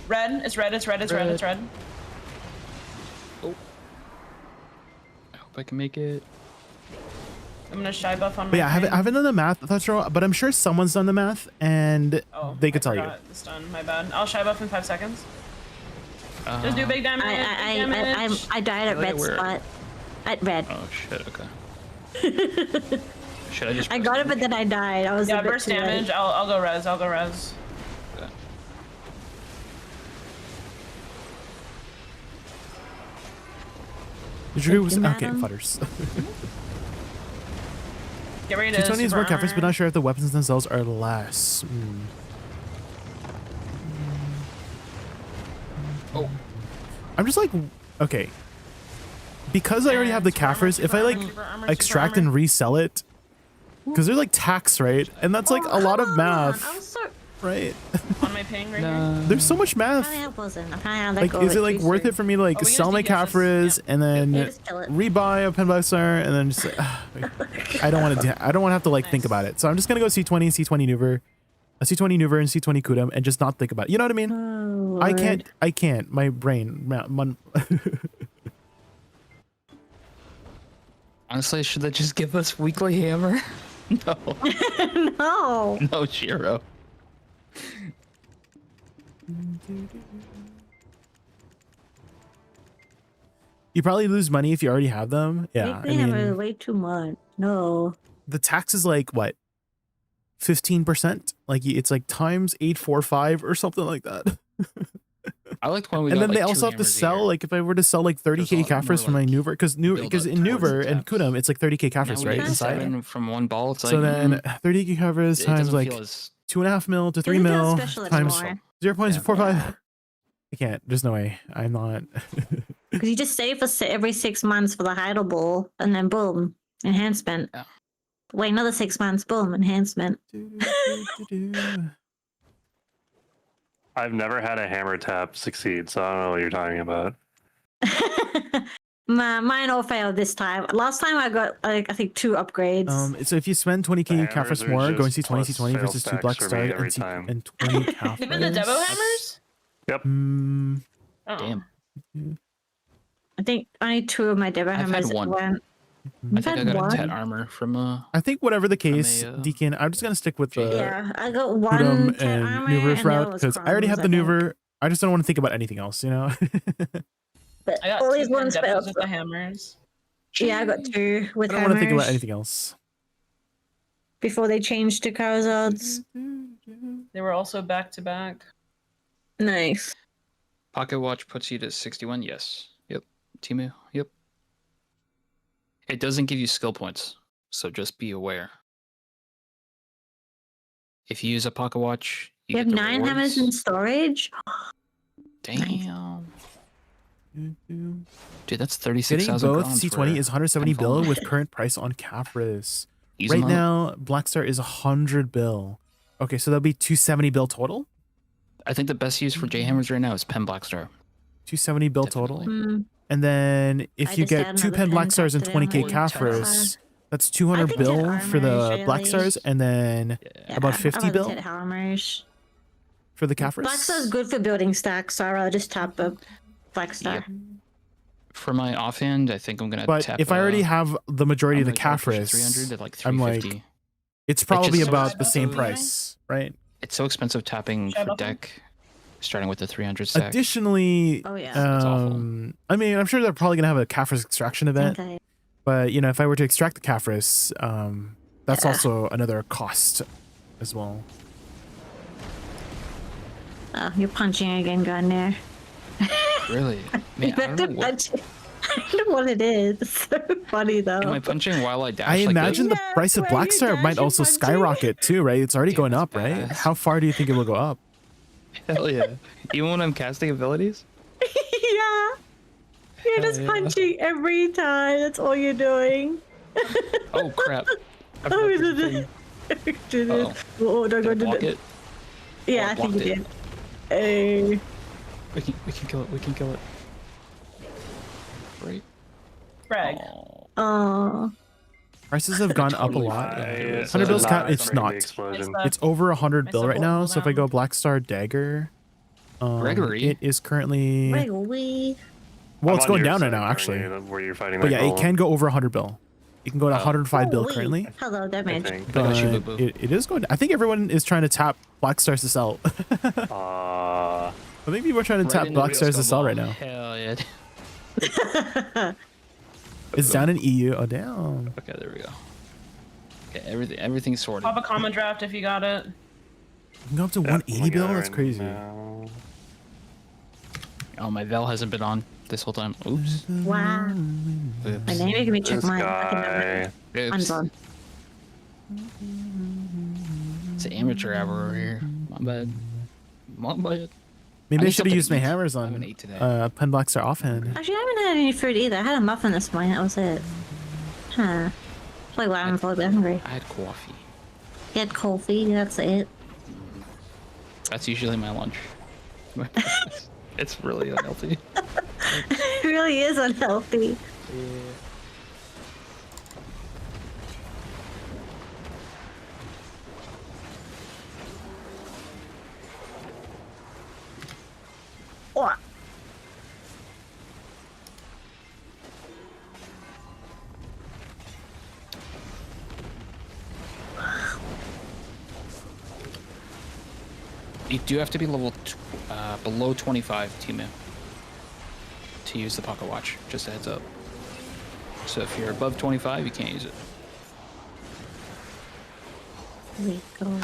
Red. It's red. It's red. It's red. It's red. I hope I can make it. I'm gonna shy buff on my. But yeah, I thing. haven't done the math, Thutro, but I'm sure someone's done the math and Oh, they could I tell you. forgot. It's done. My bad. I'll shy buff in 5 seconds. Just do big damage. big damage. I died at Really? red Where? spot. At red. Oh shit, okay. Should I just I got it, but then I died. I was Yeah, a bit burst too late. damage. I'll go res. I'll go res. Okay. Drew was Thank you, okay, madam. futters. Get ready to. T20 is super more cafres, but armor. not sure if the weapons themselves are less. Oh. I'm just like, okay. Because I already have the Super armor, cafres, if super I like armor, super armor, extract super and armor. resell it, because they're like tax, right? And that's like a lot of math, I was so. right? On my ping right here. No. There's so much math. Apparently I wasn't. Apparently I let Like, go of is it like too worth soon. it for me to like Oh, we sell my just DPS cafres and then Yeah, just kill it. rebuy a penbuster and then just like, I don't want to. I don't want to have to like think Nice. about it. So I'm just gonna go C20, C20 Nuver, a C20 Nuver and C20 Kudum and just not think about it. You know what I mean? Oh, I Lord. can't. My brain. Honestly, should they just give us weekly hammer? No. No. No, Shiro. You probably lose money if you already have them. Yeah, Weekly hammer is way too much. No. the tax is like what, 15%? Like it's like times 845 or something like that. I liked when we And got then they like, also 2 have to hammers a sell, year. like if I were to sell like There's a 30k lot more, cafres for my like, Nuver, because build in up towards Nuver the and taps. Kudum, it's like 30k Now cafres, we right? get Inside. 7 from one ball. It's like, So then 30k cafres it times doesn't like feel as 2.5 mil to 3 Doesn't feel mil special times anymore. 0.45. I can't. There's no way. I'm not. Because you just save for every 6 months for the Heidel Ball, and then boom, enhancement. Yeah. Wait, another 6 months, boom, enhancement. I've never had a hammer tap succeed, so I don't know what you're talking about. Mine all failed this time. Last time I got like I think 2 upgrades. So if you spend 20k The cafres hammers are more, going just C20, plus C20 fail versus 2 stacks black for me stars every time. and 20 cafres. Even the Devo hammers? Yep. Oh. damn. I think only 2 of my Deborah I've had hammers one. went. I You've think I had got a one? Tet armor from I think whatever the case, a, Deacon, I'm just gonna stick with the Yeah, I got one Kudum Tet and armor Nuver and route there was because I already have crumbs, the I think. Nuver. I just don't want to think about anything else, you know. But I got all 2 these ones Pandepos failed. with the hammers. Yeah, I got 2 with I don't want to think about hammers anything else. before they changed to Charizards. They were also back to back. Nice. Pocket Watch puts you to 61. Yes. Yep. Timu. Yep. It doesn't give you skill points, so just be aware. If you use a pocket watch, You you have get the 9 hammers in rewards. storage? Damn. Dude, that's Getting 36,000 both crowns C20 for is 170 10 bill phone. with current price on Caprus. Use Right them up. now, Blackstar is 100 bill. Okay, so that'll be 270 bill total? I think the best use for J Hammers right now is Pen Blackstar. 270 bill Definitely. total? Hmm. And then I if you just get add 2 another pen pen Black Stars and pack today on 20k my Caprus, that's I 200 think bill Ted for the Armors, Black really. Stars, and then Yeah. about 50 I'd rather bill Ted Hammers. for the Caprus. Black Star's good for building stacks, so I'd rather just tap a Black Star. Yep. For my offhand, I think I'm gonna But tap. if I already have the majority of the I'm gonna try to push it Caprus, 300 to like I'm like, 350. it's probably just so about the same expensive. price, right? It's so expensive tapping Should I for buff them? deck, starting with the 300 stack. Additionally, Oh, yeah. That's awful. I mean, I'm sure they're probably gonna have a Caprus extraction event, Okay. but you know, if I were to extract the Caprus, that's Yeah. also another cost as well. Oh, you're punching again, Gardner. Really? Man, I don't know what. I don't know what it is. It's so funny though. Am I punching while I dash? I like imagine this? the Yeah, price of where Black you Star dash might and also punching. skyrocket too, right? It's already Damn, going that's up, right? badass. How far do you think it will go up? Hell yeah! Even when I'm casting abilities. Yeah. You're Hell just yeah. punching every time. That's all you're doing. Oh crap! I Oh, forgot the is thing. it? Uh-oh. Oh, don't Did I go block to it? Yeah, I I think you blocked it. did. Hey. We can kill it. We can kill it. Right. Brag. Oh. Oh. Prices have gone up a Totally lot. fine. I- 100 bill's not cap, it's afraid of the not. explosion. It's over 100 bill I right now. So if I go down. Black Star Dagger, Gregory? it is currently Wriggly. well, I'm it's on going your down right side now actually. currently, where you're fighting But that yeah, it golem, can go over 100 bill. It can go to 105 bill Holy. currently. Hello, I damage. think. I got you, But boo-boo. it is going. I think everyone is trying to tap Black Stars to sell. Uh, I think people are trying to Right tap in the Black real Stars to sell snowball. right now. Hell yeah. It's down in EU. Oh damn. Okay, there we go. Okay, everything's sorted. Pop a common draft if you got it. You can go up to yeah, 180 bill. looking at it That's right crazy. now. Oh, my Vel hasn't been on this whole time. Oops. Wow. Oops. My name making me check This mine. guy. Mine's on. It's an amateur hour over here. My bad. My bad. Maybe I need should have something used to my eat. hammers I on haven't ate today. Pen Black Star offhand. Actually, I haven't had any food either. I had a muffin this morning. That was it. Huh. Like, wow, I'm probably hungry. I had coffee. Get coffee. That's it. That's usually my lunch. It's really unhealthy. It really is unhealthy. Oh. You do have to be below 25, Timu, to use the pocket watch. Just a heads up. So if you're above 25, you can't use it. Here we go.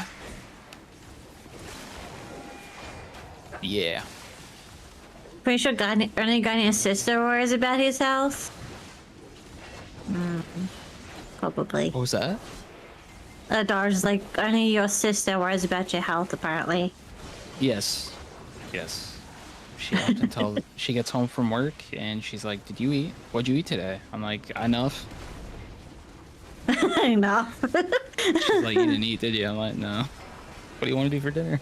Yeah. Pretty sure Ernie Guy's sister worries about his health. Probably. What was that? Dar's like, Ernie, your sister worries about your health, apparently. Yes. Yes. She often tells. She gets home from work and she's like, "Did you eat? What'd you eat today?" I'm like, "Enough." I know. She's like, "You didn't eat, did you?" I'm like, "No." What do you want to do for dinner?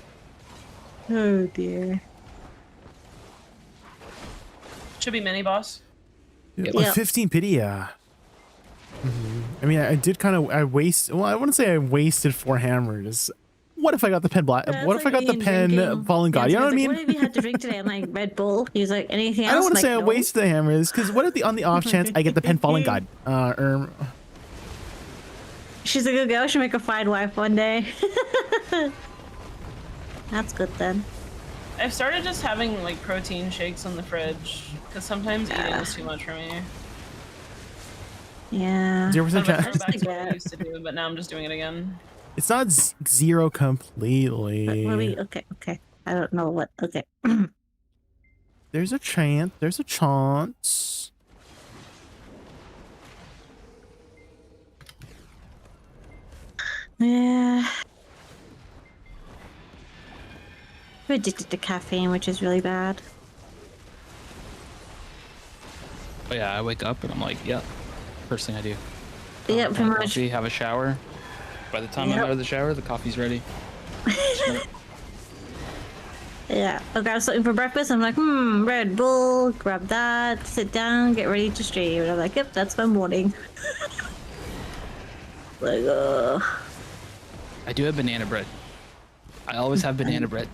Oh dear. Should be mini boss. Yep. With Yep. 15 pity, yeah. I mean, I did kind of. I wouldn't say I wasted 4 hammers. What if I got the pen black? That's What if I like got the Ian pen drinking. fallen god? You know what I Like, mean? what have you had to drink today? I'm like, Red Bull. He's like, anything else? I don't want to I'm say like, I "No." wasted the hammers because what if on the off chance I get the pen fallen god? She's a good girl. She'll make a fine wife one day. That's good then. I've started just having like protein shakes in the fridge because sometimes eating is too much for me. Yeah. 0% I'm chance. back to what I Yeah. used to do, but now I'm just doing it again. It's not zero completely. Really? Okay. I don't know what. Okay. There's a chance. There's a chance. Yeah. I'm addicted to caffeine, which is really bad. Oh yeah, I wake up and I'm like, yeah, first thing I do. Yeah, pretty much. Coffee, have a shower. By the time I'm Yep. out of the shower, the coffee's ready. Yeah, I'll grab something for breakfast. I'm like, Red Bull, grab that, sit down, get ready to stream. And I'm like, yep, that's my morning. Like, I do have banana bread. I always have banana bread.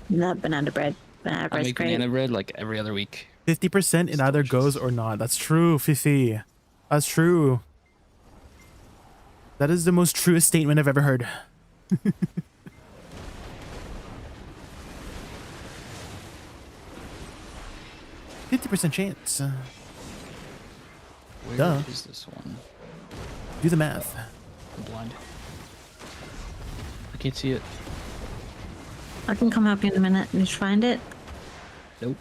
not banana bread. Banana I bread's make great. banana bread like every other week. 50% it either goes or not. That's true, Fifi. That's true. That is the most truest statement I've ever heard. 50% chance. Where Duh. is this one? Do the math. I'm blind. I can't see it. I can come help you in a minute and just find it. Nope.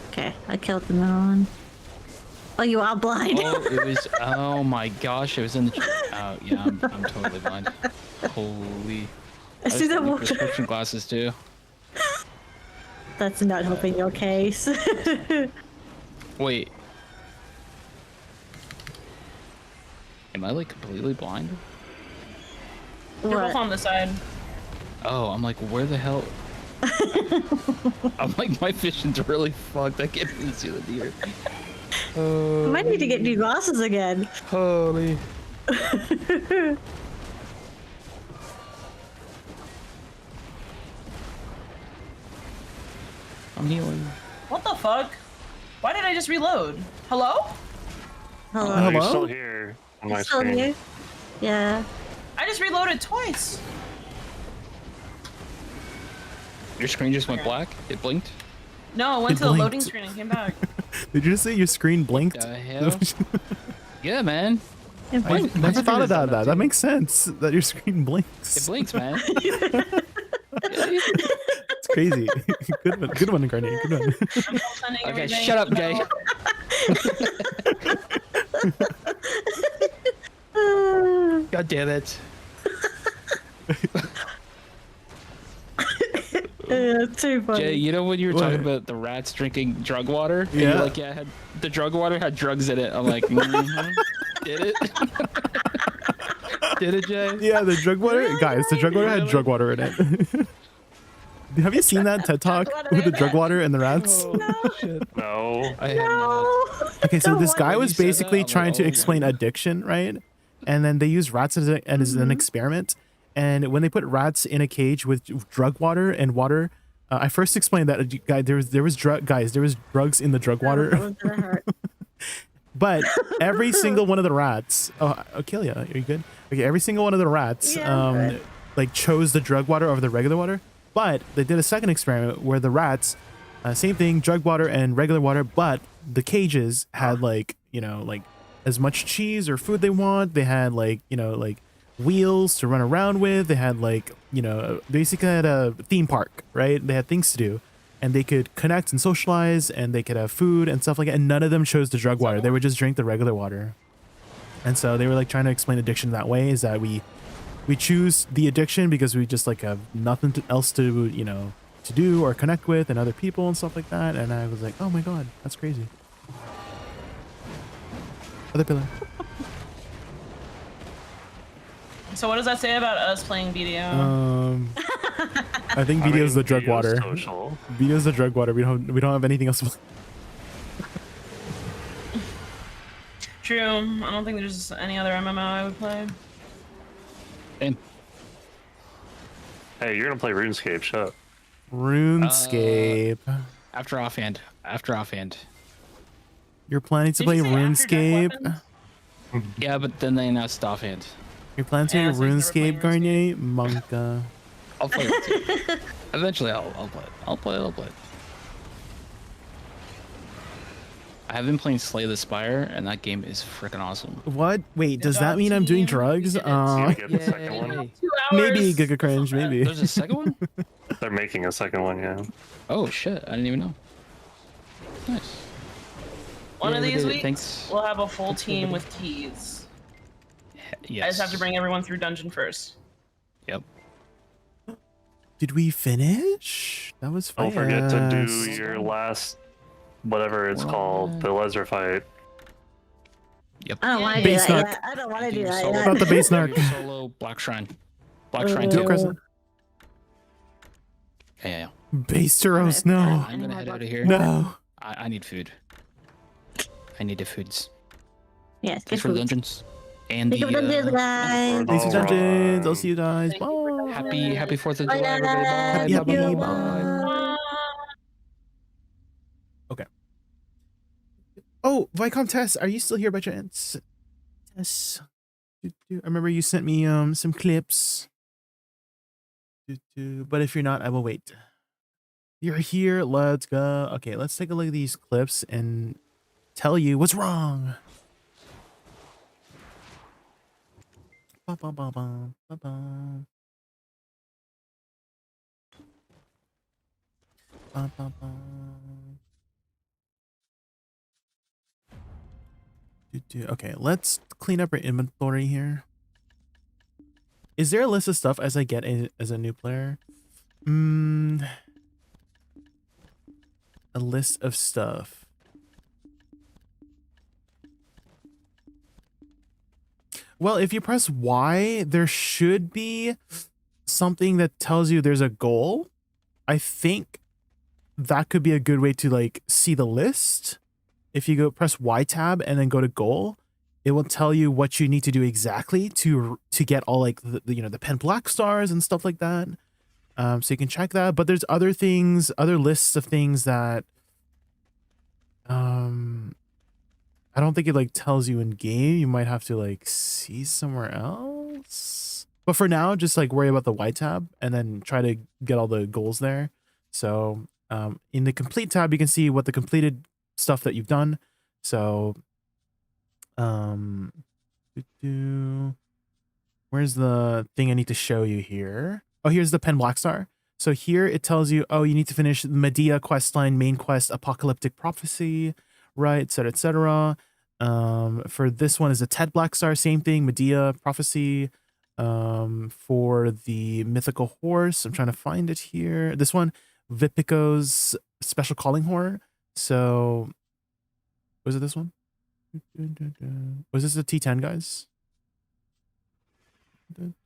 Okay, I killed the middle one. Oh, you are blind. Oh, it was. Oh my gosh, it was in the. Oh yeah, I'm totally blind. Holy. I see that need walk. prescription glasses too. That's not helping your case. Wait. Am I like completely blind? You're both What? on the side. Oh, I'm like, where the hell? I'm like, my vision's really fucked. I can't even see the deer. I might need to get new glasses again. Holy. I'm healing. What the fuck? Why did I just reload? Hello? Hello. You're Hello? still here on my Still screen. here? Yeah. I just reloaded twice. Your screen just went black? It blinked? No, I went It to the loading blinked. screen and came back. Did you just say your screen blinked? The hell? Yeah, man. It I blinked. never screen thought is about done that. too. That makes sense that your screen blinks. It blinks, man. It's crazy. Good one, Incarnate. Good one. I'm sending Okay, everything shut up, to Jay. Mel. God damn it. Yeah, too funny. Jay, you know when you were What? talking about the rats drinking drug water? And Yeah. you're like, yeah, the drug water had drugs in it. I'm like, did it? Did it, Jay? Yeah, the drug water. Guys, the drug water had Really? drug water in it. Have you seen that TED Talk water with the in drug it? water and the rats? Oh, shit. No. I have not. No. Okay, so Don't this want guy it. was You said that, basically I'm like, trying to oh, explain yeah. addiction, right? And then they used rats as an experiment. And when they put rats in a cage with drug water and water, I first explained that guy there was drugs in the drug water. That one's gonna hurt. But every single one of the rats, Kelia, are you good? Okay, every single one of the rats, Yeah, I'm good. like chose the drug water over the regular water. But they did a second experiment where the rats, same thing, drug water and regular water, but the cages had like as much cheese or food they want. They had like wheels to run around with. They had like basically had a theme park, right? They had things to do. And they could connect and socialize, and they could have food and stuff like that. And none of them chose the drug water. They would just drink the regular water. And so they were like trying to explain addiction that way, is that we choose the addiction because we just like have nothing else to to do or connect with and other people and stuff like that. And I was like, oh my god, that's crazy. Other pillar. So what does that say about us playing BDO? I think video's the drug Video water. Social. Video's the drug water. We don't have anything else. True. I don't think there's any other MMO I would play. Same. Hey, you're gonna play RuneScape. Shut up. RuneScape. After offhand. You're planning to Did play you say after Dark RuneScape? Weapons? Yeah, but then they announced offhand. You're planning to Yeah, play so he's never RuneScape, playing Garnier? Monka. I'll play it too. Eventually, I'll play it. I'll play it. I have been playing Slay the Spire, and that game is freaking awesome. What? Wait, does Good that job, mean I'm doing team. drugs? You did it. You gotta get the second one. 2 hours. Maybe Giga Cringe, That's not maybe. There's a second one? They're making a second one, yeah. Oh shit! I didn't even know. Nice. One Yeah, of we these did it. weeks, Thanks. we'll have a full team with keys. Yes. I just have to bring everyone through dungeon first. Yep. Did we finish? That was Don't fast. forget to do your last, whatever it's called, the Lesser fight. Yep. I don't want to Base do that narc. yet. I don't want to Do do your that solo- yet. Not the base do your narc. Solo Black Shrine. Black Shrine Dual 2. Crescent. Yeah. Base Turos, I no. I'm gonna head out of here. No. I need food. I need the foods. Yes, Thanks good for the food. dungeons. And Think of the the guys. Thanks for Alright. dungeons. I'll see you guys. Thank you for Bye. happy 4th of Bye, July, everybody. Bye. guys. Happy, Bye. happy. Bye. Bye. Bye. Oh, Vicom Tess, are you still here by chance? Tess. I remember you sent me some clips. But if you're not, I will wait. You're here. Let's go. Okay, let's take a look at these clips and tell you what's wrong. Ba-ba-ba-ba, ba-ba. Ba-ba-ba. Okay, let's clean up our inventory here. Is there a list of stuff as I get in as a new player? A list of stuff. Well, if you press Y, there should be something that tells you there's a goal. I think that could be a good way to like see the list. If you go press Y tab and then go to goal, it will tell you what you need to do exactly to get all like the you know the 10 black stars and stuff like that. So you can check that. But there's other things, other lists of things that I don't think it like tells you in game. You might have to like see somewhere else. But for now, just like worry about the Y tab and then try to get all the goals there. So in the complete tab, you can see what the completed stuff that you've done. So where's the thing I need to show you here? Oh, here's the pen black star. So here it tells you, oh, you need to finish the Medea questline, main quest, apocalyptic prophecy, right, etc., etc. For this one is a Ted black star, same thing, Medea prophecy. For the mythical horse, I'm trying to find it here. This one, Vipico's special calling horror. So was it this one? Was this the T10, guys?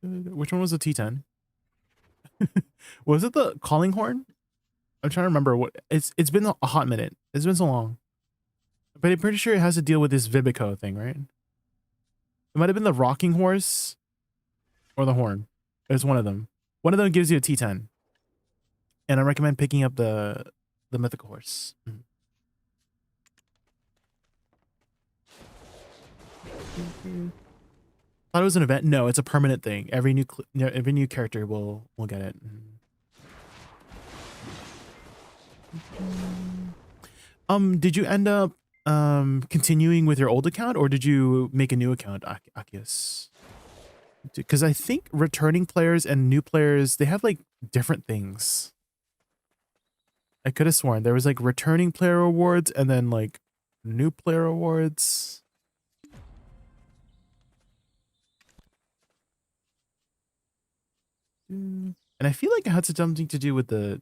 Which one was the T10? Was it the calling horn? I'm trying to remember what it's been a hot minute. It's been so long. But I'm pretty sure it has to deal with this Vibico thing, right? It might have been the rocking horse or the horn. It's one of them. One of them gives you a T10. And I recommend picking up the mythical horse. Thought it was an event. No, it's a permanent thing. Every new character will get it. Did you end up continuing with your old account, or did you make a new account, Akius? Because I think returning players and new players, they have like different things. I could have sworn there was like returning player awards and then like new player awards. And I feel like it had something to do with the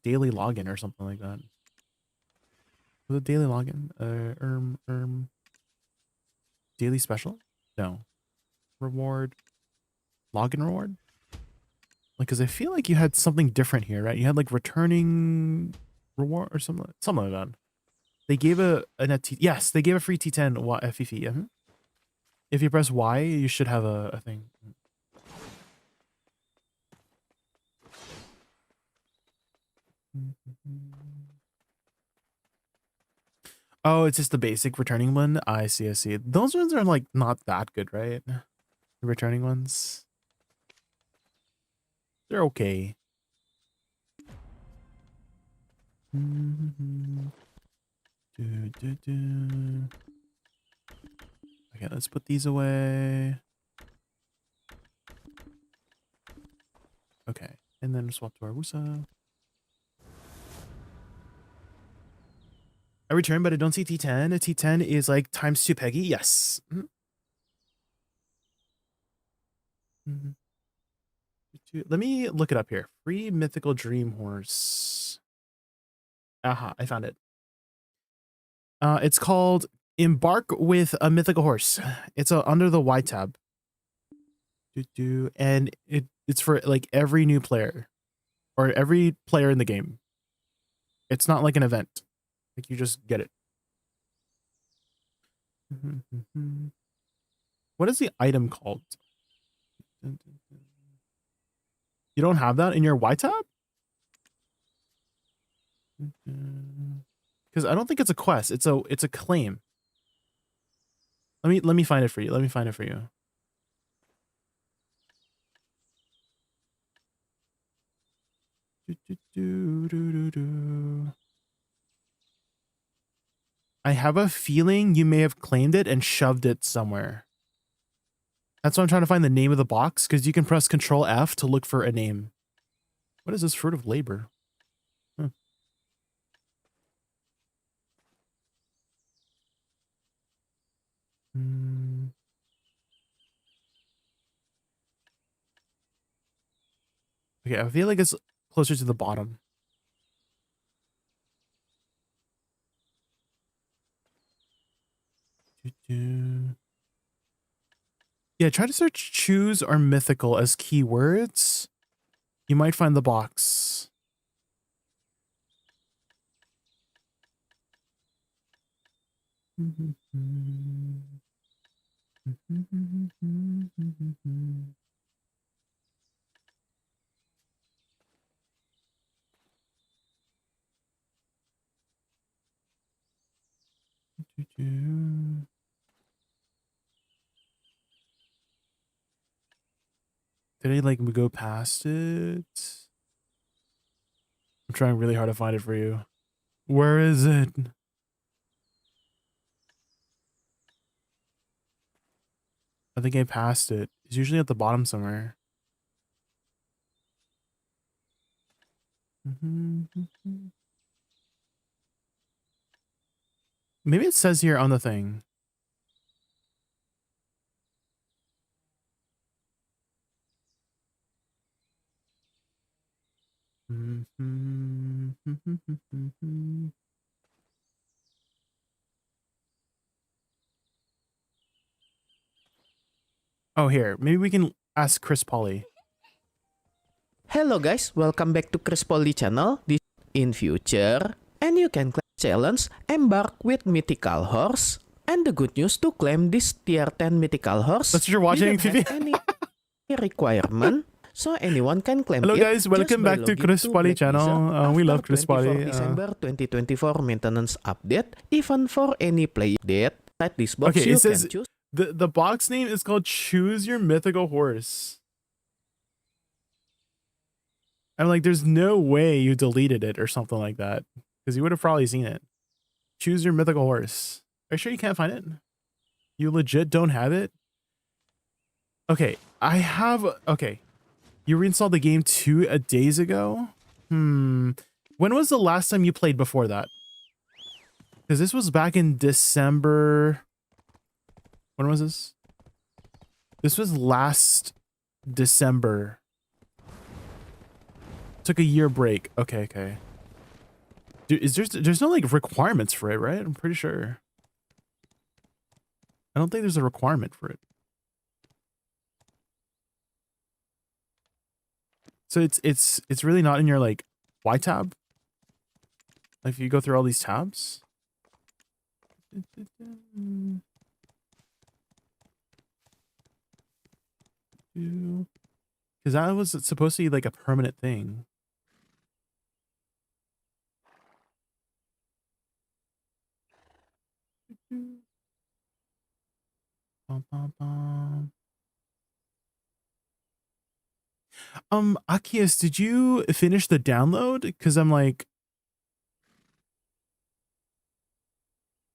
daily login or something like that. Was it daily login? Daily special? No. Reward. Login reward? Like, because I feel like you had something different here, right? You had like returning reward or something like that. They gave yes, they gave a free T10 FFE. If you press Y, you should have a thing. Oh, it's just the basic returning one. I see. Those ones are like not that good, right? The returning ones. They're okay. Okay, let's put these away. Okay, and then swap to our Woosa. I return, but I don't see T10. A T10 is like ×2 Peggy. Yes. Let me look it up here. Free mythical dream horse. Aha, I found it. It's called Embark with a Mythical Horse. It's under the Y tab. And it's for like every new player or every player in the game. It's not like an event. Like you just get it. What is the item called? You don't have that in your Y tab? Because I don't think it's a quest. It's a claim. Let me find it for you. Let me find it for you. I have a feeling you may have claimed it and shoved it somewhere. That's why I'm trying to find the name of the box, because you can press Control F to look for a name. What is this fruit of labor? Huh. Okay, I feel like it's closer to the bottom. Yeah, try to search choose or mythical as keywords. You might find the box. Did I like go past it? I'm trying really hard to find it for you. Where is it? I think I passed it. It's usually at the bottom somewhere. Maybe it says here on the thing. Oh, here. Maybe we can ask Chris Polly. Hello guys, welcome back to Chris Polly channel. This in future, and you can claim challenge Embark with Mythical Horse. And the good news to claim this tier 10 Mythical Horse, That's what you're watching, you don't have any requirement, so anyone can claim Hello it. guys, welcome just by back to logging Chris Polly Black channel. Wizard We after love Chris 24 Polly. December 2024 maintenance update. Even for any player update, inside this box Okay, you it says can choose. the box name is called Choose Your Mythical Horse. I'm like, there's no way you deleted it or something like that, because you would have probably seen it. Choose your mythical horse. Are you sure you can't find it? You legit don't have it? Okay, I have. Okay, you reinstalled the game 2 days ago. When was the last time you played before that? Because this was back in December. When was this? This was last December. Took a year break. Okay. Dude, there's no like requirements for it, right? I'm pretty sure. I don't think there's a requirement for it. So it's really not in your like Y tab. Like if you go through all these tabs. Because that was supposed to be like a permanent thing. Akias, did you finish the download? Because I'm like,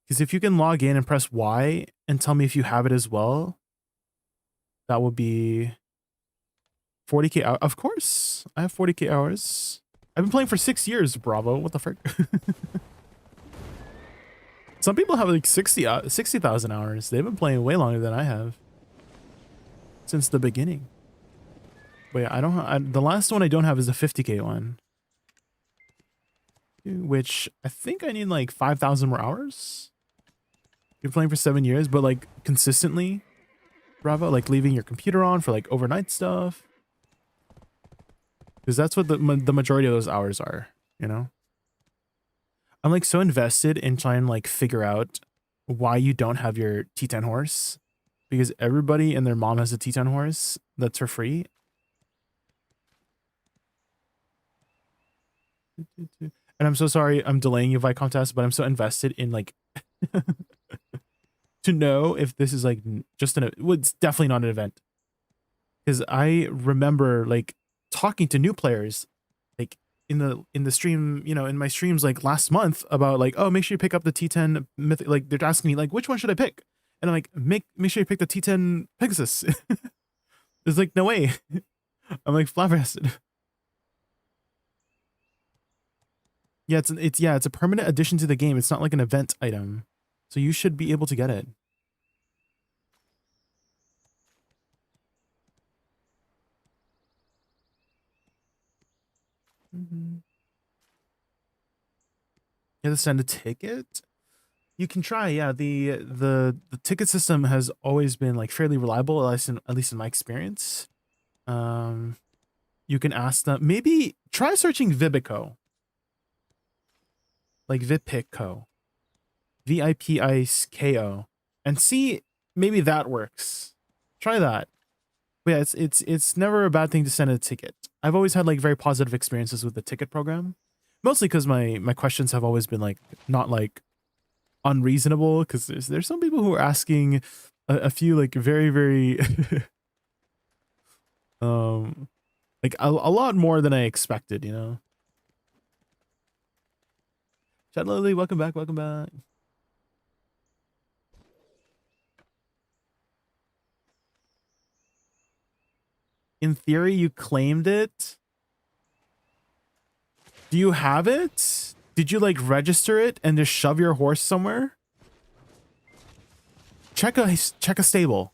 because if you can log in and press Y and tell me if you have it as well, that would be 40k hours. Of course, I have 40k hours. I've been playing for 6 years, Bravo. What the frick? Some people have like 60,000 hours. They've been playing way longer than I have. Since the beginning. But yeah, the last one I don't have is the 50k one, which I think I need like 5,000 more hours. You're playing for 7 years, but like consistently, Bravo, like leaving your computer on for like overnight stuff. Because that's what the majority of those hours are, you know? I'm like so invested in trying to like figure out why you don't have your T10 horse. Because everybody and their mom has a T10 horse that's for free. And I'm so sorry I'm delaying you, Viscountess, but I'm so invested in like to know if this is like just well, it's definitely not an event. Because I remember like talking to new players like in the stream, you know, in my streams like last month about like, oh, make sure you pick up the T10 mythic. Like they're asking me like, which one should I pick? And I'm like, make sure you pick the T10 Pegasus. There's like no way. I'm like flabbergasted. Yeah, it's a permanent addition to the game. It's not like an event item. So you should be able to get it. You have to send a ticket? You can try, yeah. The ticket system has always been like fairly reliable, at least in my experience. You can ask them, maybe try searching Vibico. Like Vipico. Vipico. And see maybe that works. Try that. But yeah, it's never a bad thing to send a ticket. I've always had like very positive experiences with the ticket program. Mostly because my questions have always been like not like unreasonable, because there's some people who are asking a few like very like a lot more than I expected, you know. Chat Lily, welcome back. In theory, you claimed it. Do you have it? Did you like register it and just shove your horse somewhere? Check a stable.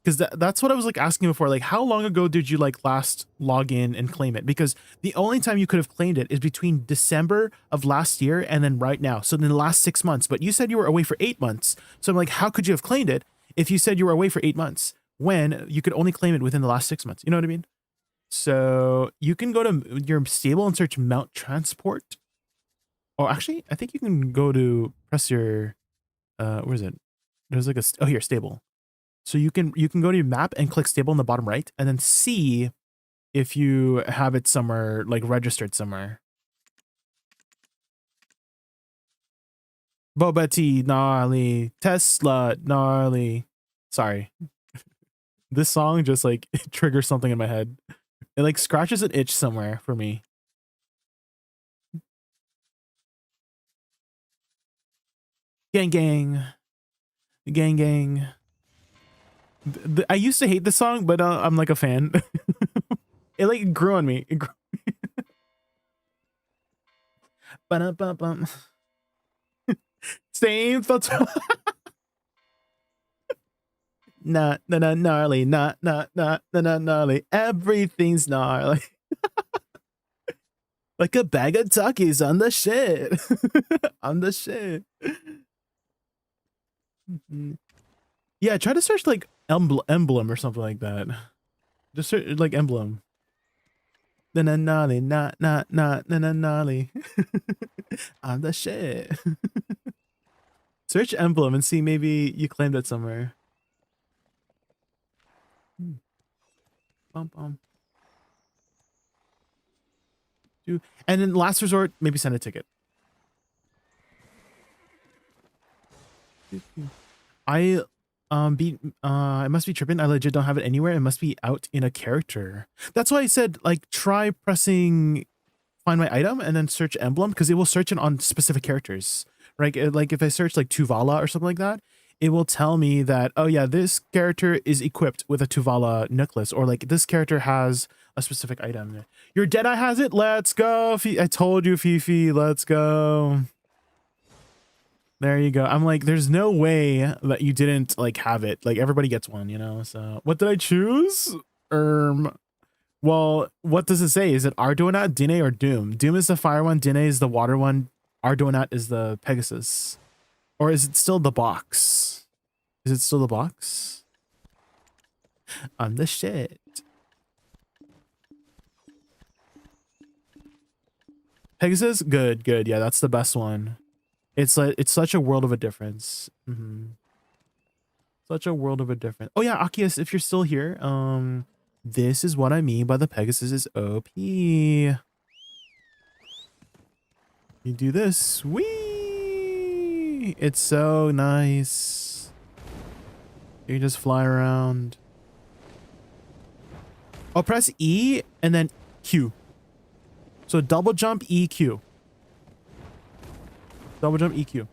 Because that's what I was like asking before. Like, how long ago did you like last log in and claim it? Because the only time you could have claimed it is between December of last year and then right now. So in the last 6 months. But you said you were away for 8 months. So I'm like, how could you have claimed it if you said you were away for 8 months when you could only claim it within the last 6 months? You know what I mean? So you can go to your stable and search Mount Transport. Oh, actually, I think you can go to press your, where is it? There's like oh, here, stable. So you can go to your map and click stable in the bottom right and then see if you have it somewhere, like registered somewhere. Boba Tea, gnarly. Tesla, gnarly. Sorry. This song just like it triggers something in my head. It like scratches an itch somewhere for me. Gang gang. Gang gang. I used to hate this song, but I'm like a fan. It like grew on me. It grew. Ba-da-ba-bum. Same thoughts. Nah, gnarly. Nah, gnarly. Everything's gnarly. Like a bag of Takis on the shit. On the shit. Yeah, try to search like emblem or something like that. Just search like emblem. Nolly, not nolly. On the shit. Search emblem and see maybe you claimed it somewhere. Bum. And then last resort, maybe send a ticket. I must be tripping. I legit don't have it anywhere. It must be out in a character. That's why I said like try pressing find my item and then search emblem, because it will search it on specific characters. Right? Like if I search like Tuvala or something like that, it will tell me that, oh yeah, this character is equipped with a Tuvala necklace, or like this character has a specific item. Your Deadeye has it. Let's go. I told you, Fifi. Let's go. There you go. I'm like, there's no way that you didn't like have it. Like everybody gets one, you know? So what did I choose? Well, what does it say? Is it Arduinat, Dine, or Doom? Doom is the fire one, Dine is the water one, Arduinat is the Pegasus. Or is it still the box? Is it still the box? I'm the shit. Pegasus, good, good. Yeah, that's the best one. It's like it's such a world of a difference. Such a world of a difference. Oh yeah, Akias, if you're still here, this is what I mean by the Pegasus is OP. You do this, whee! It's so nice. You just fly around. Oh, press E and then Q. So double jump EQ. Double jump EQ.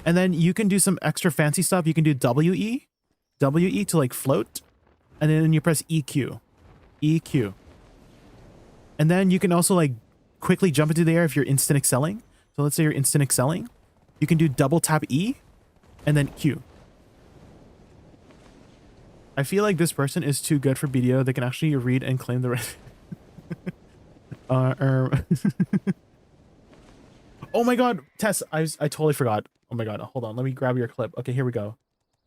And then you can do some extra fancy stuff. You can do WE to like float. And then you press EQ. EQ. And then you can also like quickly jump into the air if you're instant excelling. So let's say you're instant excelling. You can do double tap E and then Q. I feel like this person is too good for BDO. They can actually read and claim the right. Oh my god, Tess, I totally forgot. Oh my god, hold on. Let me grab your clip. Okay, here we go.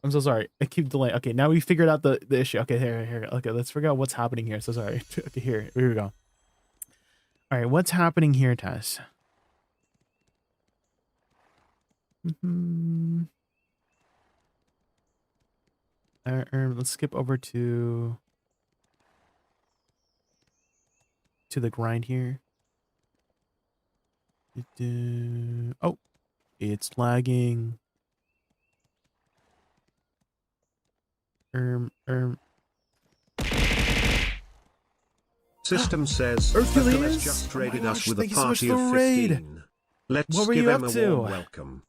I'm so sorry. I keep delaying. Okay, now we figured out the issue. Okay, here. Okay, let's figure out what's happening here. So sorry. Okay, here we go. All right, what's happening here, Tess? Let's skip over to the grind here. Oh, it's lagging. System says Hercules? Hercules just raided us with a thank you so much party for of the raid. 15. Let's What were give you him up a to? warm welcome.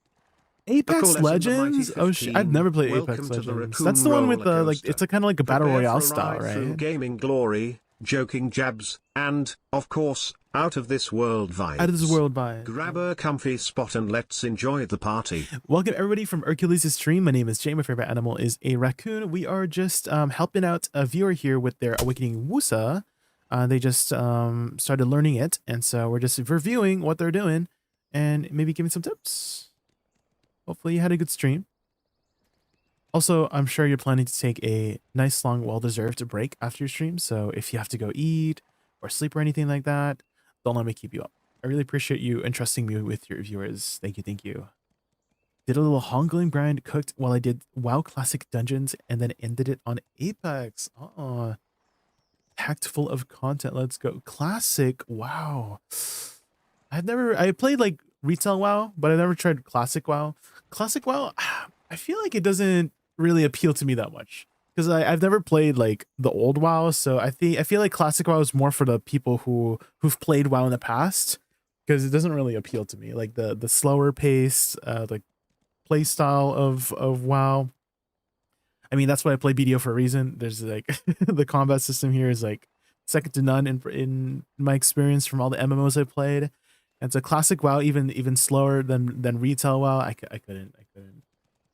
Apex Hercules and the mighty Legends? Oh shit, I've 15. never played Welcome Apex to the Legends. Raccoon That's the one with the roller like coaster. it's a kind of like a battle Prepare royale for a style, ride through right? gaming glory, joking jabs, and, of course, out of this world vibes. Out of this world by Grab a comfy spot and let's enjoy the party. Welcome everybody from Hercules' stream. My name is Jay. My favorite animal is a raccoon. We are just helping out a viewer here with their Awakening Woosa. They just started learning it, and so we're just reviewing what they're doing and maybe giving some tips. Hopefully you had a good stream. Also, I'm sure you're planning to take a nice, long, well-deserved break after your stream, so if you have to go eat or sleep or anything like that, don't let me keep you up. I really appreciate you entrusting me with your viewers. Thank you, thank you. Did a little Hongling grind, cooked while I did WoW Classic Dungeons, and then ended it on Apex. Packed full of content. Let's go. Classic. Wow. I played like retail WoW, but I never tried classic WoW. Classic WoW, I feel like it doesn't really appeal to me that much because I've never played like the old WoW. So I feel like classic WoW is more for the people who've played WoW in the past, because it doesn't really appeal to me. Like the slower pace, like play style of WoW. I mean, that's why I play BDO for a reason. There's like the combat system here is like second to none in my experience from all the MMOs I played. And so classic WoW, even slower than retail WoW. I couldn't.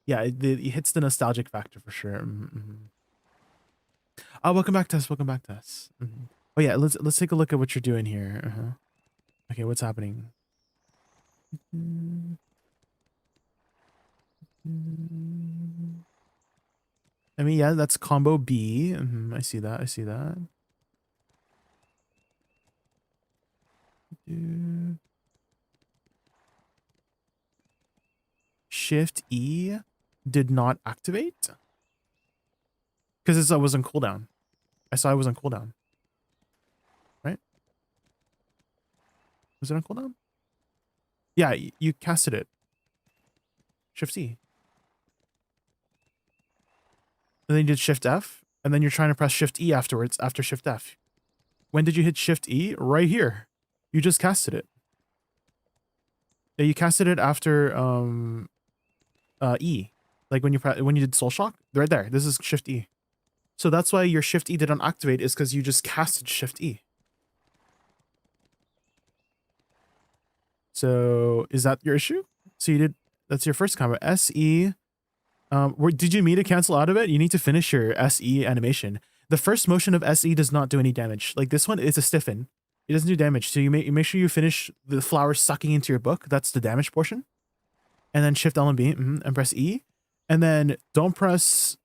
Yeah, it hits the nostalgic factor for sure. Oh, welcome back, Tess. Welcome back, Tess. Oh yeah, let's take a look at what you're doing here. Okay, what's happening? I mean, yeah, that's combo B. I see that. I see that. Shift E did not activate because I was on cooldown. I saw I was on cooldown. Right? Was it on cooldown? Yeah, you casted it. Shift C. And then you did Shift F, and then you're trying to press Shift E afterwards, after Shift F. When did you hit Shift E? Right here. You just casted it. Yeah, you casted it after E. Like when you did Soul Shock, right there. This is Shift E. So that's why your Shift E didn't activate, is because you just casted Shift E. So is that your issue? So you did, that's your first combo. S, E, Did you mean to cancel out of it? You need to finish your SE animation. The first motion of SE does not do any damage. Like this one is a stiffen. It doesn't do damage. So you make sure you finish the flower sucking into your book. That's the damage portion. And then shift L and B and press E. And then don't press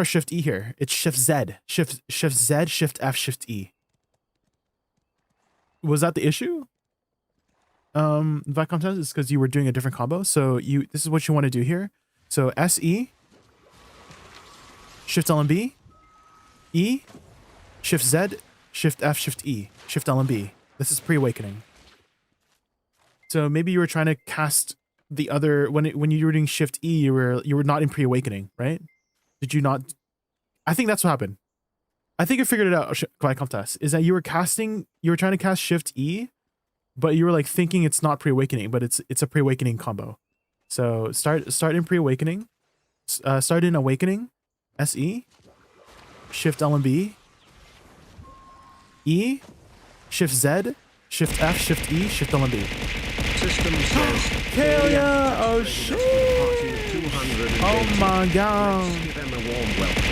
shift E here. It's shift Z. Shift Z, shift F, shift E. Was that the issue? That contest is because you were doing a different combo. So this is what you want to do here. So SE, shift L and B, E, shift Z, shift F, shift E, shift L and B. This is pre-awakening. So maybe you were trying to cast the other when you were doing shift E, you were not in pre-awakening, right? Did you not? I think that's what happened. I think I figured it out. By contest is that you were trying to cast shift E, but you were like thinking it's not pre-awakening, but it's a pre-awakening combo. So start in pre-awakening, start in awakening, SE, shift L and B, E, shift Z, shift F, shift E, shift L and B. System says. Hell yeah! Oh shit! Oh my god! Give them a warm welcome.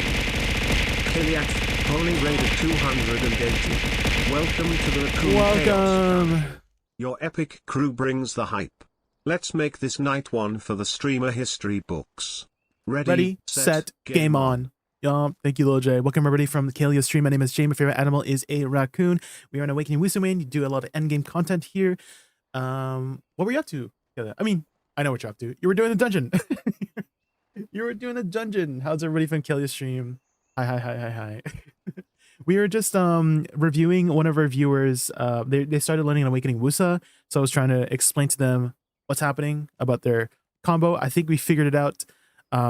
Kiliak, Holy Raider 280. Welcome to the Raccoon Welcome! Chaos. Your epic crew brings the hype. Let's make this night one for the streamer history books. Ready, set, game on. Thank you, Lil J. Welcome everybody from the Kalia stream. My name is Jay. My favorite animal is a raccoon. We are an Awakening Woosa main. You do a lot of endgame content here. What were you up to? I mean, I know what you're up to. You were doing a dungeon. You were doing a dungeon. How's everybody from Kalia stream? Hi. We were just reviewing one of our viewers. They started learning an Awakening Woosa, so I was trying to explain to them what's happening about their combo. I think we figured it out.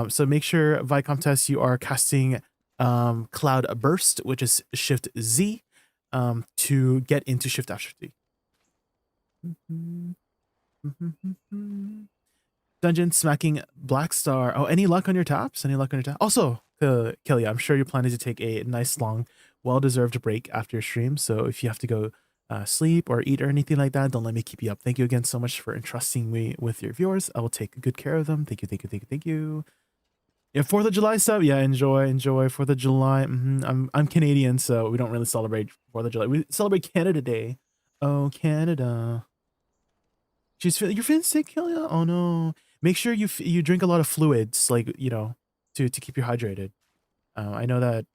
So make sure Vicom test you are casting Cloud Burst, which is Shift Z, to get into Shift F Shift D. Dungeon smacking Black Star. Oh, any luck on your taps? Any luck on your taps? Also, Kelly, I'm sure you're planning to take a nice long, well-deserved break after your stream. So if you have to go sleep or eat or anything like that, don't let me keep you up. Thank you again so much for entrusting me with your viewers. I will take good care of them. Thank you. Yeah, 4th of July sub. Yeah, enjoy 4th of July. I'm Canadian, so we don't really celebrate 4th of July. We celebrate Canada Day. Oh, Canada. You're feeling sick, Kelly? Oh no. Make sure you drink a lot of fluids, like, to keep you hydrated. I know that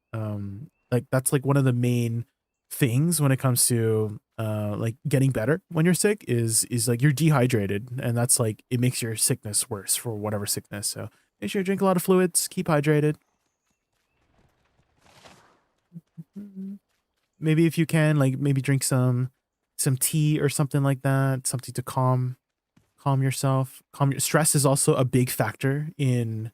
like that's like one of the main things when it comes to like getting better when you're sick is like you're dehydrated, and that's like it makes your sickness worse for whatever sickness. So make sure you drink a lot of fluids, keep hydrated. Maybe if you can, like maybe drink some tea or something like that, something to calm yourself. Stress is also a big factor in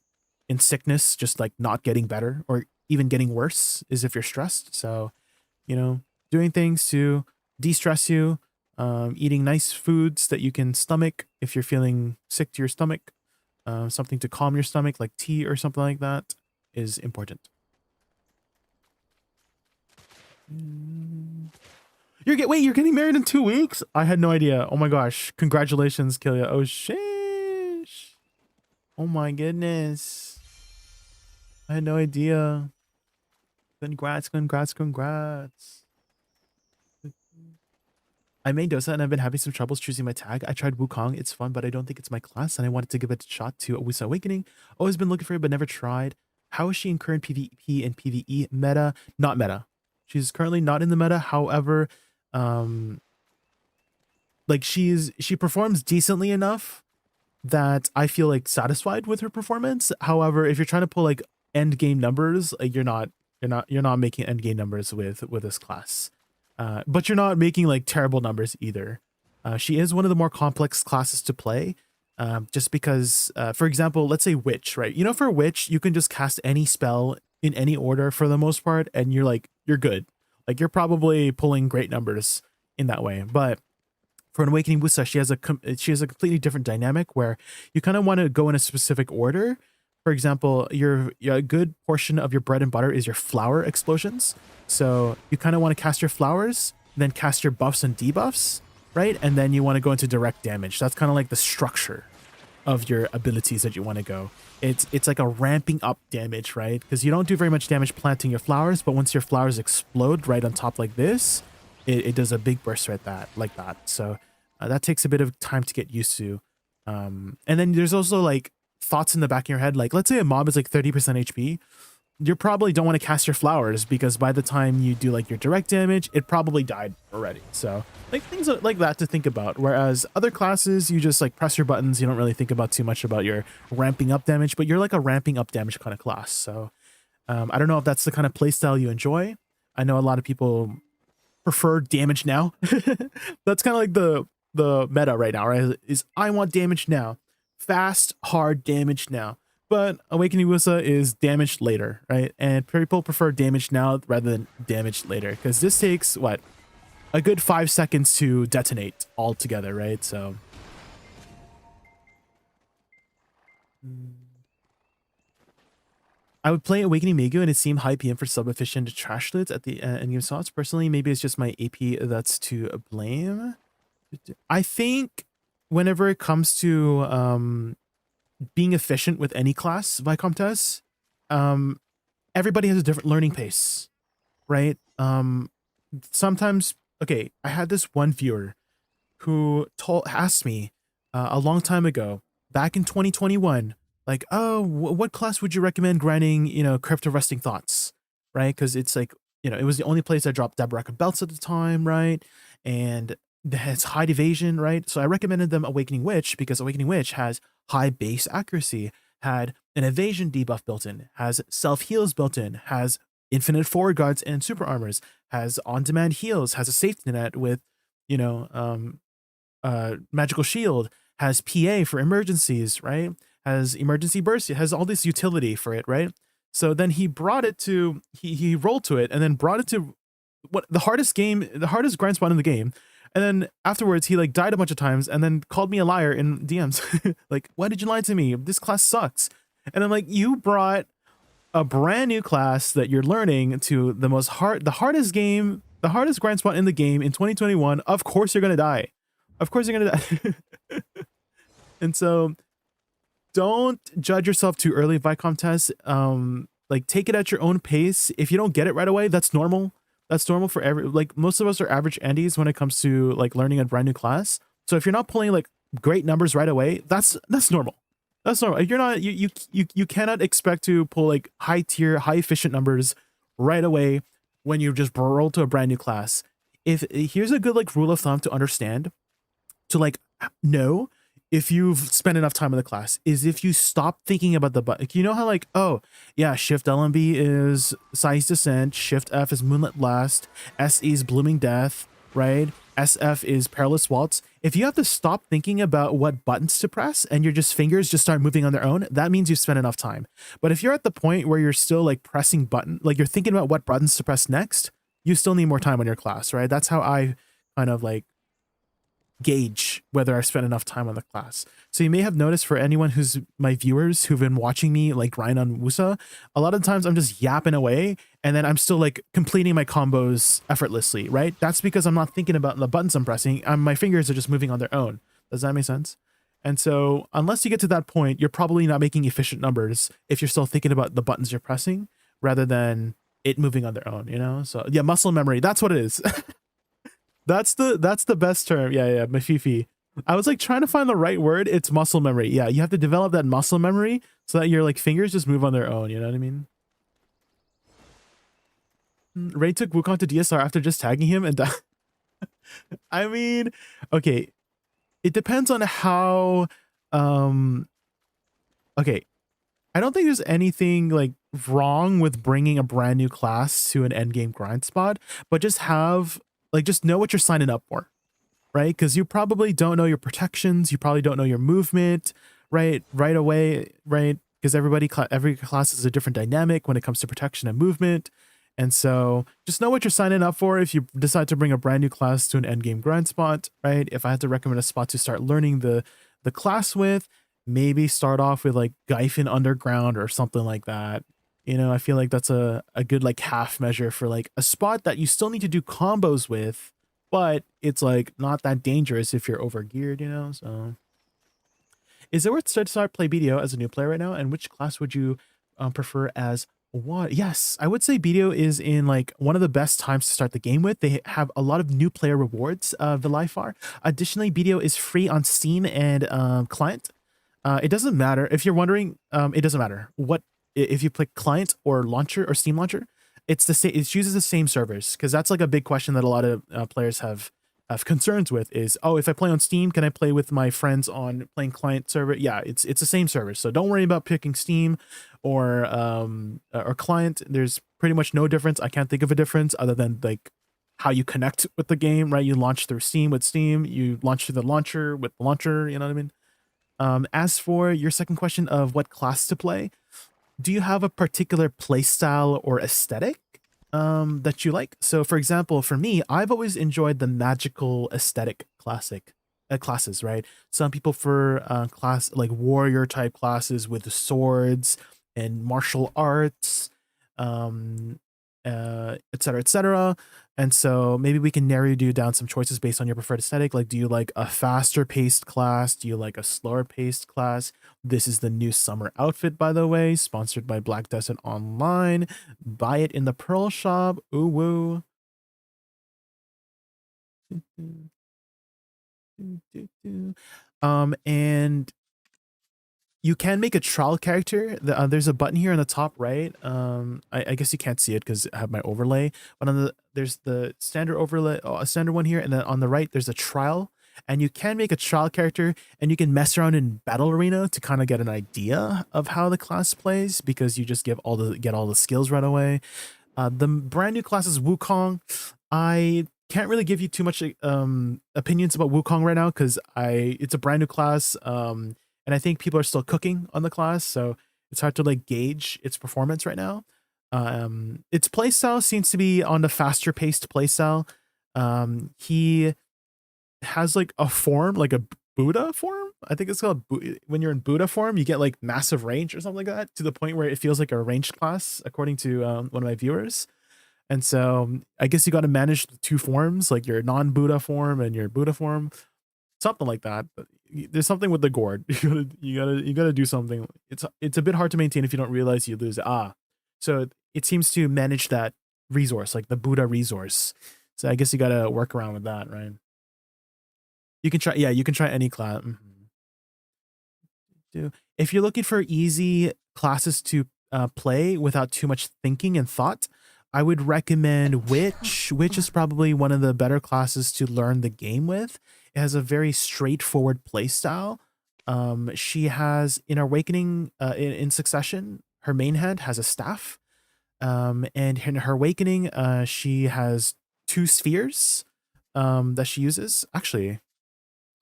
sickness, just like not getting better or even getting worse is if you're stressed. So, doing things to de-stress you, eating nice foods that you can stomach if you're feeling sick to your stomach, something to calm your stomach like tea or something like that is important. You're getting married in 2 weeks? I had no idea. Oh my gosh. Congratulations, Killia. Oh sheesh. Oh my goodness. I had no idea. Congrats. I made Dosa and I've been having some troubles choosing my tag. I tried Wukong. It's fun, but I don't think it's my class, and I wanted to give it a shot to Woosa Awakening. Always been looking for it, but never tried. How is she in current PvP and PvE meta? Not meta. She's currently not in the meta. However, like she performs decently enough that I feel like satisfied with her performance. However, if you're trying to pull like end game numbers, like you're not making end game numbers with this class. But you're not making like terrible numbers either. She is one of the more complex classes to play. Just because, for example, let's say Witch, right? For Witch, you can just cast any spell in any order for the most part, and you're good. Like you're probably pulling great numbers in that way. But for an Awakening Woosa, she has a completely different dynamic where you kind of want to go in a specific order. For example, a good portion of your bread and butter is your flower explosions. So you kind of want to cast your flowers, then cast your buffs and debuffs, right? And then you want to go into direct damage. That's kind of like the structure of your abilities that you want to go. It's like a ramping up damage, right? Because you don't do very much damage planting your flowers, but once your flowers explode right on top like this, it does a big burst right like that. So that takes a bit of time to get used to. And then there's also like thoughts in the back of your head, like let's say a mob is like 30% HP. You probably don't want to cast your flowers because by the time you do like your direct damage, it probably died already. So like things like that to think about. Whereas other classes, you just like press your buttons. You don't really think about too much about your ramping up damage, but you're like a ramping up damage kind of class. So I don't know if that's the kind of playstyle you enjoy. I know a lot of people prefer damage now. That's kind of like the meta right now, right? Is I want damage now. Fast, hard damage now. But Awakening Woosa is damage later, right? And people prefer damage now rather than damage later because this takes what, a good 5 seconds to detonate altogether, right? So I would play Awakening Megu and it seemed high PM for sub-efficient trash lids at the endgame slots. Personally, maybe it's just my AP that's to blame. I think whenever it comes to being efficient with any class Viscountess, everybody has a different learning pace, right? Sometimes, okay, I had this one viewer who asked me a long time ago, back in 2021, like, oh, what class would you recommend grinding, Crypto Resting Thoughts, right? Because it's like, it was the only place that dropped double record belts at the time, right? And it's high evasion, right? So I recommended them Awakening Witch because Awakening Witch has high base accuracy, had an evasion debuff built in, has self heals built in, has infinite forward guards and super armors, has on-demand heals, has a safety net with, magical shield, has PA for emergencies, right? Has emergency burst, it has all this utility for it, right? So then he brought it to, he rolled to it and then brought it to what the hardest grind spot in the game. And then afterwards, he like died a bunch of times and then called me a liar in DMs. Like, why did you lie to me? This class sucks. And I'm like, you brought a brand new class that you're learning to the hardest grind spot in the game in 2021. Of course you're going to die. Of course you're going to die. And so don't judge yourself too early, Viscountess. Like take it at your own pace. If you don't get it right away, that's normal. That's normal for most of us are average Andes when it comes to like learning a brand new class. So if you're not pulling like great numbers right away, that's normal. That's normal. If you're not, you cannot expect to pull like high tier, high efficient numbers right away when you just roll to a brand new class. Here's a good like rule of thumb to understand, to like know if you've spent enough time in the class, is if you stop thinking about the button. You know how like, oh yeah, Shift LMB is Size Descent, Shift F is Moonlit Blast, SE is Blooming Death, right? SF is Perilous Waltz. If you have to stop thinking about what buttons to press and your fingers just start moving on their own, that means you've spent enough time. But if you're at the point where you're still like pressing like you're thinking about what buttons to press next, you still need more time on your class, right? That's how I kind of like gauge whether I've spent enough time on the class. So you may have noticed, for anyone who's my viewers who've been watching me like grind on Woosa, a lot of times I'm just yapping away and then I'm still like completing my combos effortlessly, right? That's because I'm not thinking about the buttons I'm pressing. My fingers are just moving on their own. Does that make sense? And so unless you get to that point, you're probably not making efficient numbers if you're still thinking about the buttons you're pressing rather than it moving on their own, So yeah, muscle memory, that's what it is. That's the best term. Yeah, Mafifi. I was like trying to find the right word. It's muscle memory. Yeah, you have to develop that muscle memory so that your like fingers just move on their own. You know what I mean? Ray took Wukong to DSR after just tagging him and I mean, okay, it depends on how. Okay, I don't think there's anything like wrong with bringing a brand new class to an endgame grind spot, but just know what you're signing up for, right? Because you probably don't know your protections. You probably don't know your movement, right away, right? Because every class is a different dynamic when it comes to protection and movement. And so just know what you're signing up for if you decide to bring a brand new class to an endgame grind spot, right? If I had to recommend a spot to start learning the class with, maybe start off with like Gyphon Underground or something like that. I feel like that's a good like half measure for like a spot that you still need to do combos with, but it's like not that dangerous if you're over geared, So Is it worth to start play BDO as a new player right now? And which class would you prefer as what? Yes, I would say BDO is in like one of the best times to start the game with. They have a lot of new player rewards, Vilifar. Additionally, BDO is free on Steam and client. It doesn't matter if you're wondering. It doesn't matter what if you play client or launcher or Steam launcher. It's the same. It uses the same servers because that's like a big question that a lot of players have concerns with. Is if I play on Steam, can I play with my friends on playing client server? Yeah, it's the same server. So don't worry about picking Steam or client. There's pretty much no difference. I can't think of a difference other than like how you connect with the game, right? You launch through Steam with Steam. You launch through the launcher with the launcher. You know what I mean? As for your second question of what class to play, do you have a particular play style or aesthetic that you like? So for example, for me, I've always enjoyed the magical aesthetic classes, right? Some people for class like warrior type classes with the swords and martial arts, etc., etc. And so maybe we can narrow you down some choices based on your preferred aesthetic. Like, do you like a faster paced class? Do you like a slower paced class? This is the new summer outfit, by the way, sponsored by Black Desert Online. Buy it in the Pearl Shop. Ooh woo. And you can make a trial character. There's a button here on the top right. I guess you can't see it because I have my overlay. But there's the standard overlay, a standard one here, and then on the right there's a trial. And you can make a trial character, and you can mess around in Battle Arena to kind of get an idea of how the class plays because you just get all the skills right away. The brand new class is Wukong. I can't really give you too much opinions about Wukong right now because it's a brand new class. And I think people are still cooking on the class, so it's hard to like gauge its performance right now. Its playstyle seems to be on the faster paced playstyle. He has like a form, like a Buddha form. I think it's called when you're in Buddha form, you get like massive range or something like that to the point where it feels like a ranged class, according to one of my viewers. And so I guess you got to manage the two forms, like your non-Buddha form and your Buddha form, something like that. But there's something with the gourd. You gotta do something. It's a bit hard to maintain if you don't realize you lose it. So it seems to manage that resource, like the Buddha resource. So I guess you gotta work around with that, right? You can try, you can try any class. If you're looking for easy classes to play without too much thinking and thought, I would recommend Witch. Witch is probably one of the better classes to learn the game with. It has a very straightforward play style. She has in Awakening, in Succession, her main hand has a staff. And in her Awakening, she has 2 spheres that she uses. Actually,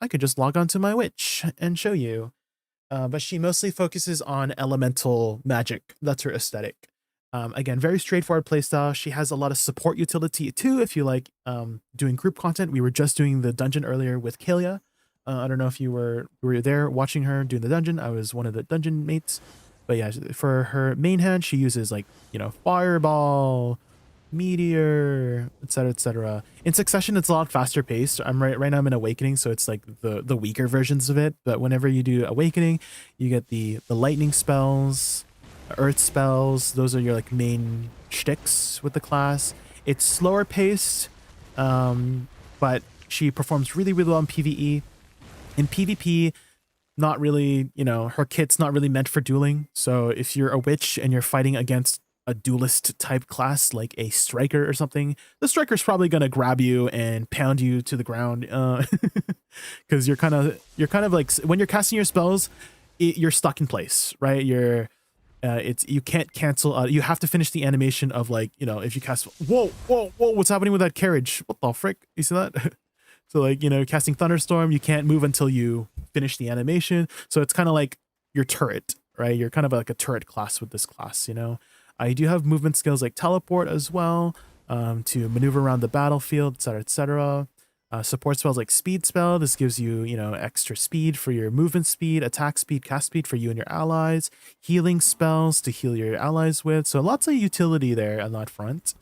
I could just log on to my Witch and show you. But she mostly focuses on elemental magic. That's her aesthetic. Again, very straightforward playstyle. She has a lot of support utility too. If you like doing group content, we were just doing the dungeon earlier with Kalia. I don't know if you were there watching her doing the dungeon. I was one of the dungeon mates. But yeah, for her main hand, she uses like fireball, meteor, etc., etc. In Succession, it's a lot faster paced. Right now I'm in Awakening, so it's like the weaker versions of it. But whenever you do Awakening, you get the lightning spells, earth spells. Those are your like main shticks with the class. It's slower paced, but she performs really well in PvE. In PvP, not really, her kit's not really meant for dueling. So if you're a witch and you're fighting against a duelist type class like a striker or something, the striker's probably gonna grab you and pound you to the ground, because you're kind of like, when you're casting your spells, you're stuck in place, right? You can't cancel. You have to finish the animation of like, if you cast, whoa, what's happening with that carriage? What the frick? You see that? So like, casting Thunderstorm, you can't move until you finish the animation. So it's kind of like your turret, right? You're kind of like a turret class with this class, I do have movement skills like teleport as well, to maneuver around the battlefield, etc., etc. Support spells like speed spell. This gives you, extra speed for your movement speed, attack speed, cast speed for you and your allies, healing spells to heal your allies with. So lots of utility there on that front.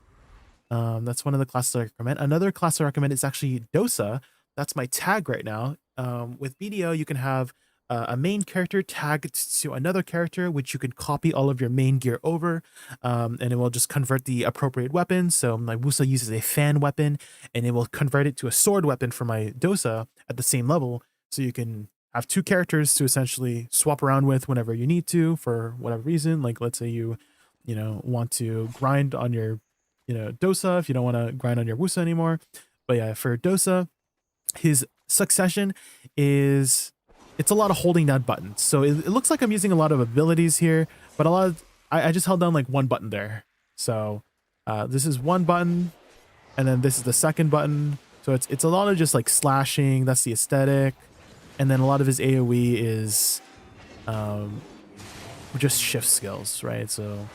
That's one of the classes I recommend. Another class I recommend is actually Dosa. That's my tag right now. With BDO, you can have a main character tagged to another character, which you can copy all of your main gear over, and it will just convert the appropriate weapons. So my Woosa uses a fan weapon, and it will convert it to a sword weapon for my Dosa at the same level. So you can have two characters to essentially swap around with whenever you need to for whatever reason. Like let's say you want to grind on your Dosa if you don't want to grind on your Woosa anymore. But yeah, for Dosa, his succession is it's a lot of holding down buttons. So it looks like I'm using a lot of abilities here, but I just held down like one button there. So this is one button, and then this is the second button. So it's a lot of just like slashing. That's the aesthetic. And then a lot of his AoE is just shift skills, right? So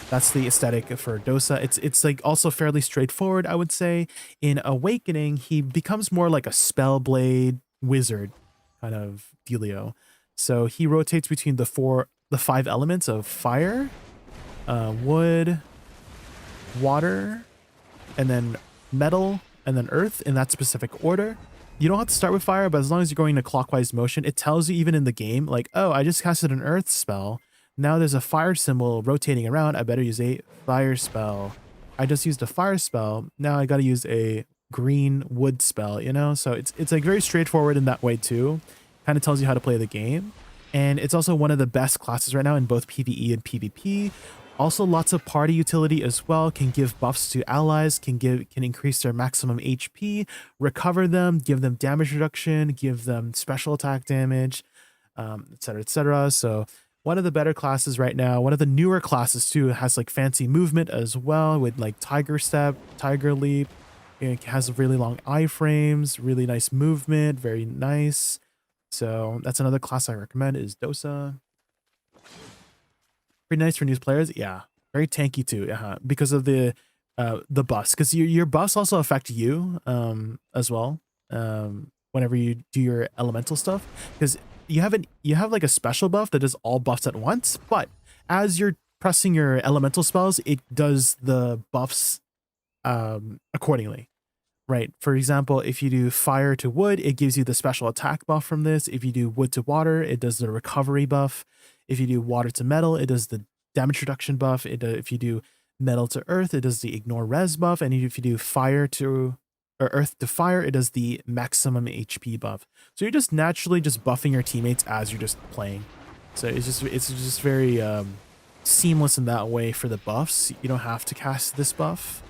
that's the aesthetic for Dosa. It's like also fairly straightforward, I would say. In Awakening, he becomes more like a spellblade wizard kind of dealio. So he rotates between the 5 elements of fire, wood, water, and then metal, and then earth in that specific order. You don't have to start with fire, but as long as you're going in a clockwise motion, it tells you even in the game, like, oh, I just casted an earth spell. Now there's a fire symbol rotating around. I better use a fire spell. I just used a fire spell. Now I got to use a green wood spell, So it's like very straightforward in that way too. Kind of tells you how to play the game. And it's also one of the best classes right now in both PvE and PvP. Also lots of party utility as well, can give buffs to allies, can increase their maximum HP, recover them, give them damage reduction, give them special attack damage, etc., etc. So one of the better classes right now, one of the newer classes too, has like fancy movement as well with like Tiger Step, Tiger Leap. It has really long iframes, really nice movement, very nice. So that's another class I recommend is Dosa. Pretty nice for new players. Yeah, very tanky too. Because of the buffs, because your buffs also affect you as well. Whenever you do your elemental stuff, because you have like a special buff that does all buffs at once, but as you're pressing your elemental spells, it does the buffs accordingly. Right. For example, if you do fire to wood, it gives you the special attack buff from this. If you do wood to water, it does the recovery buff. If you do water to metal, it does the damage reduction buff. If you do metal to earth, it does the ignore res buff. And if you do fire to or earth to fire, it does the maximum HP buff. So you're just naturally just buffing your teammates as you're just playing. So it's just very seamless in that way for the buffs. You don't have to cast this buff.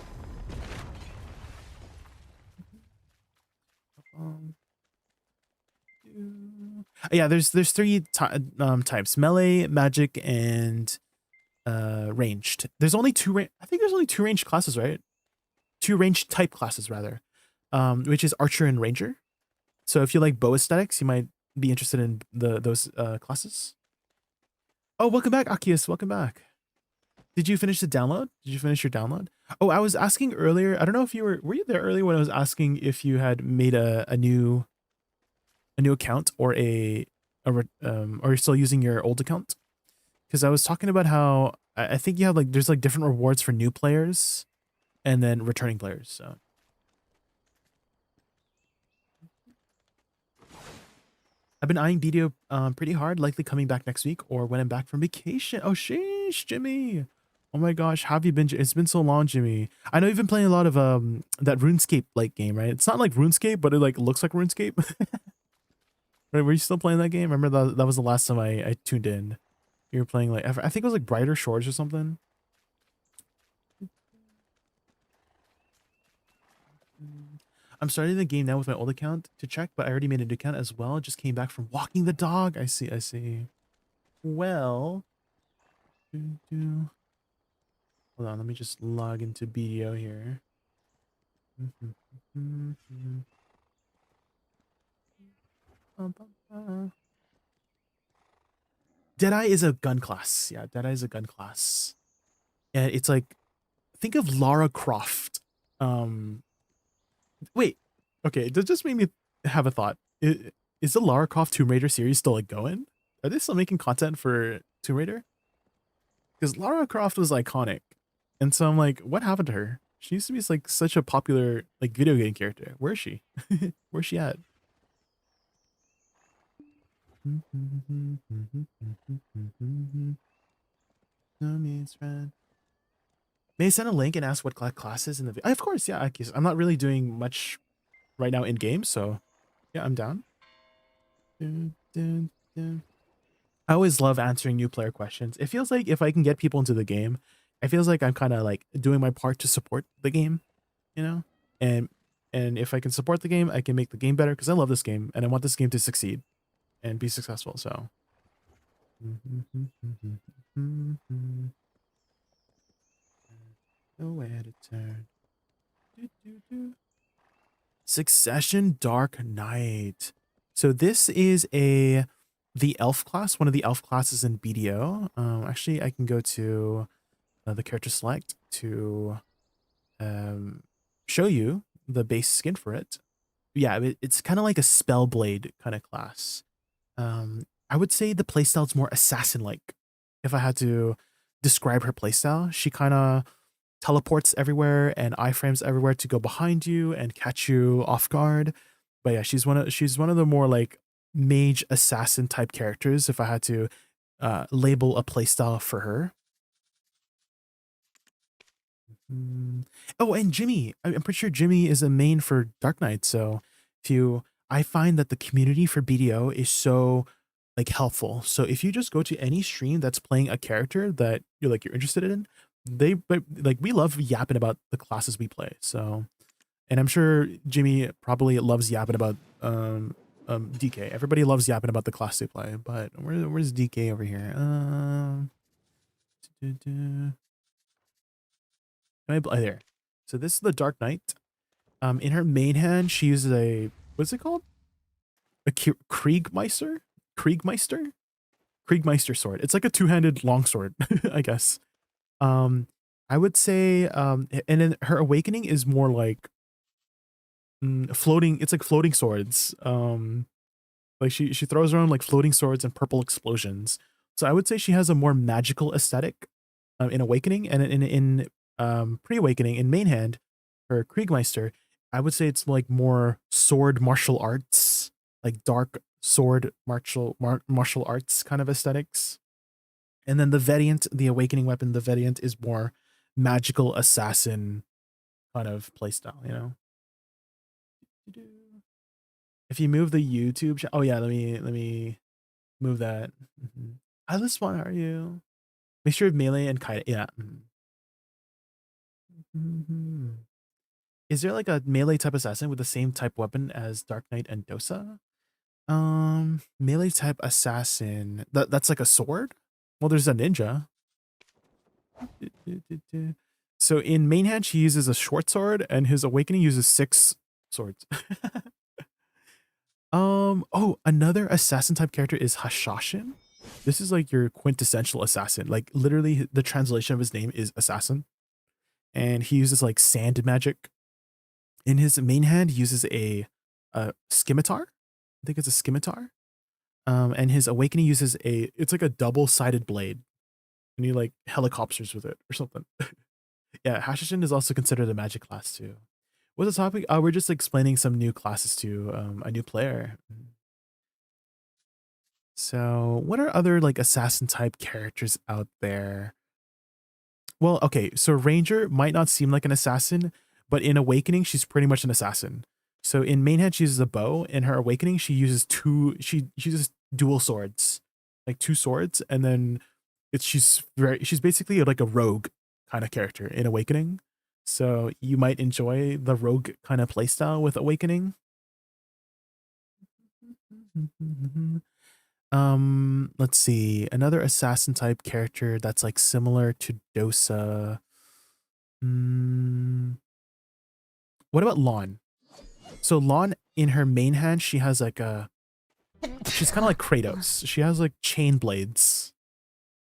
Yeah, there's 3 types: melee, magic, and ranged. There's only 2 I think there's only 2 ranged classes, right? 2 ranged type classes rather, which is archer and ranger. So if you like bow aesthetics, you might be interested in those classes. Oh, welcome back, Akius. Welcome back. Did you finish the download? Did you finish your download? Oh, I was asking earlier. I don't know if you were you there earlier when I was asking if you had made a new account or or you're still using your old account? Because I was talking about how I think you have like there's like different rewards for new players and then returning players. So I've been eyeing BDO pretty hard, likely coming back next week or when I'm back from vacation. Oh, sheesh, Jimmy. Oh my gosh, how have you been? It's been so long, Jimmy. I know you've been playing a lot of that RuneScape like game, right? It's not like RuneScape, but it like looks like RuneScape. Right, were you still playing that game? I remember that was the last time I tuned in. You were playing like, I think it was like Brighter Shores or something. I'm starting the game now with my old account to check, but I already made a new account as well. Just came back from walking the dog. I see. Well, hold on, let me just log into BDO here. Deadeye is a gun class. Yeah, Deadeye is a gun class. And it's like, think of Lara Croft. Wait. Okay, that just made me have a thought. Is the Lara Croft Tomb Raider series still like going? Are they still making content for Tomb Raider? Because Lara Croft was iconic. And so I'm like, what happened to her? She used to be like such a popular like video game character. Where is she? Where's she at? May I send a link and ask what class is in the of course, yeah. I'm not really doing much right now in game, so yeah, I'm down. I always love answering new player questions. It feels like if I can get people into the game, it feels like I'm kind of like doing my part to support the game, you know? And if I can support the game, I can make the game better because I love this game and I want this game to succeed and be successful. So nowhere to turn. Succession Dark Knight. So this is the elf class, one of the elf classes in BDO. Actually, I can go to the character select to show you the base skin for it. Yeah, it's kind of like a Spellblade kind of class. I would say the playstyle is more assassin-like. If I had to describe her playstyle, she kind of teleports everywhere and iframes everywhere to go behind you and catch you off guard. But yeah, she's one of the more like mage assassin type characters if I had to label a playstyle for her. Oh, and Jimmy. I'm pretty sure Jimmy is a main for Dark Knight. So I find that the community for BDO is so like helpful. So if you just go to any stream that's playing a character that you're interested in, we love yapping about the classes we play. So, and I'm sure Jimmy probably loves yapping about DK. Everybody loves yapping about the class they play. But where's DK over here? There. So this is the Dark Knight. In her main hand, she uses a what's it called? A Kriegmeister? Kriegmeister sword. It's like a two-handed longsword, I guess. I would say, and then her awakening is more like floating. It's like floating swords. Like she throws around like floating swords and purple explosions. So I would say she has a more magical aesthetic in awakening, and in pre-awakening in main hand, her Kriegmeister. I would say it's like more sword martial arts, like dark sword martial arts kind of aesthetics. And then the Vediant, the awakening weapon, the Vediant is more magical assassin kind of playstyle, you know. If you move the YouTube, oh yeah, let me move that. How this one are you? Make sure melee and kite. Yeah. Is there like a melee type assassin with the same type weapon as Dark Knight and Dosa? Melee type assassin. That's like a sword? Well, there's a ninja. So in main hand, she uses a short sword, and his awakening uses 6 swords. Oh, another assassin type character is Hashashin. This is like your quintessential assassin. Like literally, the translation of his name is assassin, and he uses like sand magic. In his main hand, he uses a scimitar. I think it's a scimitar. And his awakening uses it's like a double-sided blade, and he like helicopters with it or something. Yeah, Hashashin is also considered a magic class too. What's the topic? We're just explaining some new classes to a new player. So what are other like assassin type characters out there? Well, okay, so Ranger might not seem like an assassin, but in Awakening, she's pretty much an assassin. So in main hand, she uses a bow. In her Awakening, she uses she uses dual swords, like 2 swords, and then she's basically like a rogue kind of character in Awakening. So you might enjoy the rogue kind of playstyle with Awakening. Let's see. Another assassin type character that's like similar to Dosa. What about Lawn? So Lawn in her main hand, she has like she's kind of like Kratos. She has like chain blades.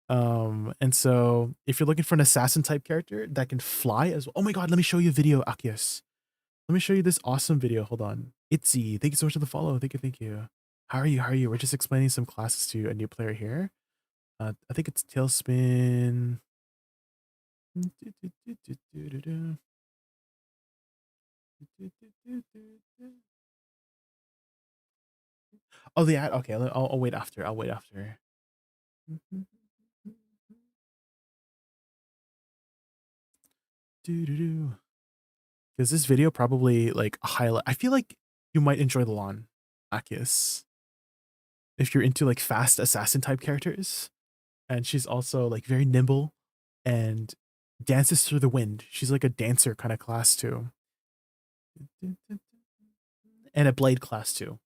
And so if you're looking for an assassin type character that can fly as well. Oh my god, let me show you a video, Akios. Let me show you this awesome video. Hold on. Itzy, thank you so much for the follow. Thank you. How are you? We're just explaining some classes to a new player here. I think it's Tailspin. Oh, the ad. Okay, I'll wait after. I'll wait after. Because this video probably like highlight. I feel like you might enjoy the lawn, Akius, if you're into like fast assassin type characters. And she's also like very nimble and dances through the wind. She's like a dancer kind of class too. And a blade class too.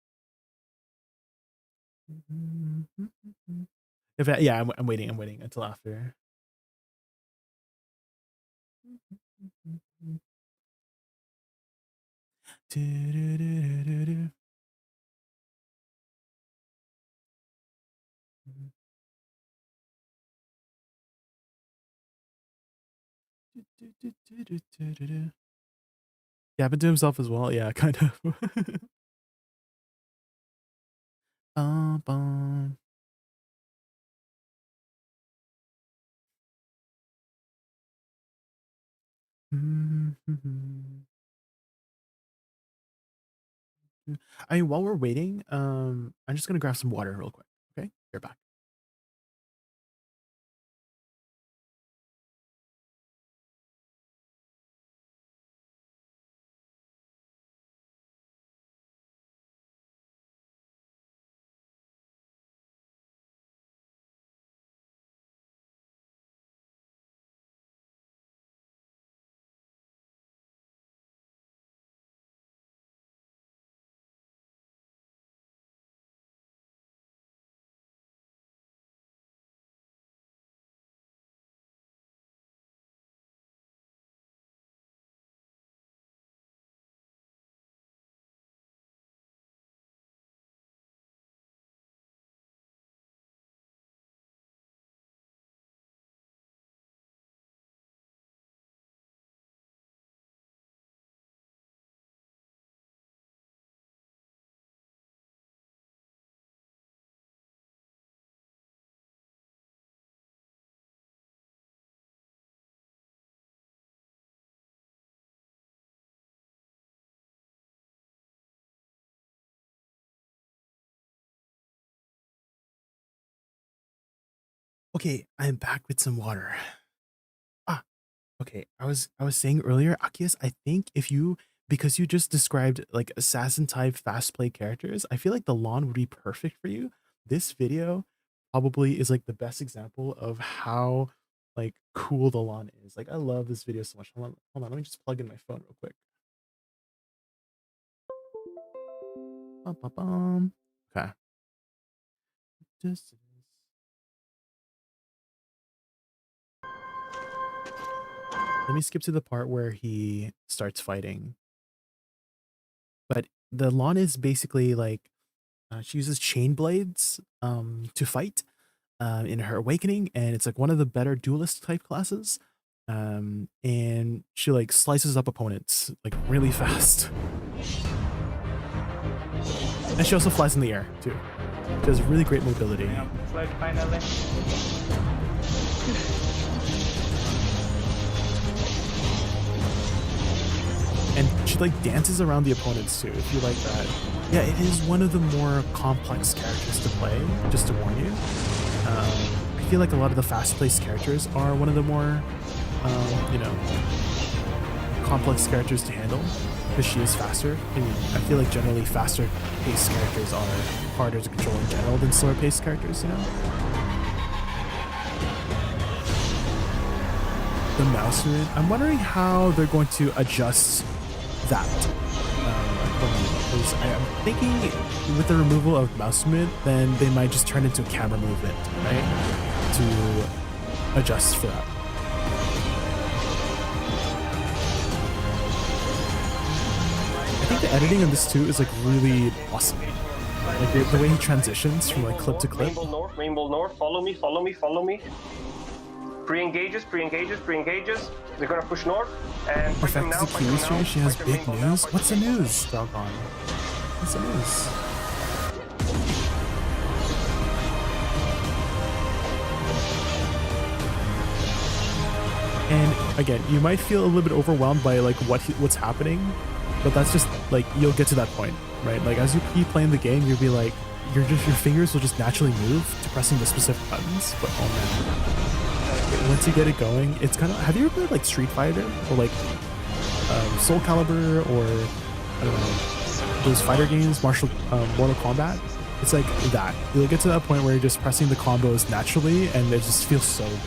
Yeah, I'm waiting. I'm waiting until after. Yeah, but to himself as well. Yeah, kind of. Bum. I mean, while we're waiting, I'm just gonna grab some water real quick. Okay, you're back. Okay, I'm back with some water. Okay, I was saying earlier, Akias, I think because you just described like assassin type fast play characters, I feel like the lawn would be perfect for you. This video probably is like the best example of how like cool the lawn is. Like I love this video so much. Hold on, let me just plug in my phone real quick. Okay. Let me skip to the part where he starts fighting. But the lawn is basically like she uses chain blades to fight in her awakening, and it's like one of the better duelist type classes. And she like slices up opponents like really fast. And she also flies in the air too. She has really great mobility. Finally. And she like dances around the opponents too, if you like that. Yeah, it is one of the more complex characters to play, just to warn you. I feel like a lot of the fast-paced characters are one of the more, you know, complex characters to handle, because she is faster. I mean, I feel like generally faster-paced characters are harder to control in general than slower-paced characters, you know? The mouse movement, I'm wondering how they're going to adjust that. I'm thinking with the removal of mouse movement, then they might just turn into a camera movement, right? To adjust for that. I think the editing on this too is like really awesome. Like the way he transitions from like clip to clip. Rainbow North, follow me, follow me, follow me. Pre-engages. They're gonna push north and push them now. She has big news. What's the news? Doggone. What's the news? And again, you might feel a little bit overwhelmed by like what's happening, but that's just like you'll get to that point, right? Like as you keep playing the game, you'll be like, your fingers will just naturally move to pressing the specific buttons. But oh man, once you get it going, it's kind of. Have you ever played like Street Fighter or like Soul Calibur or I don't know those fighter games, Mortal Kombat? It's like that. You'll get to that point where you're just pressing the combos naturally, and it just feels so good.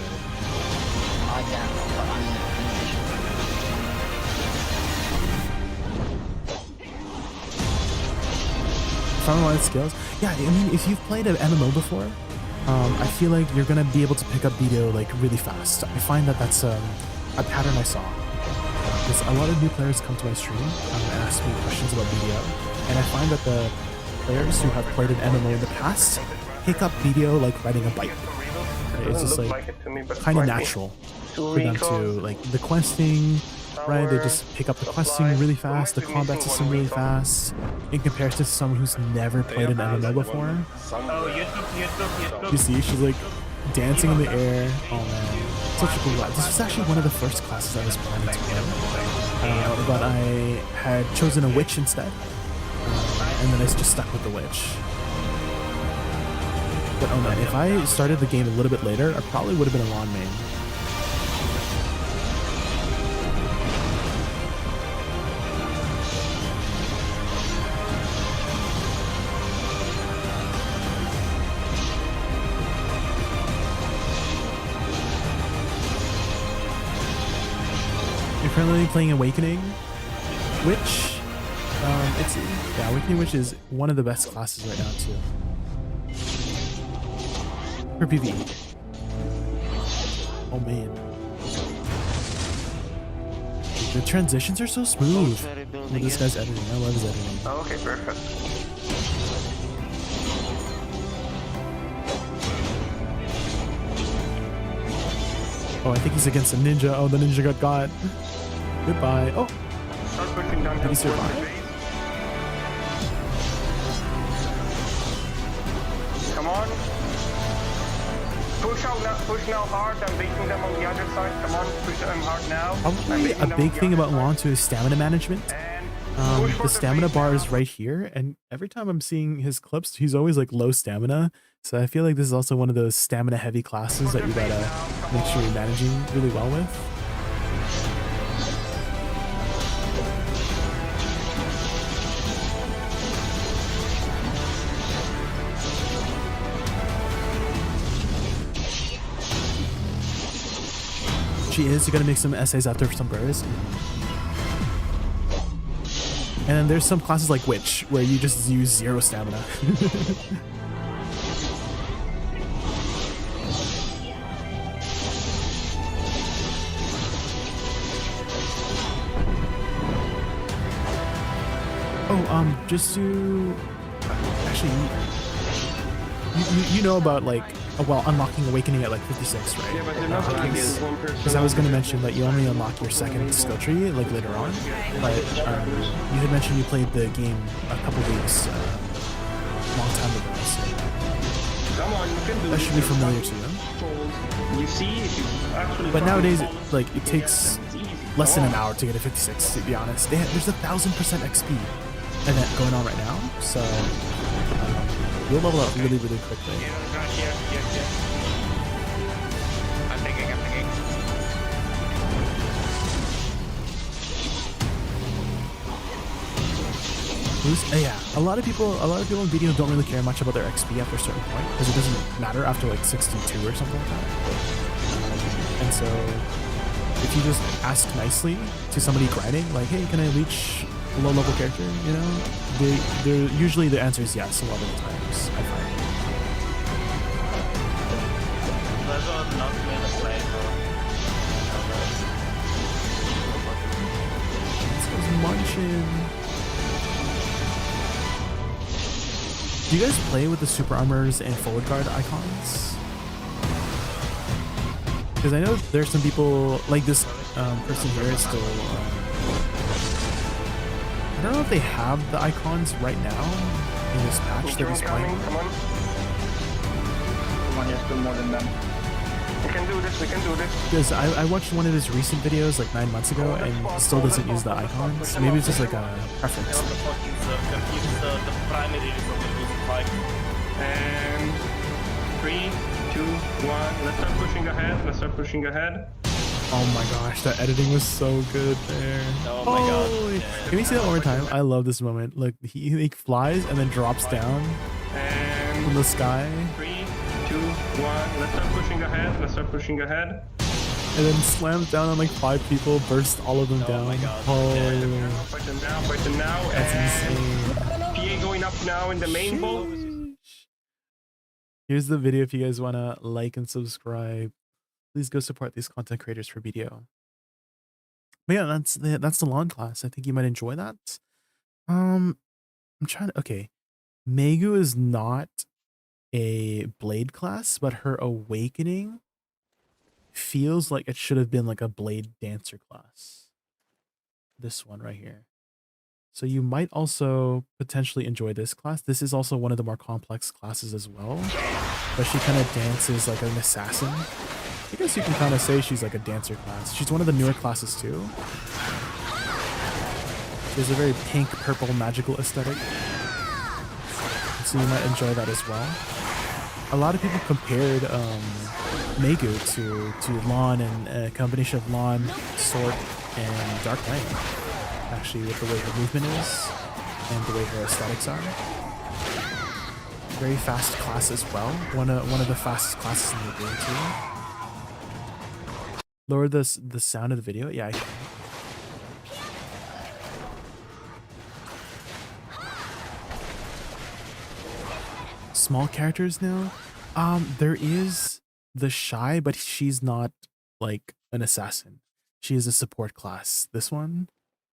Finalized skills. Yeah, I mean, if you've played an MMO before, I feel like you're gonna be able to pick up BDO like really fast. I find that that's a pattern I saw. Because a lot of new players come to my stream and ask me questions about BDO, and I find that the players who have played an MMO in the past pick up BDO like riding a bike. Right? It's just like kind of natural for them to like the questing. Right, they just pick up the questing really fast, the combat system really fast, in comparison to someone who's never played an MMO before. You see, she's like dancing in the air. Oh man, such a cool vibe. This was actually one of the first classes I was planning to play, but I had chosen a witch instead, and then I just stuck with the witch. But oh man, if I started the game a little bit later, I probably would have been a lawn main. Currently playing Awakening, which Awakening Witch is one of the best classes right now too. For PvE. Oh man. The transitions are so smooth. Look, this guy's editing. I love his editing. Oh, okay, perfect. Oh, I think he's against a ninja. Oh, the ninja got. Goodbye. Oh, Start pushing down did he towards the survive? base. Come on. Push now hard. I'm beating them on the other side. Come on, push them hard now. Probably a big thing about Lantu is stamina management. The stamina bar is right here, and every time I'm seeing his clips, he's always like low stamina. So I feel like this is also one of those stamina heavy classes that you gotta make sure you're managing really well with. She is. You gotta make some essays after some burrs. And then there's some classes like Witch, where you just use 0 stamina. Oh, just to... Actually, you know about, like, well, unlocking Awakening at, like, 56, right? Yeah, but they're not gonna get one person. Because I was going to mention that you only unlock your second skill tree, like, later on. But you had mentioned you played the game a couple weeks, a long time ago, so Come on, you can do that should be familiar to you. You see, if you actually But nowadays, like, it takes less than an hour to get a 56, to be honest. There's 1000% XP event going on right now, so you'll level up really, really quickly. I'm thinking. Yeah, a lot of people in video don't really care much about their XP after a certain point because it doesn't matter after like 62 or something like that. And so, if you just ask nicely to somebody grinding, like, "Hey, can I reach a low-level character?" You know, they usually the answer is yes. A lot of the times, I find. This is Munchin. Do you guys play with the super armors and forward guard icons? Because I know there's some people, like this person here is still, I don't know if they have the icons right now in this patch that he's playing. Come on. Come on, yes, do more than them. We can do this, Because I watched one of his recent videos like 9 months ago and he still doesn't use the icons. Maybe it's just like a preference. And 3, 2, 1. Let's start pushing ahead. Let's start pushing ahead. Oh my gosh, that editing was so good there. Oh my god. Can we see that one more time? I love this moment. Look, he like flies and then drops down And from the sky, 3, 2, 1. Let's start pushing ahead. Let's start pushing ahead. and then slams down on like 5 people, burst all of them down. my god. Oh, Fight them now. Fight them now. that's And insane. PA going up now in the main boat. Here's the video if you guys want to like and subscribe. Please go support these content creators for BDO. But yeah, that's the lawn class. I think you might enjoy that. I'm trying to, okay. Megu is not a blade class, but her awakening feels like it should have been like a blade dancer class. This one right here. So you might also potentially enjoy this class. This is also one of the more complex classes as well, but she kind of dances like an assassin. I guess you can kind of say she's like a dancer class. She's one of the newer classes too. She has a very pink, purple, magical aesthetic. So you might enjoy that as well. A lot of people compared Megu to Lawn and a combination of Lawn, Sword, and Dark Lane. Actually, with the way her movement is and the way her aesthetics are. Very fast class as well. One of the fastest classes in the game too. Lower the sound of the video. Yeah, I can. Small characters now. There is the Shy, but she's not like an assassin. She is a support class. This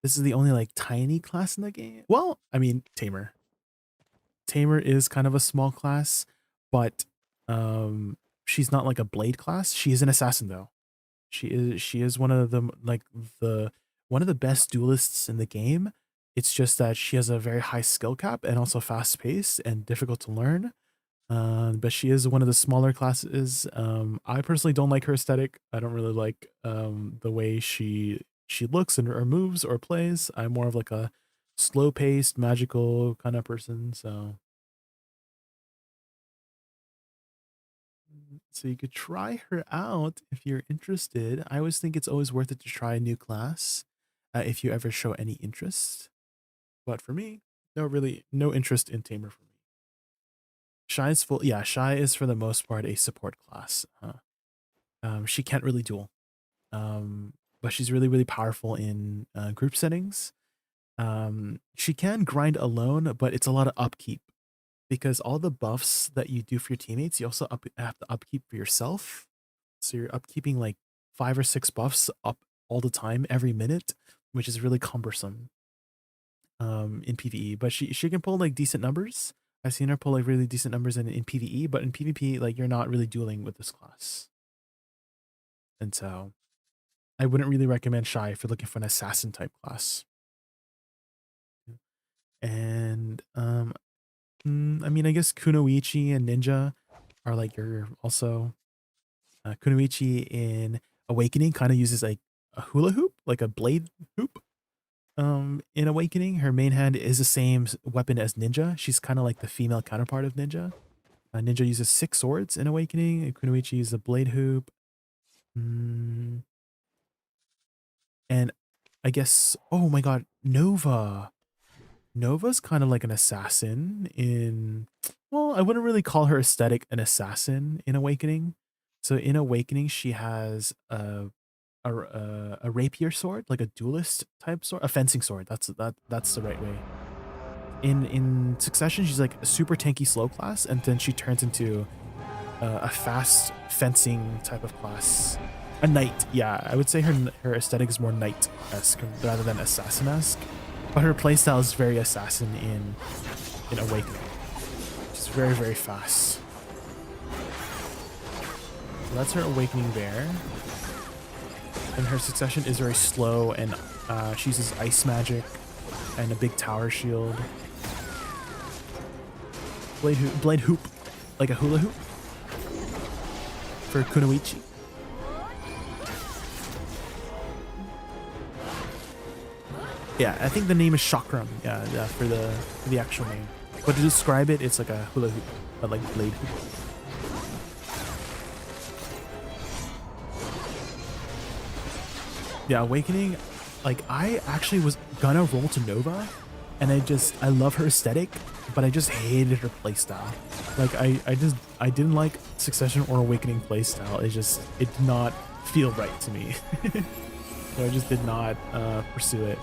is the only like tiny class in the game. Well, I mean, Tamer. Tamer is kind of a small class, but she's not like a blade class. She is an assassin though. She is one of the one of the best duelists in the game. It's just that she has a very high skill cap and also fast pace and difficult to learn. But she is one of the smaller classes. I personally don't like her aesthetic. I don't really like the way she looks and or moves or plays. I'm more of like a slow paced, magical kind of person. So you could try her out if you're interested. I always think it's always worth it to try a new class if you ever show any interest. But for me, no interest in Tamer for me. Shy is Shy is for the most part a support class. She can't really duel, but she's really powerful in group settings. She can grind alone, but it's a lot of upkeep. Because all the buffs that you do for your teammates, you also have to upkeep for yourself. So you're upkeeping like 5 or 6 buffs up all the time, every minute, which is really cumbersome in PvE. But she can pull like decent numbers. I've seen her pull like really decent numbers in PvE, but in PvP, like you're not really dueling with this class. And so I wouldn't really recommend Shy if you're looking for an assassin type class. And I mean, I guess Kunoichi and Ninja are like your also Kunoichi in Awakening kind of uses like a hula hoop, like a blade hoop. In Awakening, her main hand is the same weapon as Ninja. She's kind of like the female counterpart of Ninja. Ninja uses 6 swords in Awakening, and Kunoichi uses a blade hoop. And I guess, oh my god, Nova. Nova's kind of like an assassin in, well, I wouldn't really call her aesthetic an assassin in Awakening. So in Awakening, she has a rapier sword, like a duelist type sword, a fencing sword. That's the right way. In Succession, she's like a super tanky slow class, and then she turns into a fast fencing type of class. A knight, yeah. I would say her aesthetic is more knight-esque rather than assassin-esque. But her playstyle is very assassin in Awakening. She's very fast. So that's her Awakening there. And her Succession is very slow, and she uses ice magic and a big tower shield. Blade hoop, like a hula hoop for Kunoichi. Yeah, I think the name is chakram. Yeah, for the actual name. But to describe it, it's like a hula hoop, but like blade hoop. Yeah, Awakening, like I actually was gonna roll to Nova, and I love her aesthetic, but I just hated her playstyle. Like I didn't like Succession or Awakening playstyle. It did not feel right to me. So I just did not pursue it.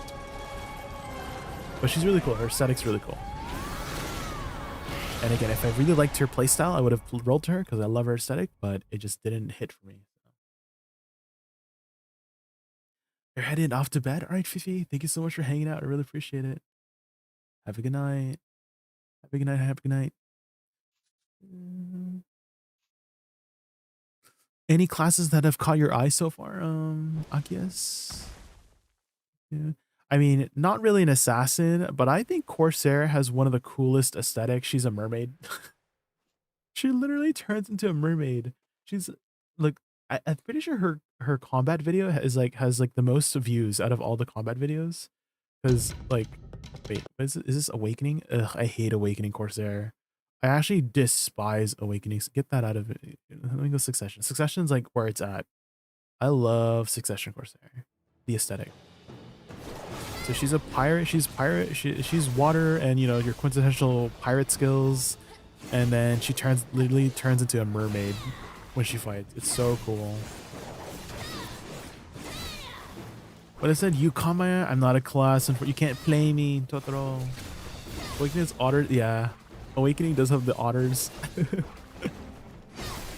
But she's really cool. Her aesthetic's really cool. And again, if I really liked her playstyle, I would have rolled to her because I love her aesthetic, but it just didn't hit for me. You're headed off to bed? All right, Fifi. Thank you so much for hanging out. I really appreciate it. Have a good night. Have a good night. Have a good night. Any classes that have caught your eye so far, Akias? Yeah. I mean, not really an assassin, but I think Corsair has one of the coolest aesthetics. She's a mermaid. She literally turns into a mermaid. She's like, I'm pretty sure her combat video has like the most views out of all the combat videos. Because like, wait, is this Awakening? Ugh, I hate Awakening Corsair. I actually despise Awakenings. Get that out of it. Let me go Succession. Succession's like where it's at. I love Succession Corsair. The aesthetic. So she's a pirate. She's pirate. She's water, and you know your quintessential pirate skills, and then she literally turns into a mermaid when she fights. It's so cool. But I said, you Kamaya, I'm not a class, and you can't play me, Totoro. Awakening's otter, yeah. Awakening does have the otters.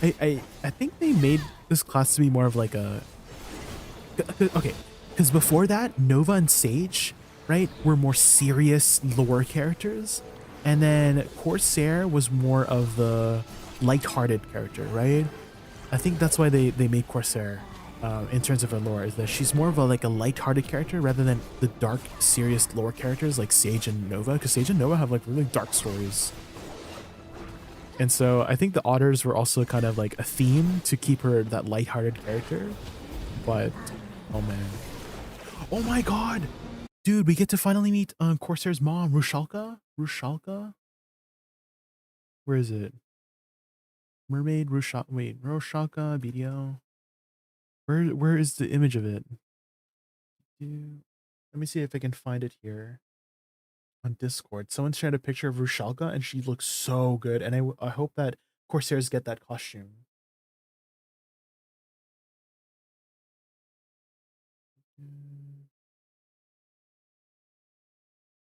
I think they made this class to be more of like a... Okay, because before that, Nova and Sage, right, were more serious lore characters. And then Corsair was more of the lighthearted character, right? I think that's why they made Corsair in terms of her lore, is that she's more of a lighthearted character rather than the dark, serious lore characters like Sage and Nova, because Sage and Nova have like really dark stories. And so I think the otters were also kind of like a theme to keep her that lighthearted character. But oh man, oh my god, dude, we get to finally meet Corsair's mom, Rushalka. Where is it? Mermaid Rushalka. Wait, Rushalka video. Where is the image of it? Let me see if I can find it here on Discord. Someone shared a picture of Rushalka and she looks so good, and I hope that Corsairs get that costume.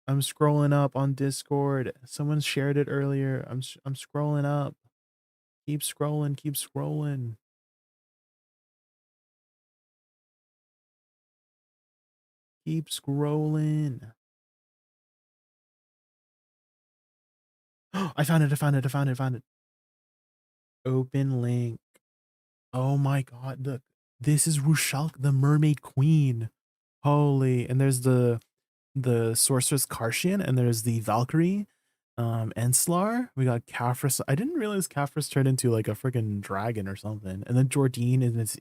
I'm scrolling up on Discord. Someone shared it earlier. I'm scrolling up. Keep scrolling, keep scrolling. Keep scrolling. I found it. Open link. Oh my god, look. This is Rushalka, the mermaid queen. Holy, and there's the sorceress Karshian, and there's the Valkyrie, Enslar. We got Kafris. I didn't realize Kafris turned into like a freaking dragon or something. And then Jordine and it's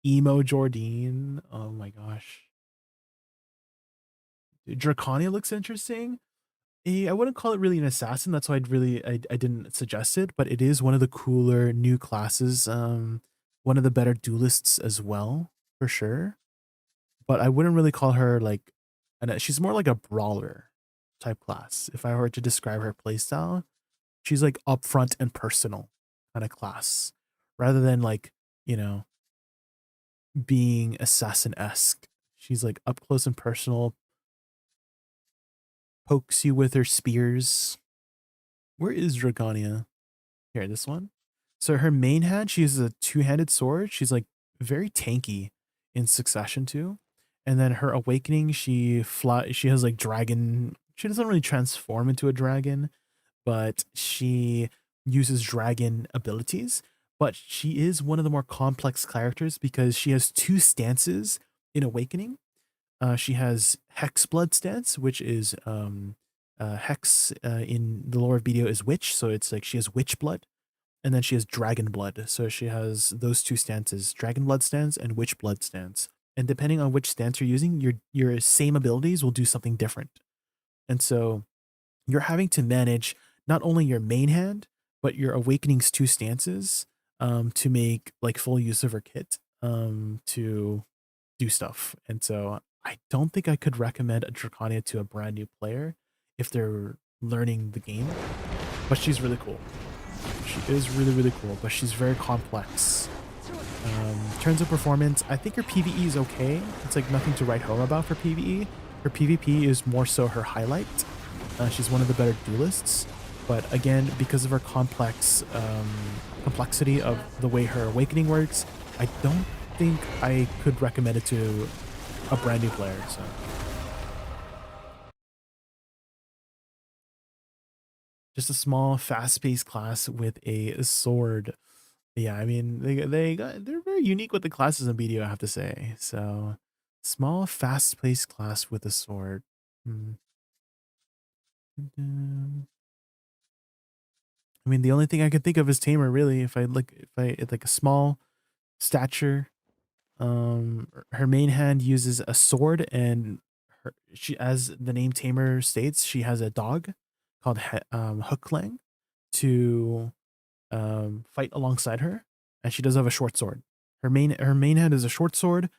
emo Jordine. Oh my gosh. Draconia looks interesting. I wouldn't call it really an assassin. That's why I didn't suggest it, but it is one of the cooler new classes. One of the better duelists as well, for sure. But I wouldn't really call her like, she's more like a brawler type class. If I were to describe her playstyle, she's like upfront and personal kind of class, rather than like, you know, being assassin-esque. She's like up close and personal, pokes you with her spears. Where is Dragonia? Here, this one. So her main hand, she uses a two-handed sword. She's like very tanky in Succession too. And then her awakening, she has like dragon. She doesn't really transform into a dragon, but she uses dragon abilities. But she is one of the more complex characters because she has two stances in Awakening. She has Hex Blood stance, which is Hex in the lore of BDO is witch, so it's like she has witch blood, and then she has dragon blood. So she has those two stances, dragon blood stance and witch blood stance. and depending on which stance you're using, your same abilities will do something different. And so you're having to manage not only your main hand, but your Awakening's 2 stances to make like full use of her kit to do stuff. And so I don't think I could recommend a Draconia to a brand new player if they're learning the game, but she's really cool. She is really, really cool, but she's very complex. In terms of performance, I think her PvE is okay. It's like nothing to write home about for PvE. Her PvP is more so her highlight. She's one of the better duelists, but again, because of her complexity of the way her awakening works, I don't think I could recommend it to a brand new player. So just a small, fast-paced class with a sword. Yeah, I mean they're very unique with the classes in BDO, I have to say. So small, fast-paced class with a sword. I mean, the only thing I could think of is Tamer, really. If I like a small stature, her main hand uses a sword, and she, as the name Tamer states, she has a dog called Hooklang to fight alongside her, and she does have a short sword. Her main hand is a short sword,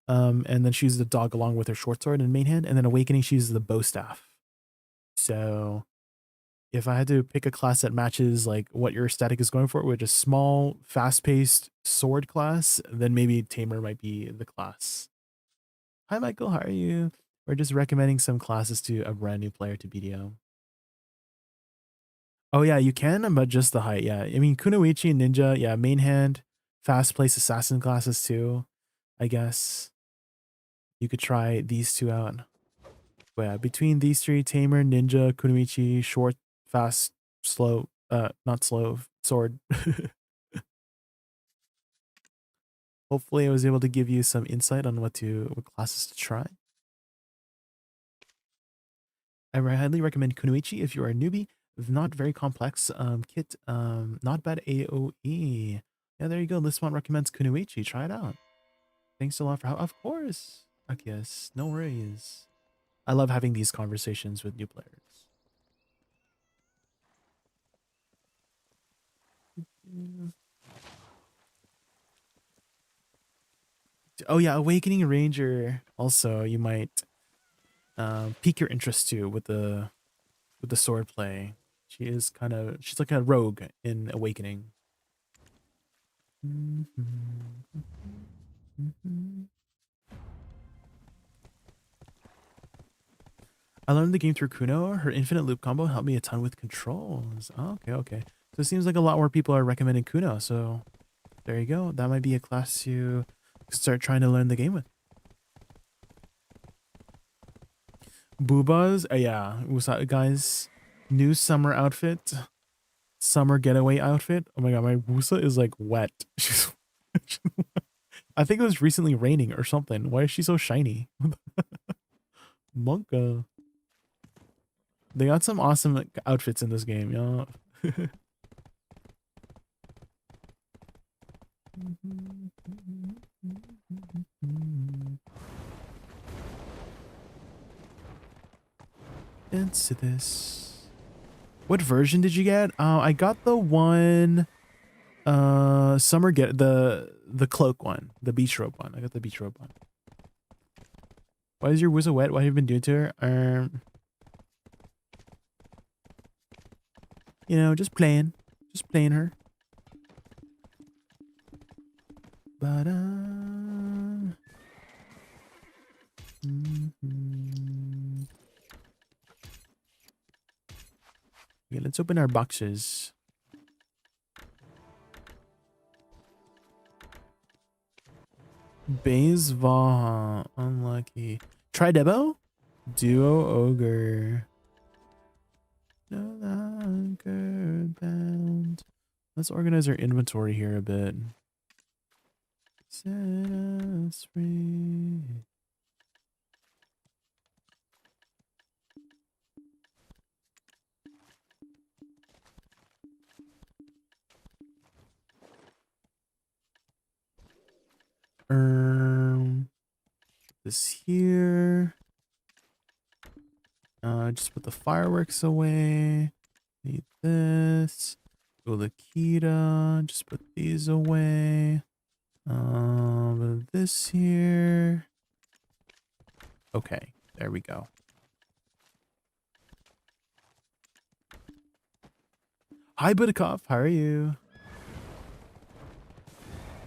and then she uses the dog along with her short sword and main hand, and then Awakening she uses the bow staff. So if I had to pick a class that matches like what your static is going for, which is small, fast-paced sword class, then maybe Tamer might be the class. Hi Michael, how are you? We're just recommending some classes to a brand new player to BDO. Oh yeah, you can, but just the height. Yeah, I mean Kunoichi and Ninja. Yeah, main hand, fast-paced assassin classes too. I guess you could try these 2 out. But yeah, between these 3, Tamer, Ninja, Kunoichi, short, fast, slow, not slow, sword. Hopefully I was able to give you some insight on what classes to try. I highly recommend Kunoichi if you are a newbie. Not very complex kit, not bad AoE. Yeah, there you go. Lismont recommends Kunoichi. Try it out. Thanks a lot for of course. Yes, no worries. I love having these conversations with new players. Oh yeah, Awakening Ranger. Also, you might pique your interest too with the sword play. She's like a rogue in Awakening. I learned the game through Kuno. Her infinite loop combo helped me a ton with controls. Oh, okay. So it seems like a lot more people are recommending Kuno. So there you go. That might be a class you start trying to learn the game with. Boobas. Yeah. Woosa, guys. New summer outfit. Summer getaway outfit. Oh my god, my Woosa is like wet. I think it was recently raining or something. Why is she so shiny? Monka. They got some awesome outfits in this game, y'all. Into this. What version did you get? I got the one summer the cloak one, the beach robe one. I got the beach robe one. Why is your Woosa wet? What have you been doing to her? You know, just playing her. But okay, let's open our boxes. Baze Vaha, unlucky. Try Debo? Duo Ogre. No longer bound. Let's organize our inventory here a bit. Set us free. this here. Just put the fireworks away. Need this. Ulakita. Just put these away. This here. Okay, there we go. Hi, Budakov. How are you?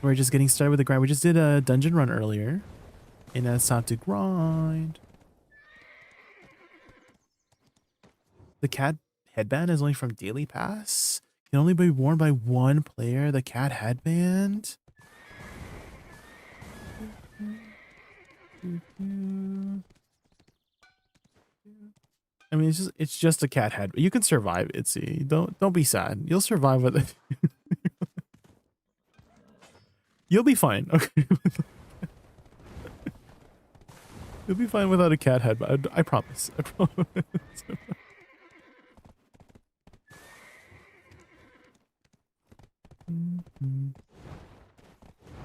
We're just getting started with the grind. We just did a dungeon run earlier. And that's time to grind. The cat headband is only from Daily Pass. Can only be worn by one player. The cat headband. I mean, it's just a cat head. You can survive it. See, don't be sad. You'll survive with it. You'll be fine. Okay. You'll be fine without a cat head. I promise. I promise.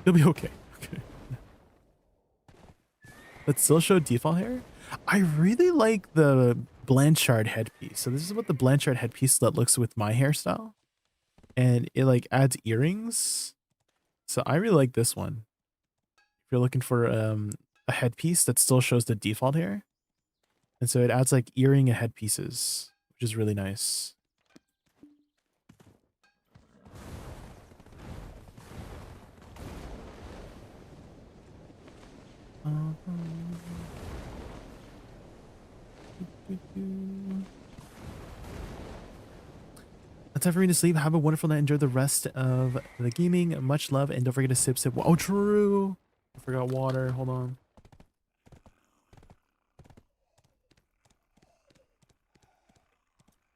You'll be okay. Okay. But still show default hair. I really like the Blanchard headpiece. So this is what the Blanchard headpiece that looks with my hairstyle, and it like adds earrings. So I really like this one. If you're looking for a headpiece that still shows the default hair, and so it adds like earring and headpieces, which is really nice. It's time for me to sleep. Have a wonderful night. Enjoy the rest of the gaming. Much love, and don't forget to sip. Oh, true. I forgot water. Hold on.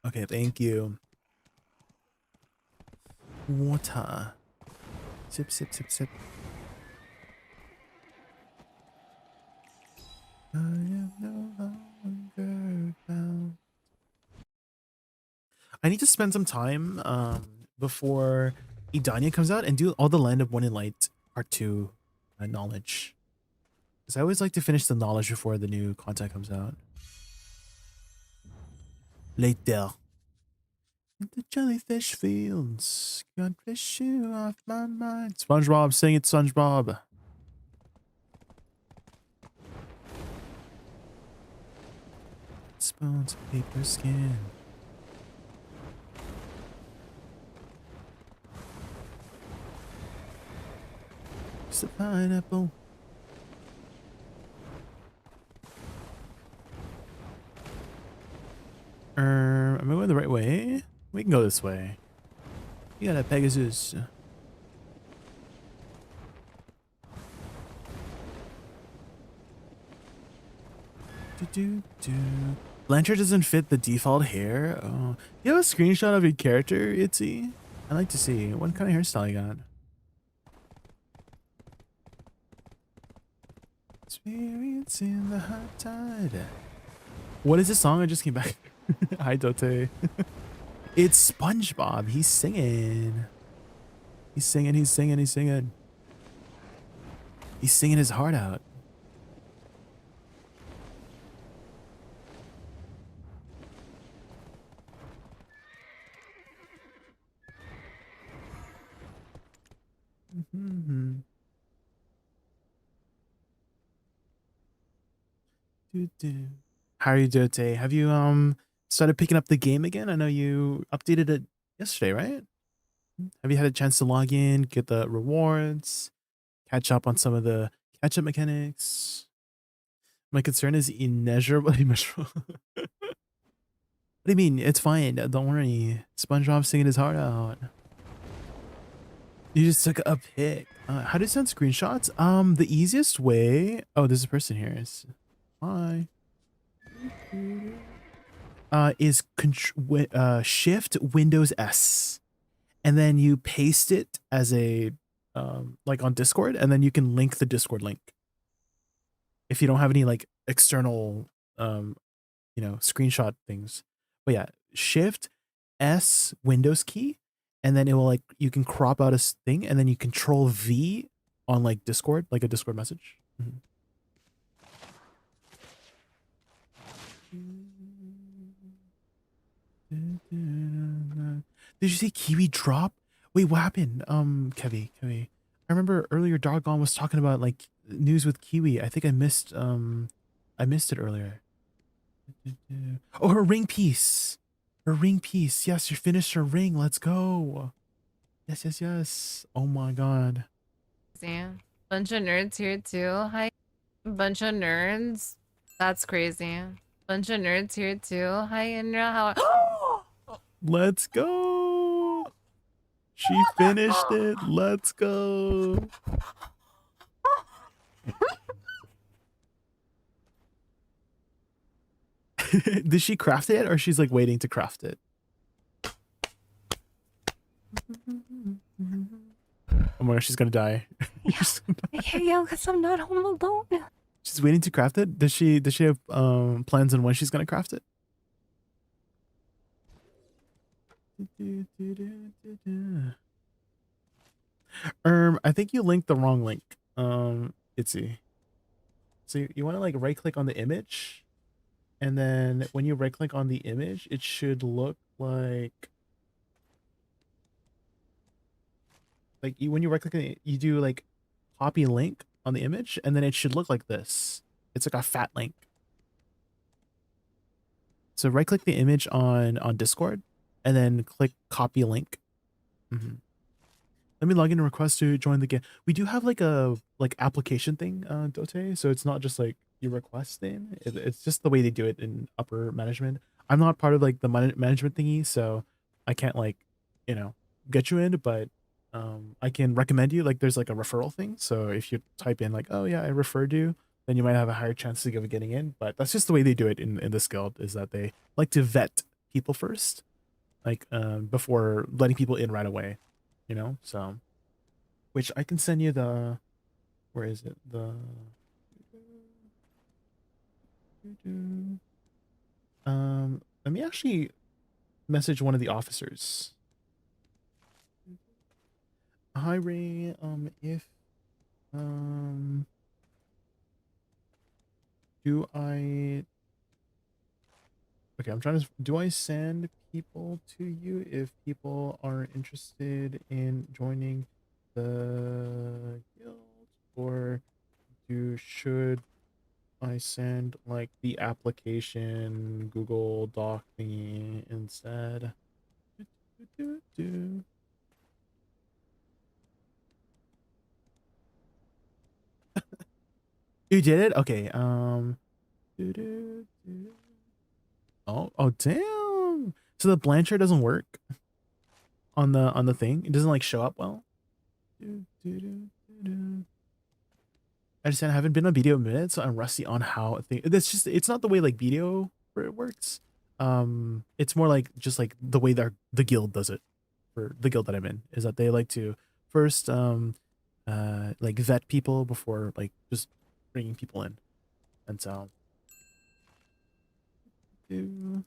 Okay, thank you. Water. Sip, sip, sip, sip. I am no longer bound. I need to spend some time before Idania comes out and do all the Land of One and Light Part 2 knowledge. Because I always like to finish the knowledge before the new content comes out. Later. In the jellyfish fields, can't fish you off my mind. SpongeBob, sing it, SpongeBob. Spoons, paper, skin. Just a pineapple. Am I going the right way? We can go this way. You got a Pegasus. Blanchard doesn't fit the default hair. Oh, you have a screenshot of your character, Itzy? I'd like to see. What kind of hairstyle you got? Experiencing the hot tide. What is this song? I just came back. Hi, Dote. It's SpongeBob. He's singing. He's singing, he's singing, he's singing. He's singing his heart out. Mm-hmm. How are you doing today? Have you started picking up the game again? I know you updated it yesterday, right? Have you had a chance to log in, get the rewards, catch up on some of the catch-up mechanics? My concern is immeasurably immeasurable. What do you mean? It's fine. Don't worry. SpongeBob singing his heart out. You just took a pic. How do you send screenshots? The easiest way. Oh, there's a person here. Hi. Is Shift Windows S, and then you paste it as a like on Discord, and then you can link the Discord link. If you don't have any like external screenshot things, but yeah, Shift S Windows key, and then it will like you can crop out a thing, and then you Control V on like Discord, like a Discord message. Mm-hmm. Did you see Kiwi drop? Wait, what happened? Kevy. I remember earlier Doggone was talking about like news with Kiwi. I think I missed it earlier. Oh, her ring piece. Her ring piece. Yes, you finished her ring. Let's go. Yes. Oh my god. Crazy. Bunch of nerds here too. Hi. Bunch of nerds. That's crazy. Bunch of nerds here too. Hi Indra. How Let's go. She finished it. Let's go. Did she craft it or she's like waiting to craft it? Oh my gosh, she's gonna die. yeah, because I'm not home alone. She's waiting to craft it. Does she have plans on when she's gonna craft it? I think you linked the wrong link. Itsy. So you want to like right click on the image, and then when you right click on the image, it should look like when you right click on it, you do like copy link on the image, and then it should look like this. It's like a fat link. So right click the image on Discord, and then click copy link. Let me log in and request to join the game. We do have like a application thing, Dote. So it's not just like you request in. It's just the way they do it in upper management. I'm not part of like the management thingy, so I can't like, get you in, but I can recommend you. Like there's like a referral thing. So if you type in like, oh yeah, I referred you, then you might have a higher chance of getting in. But that's just the way they do it in this guild, is that they like to vet people first, like before letting people in right away. So, which I can send you the, where is it? Let me actually message one of the officers. Hi Ray, if do I, okay, I'm trying to, do I send people to you if people are interested in joining the guild, or should I send like the application Google Doc thingy instead? You did it? Okay. Oh damn. So the Blanchard doesn't work on the thing. It doesn't like show up well. I haven't been on video in a minute, so I'm rusty on how it's not the way like video works. It's more like just like the way the guild does it. For the guild that I'm in, is that they like to first like vet people before like just bringing people in. And so and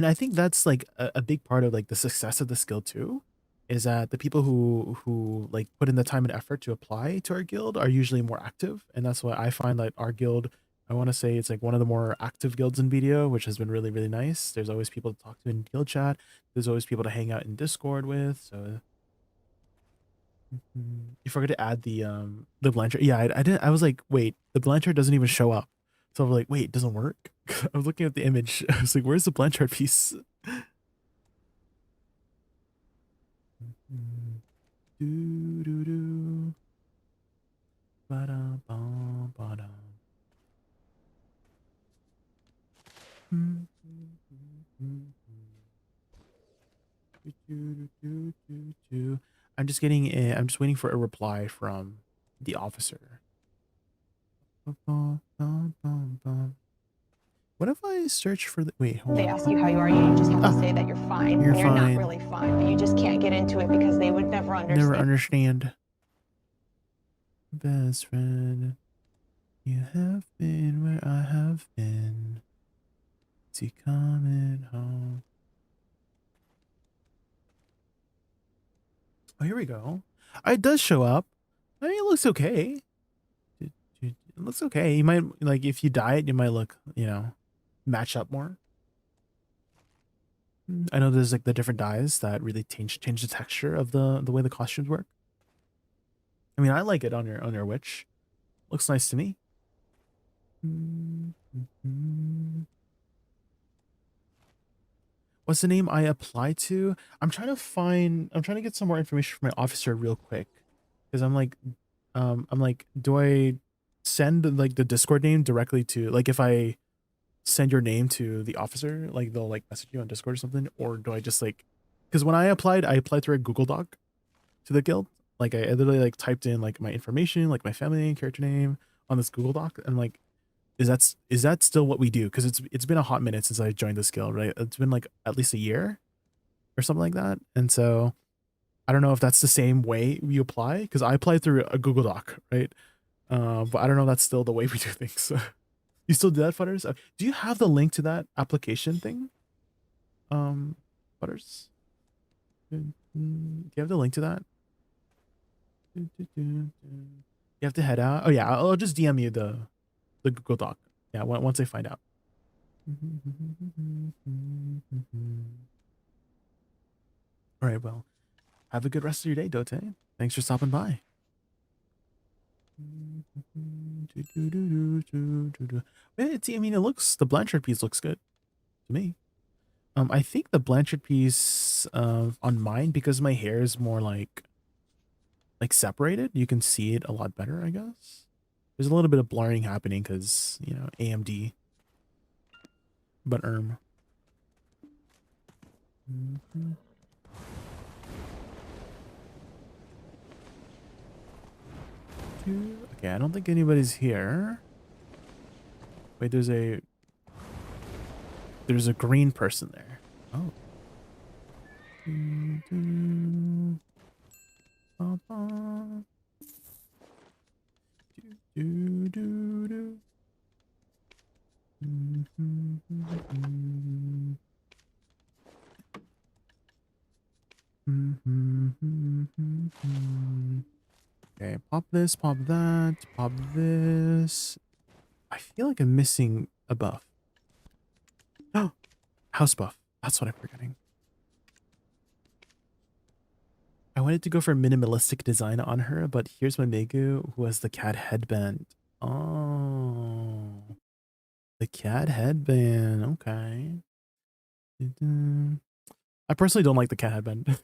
I think that's like a big part of like the success of this guild too, is that the people who like put in the time and effort to apply to our guild are usually more active. And that's why I find that our guild, I want to say it's like one of the more active guilds in video, which has been really, really nice. There's always people to talk to in guild chat. There's always people to hang out in Discord with. So you forgot to add the Blanchard. Yeah, I didn't. I was like, wait, the Blanchard doesn't even show up. So I was like, wait, it doesn't work. I was looking at the image. I was like, where's the Blanchard piece? I'm just getting I'm just waiting for a reply from the officer. What if I search for the, wait, hold They on. ask you how you are, you just have to say that you're fine. You're when you're fine. not really fine, but you just can't get into it because they would never understand. Never understand. Best friend, you have been where I have been. Is he coming home? Oh, here we go. It does show up. I mean, it looks okay. It looks okay. You might like if you dye it, you might look, you know, match up more. I know there's like the different dyes that really change the texture of the way the costumes work. I mean, I like it on your witch. Looks nice to me. What's the name I apply to? I'm trying to get some more information from my officer real quick. Because I'm like, do I send like the Discord name directly to, like, if I send your name to the officer, like they'll like message you on Discord or something, or do I just like, because when I applied through a Google Doc to the guild. Like I literally like typed in like my information, like my family name, character name on this Google Doc, and like, is that still what we do? Because it's been a hot minute since I joined this guild, right? It's been like at least a year or something like that, and so I don't know if that's the same way we apply, because I applied through a Google Doc, right? But I don't know if that's still the way we do things. You still do that, Futters? Do you have the link to that application thing? Futters? Do you have the link to that? You have to head out. Oh yeah, I'll just DM you the Google Doc. Yeah, once I find out. All right, well, have a good rest of your day, Dote. Thanks for stopping by. I mean, the Blanchard piece looks good to me. I think the Blanchard piece on mine, because my hair is more like separated, you can see it a lot better, I guess. There's a little bit of blurring happening because, you know, AMD. But okay, I don't think anybody's here. Wait, there's a green person there. Oh. Okay, pop this, pop that, pop this. I feel like I'm missing a buff. Oh, house buff. That's what I'm forgetting. I wanted to go for a minimalistic design on her, but here's my Megu who has the cat headband. Oh, the cat headband. Okay. I personally don't like the cat headband.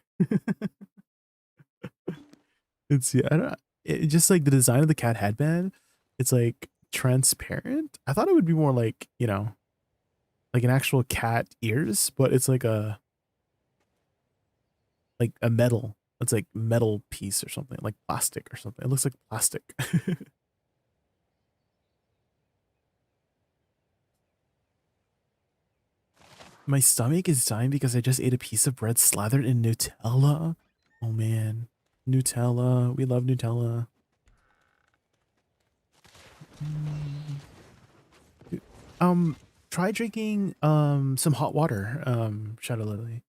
It's, yeah, I don't, it just like the design of the cat headband. It's like transparent. I thought it would be more like, you know, like an actual cat ears, but it's like a metal. It's like metal piece or something, like plastic or something. It looks like plastic. My stomach is dying because I just ate a piece of bread slathered in Nutella. Oh man, Nutella. We love Nutella. Try drinking some hot water, Shadow Lily,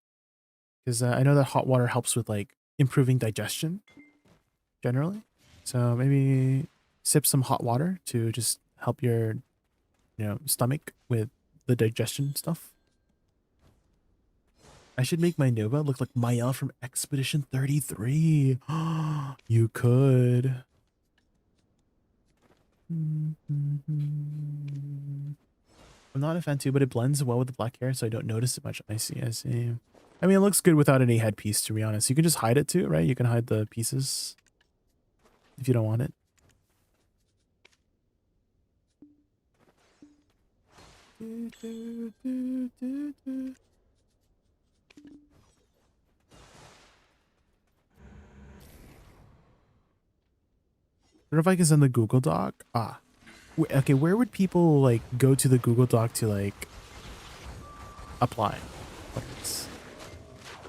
because I know that hot water helps with like improving digestion generally. So maybe sip some hot water to just help your, you know, stomach with the digestion stuff. I should make my Nova look like Mael from Expedition 33. You could. I'm not a fan too, but it blends well with the black hair, so I don't notice it much. I see, I see. I mean, it looks good without any headpiece, to be honest. You can just hide it too, right? You can hide the pieces if you don't want it. I don't know if I can send the Google Doc. Okay, where would people like go to the Google Doc to like apply?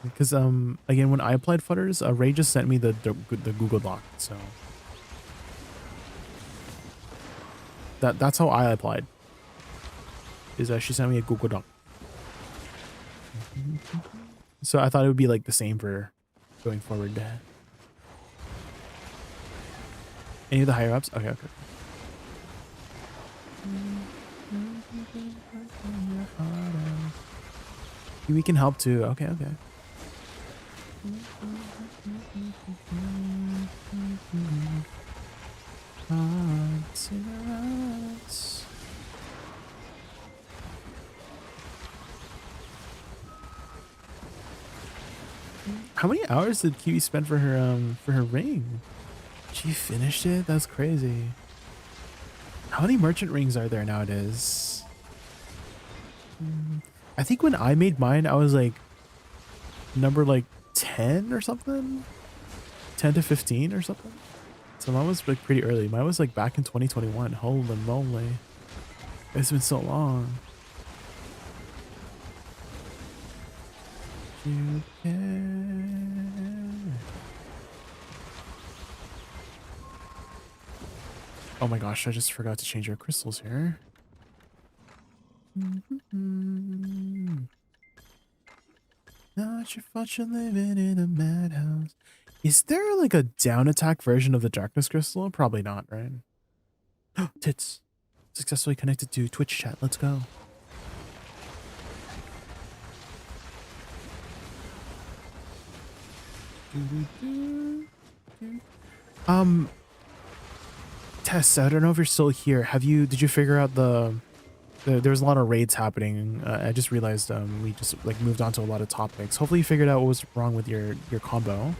Because again, when I applied Futters, Ray just sent me the Google Doc, so that's how I applied. Is she sent me a Google Doc, so I thought it would be like the same for going forward. Any of the higher ups? Okay, okay. We can help too. Okay, okay. Cigarettes. How many hours did Kiwi spend for her ring? She finished it? That's crazy. How many merchant rings are there nowadays? I think when I made mine, I was like number like 10 or something. 10 to 15 or something. So mine was like pretty early. Mine was like back in 2021. Holy moly. It's been so long. You can... Oh my gosh, I just forgot to change our crystals here. Not your fault you're living in a madhouse. Is there like a down attack version of the darkness crystal? Probably not, right? Tits. Successfully connected to Twitch chat. Let's go. Tess, I don't know if you're still here. Did you figure out there was a lot of raids happening. I just realized we just like moved on to a lot of topics. Hopefully you figured out what was wrong with your combo.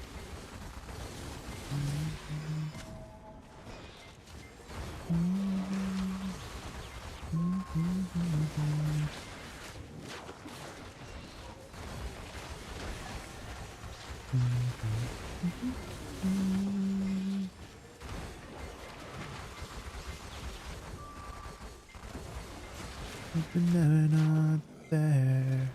Not there.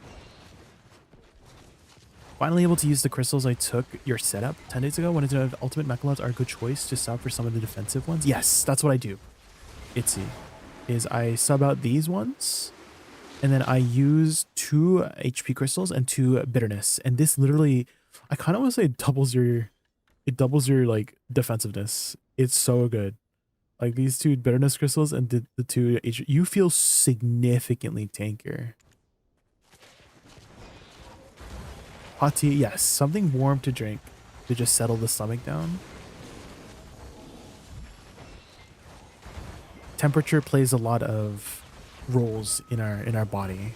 Finally able to use the crystals I took your setup 10 days ago. Wanted to know if ultimate mechalots are a good choice to sub for some of the defensive ones. Yes, that's what I do. Itsy is I sub out these ones and then I use 2 HP crystals and 2 bitterness. And this literally, I kind of want to say it doubles your like defensiveness. It's so good. Like these 2 bitterness crystals and the 2 HP, you feel significantly tankier. Hot tea, yes, something warm to drink to just settle the stomach down. Temperature plays a lot of roles in our body.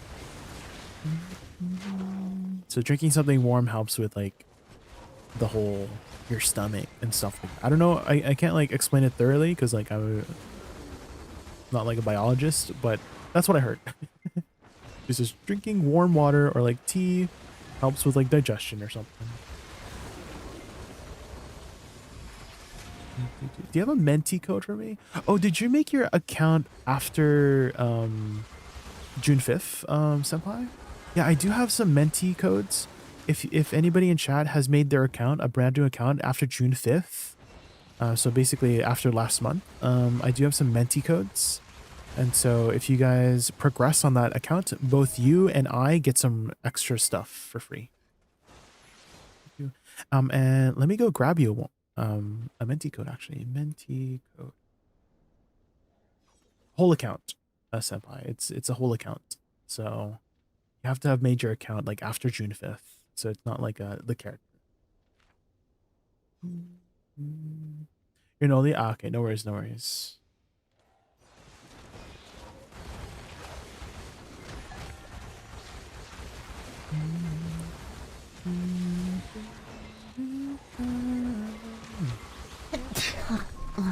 So drinking something warm helps with like the whole your stomach and stuff like that. I don't know, I can't like explain it thoroughly because like I'm not like a biologist, but that's what I heard. It's just drinking warm water or like tea helps with like digestion or something. Do you have a Menti code for me? Oh, did you make your account after June 5th, Senpai? Yeah, I do have some Menti codes. If anybody in chat has made their account a brand new account after June 5th, so basically after last month, I do have some Menti codes. And so if you guys progress on that account, both you and I get some extra stuff for free. And let me go grab you a Menti code actually. Menti code. Whole account, Senpai. It's a whole account. So you have to have made your account like after June 5th. So it's not like the character. You're only okay, no worries, no worries.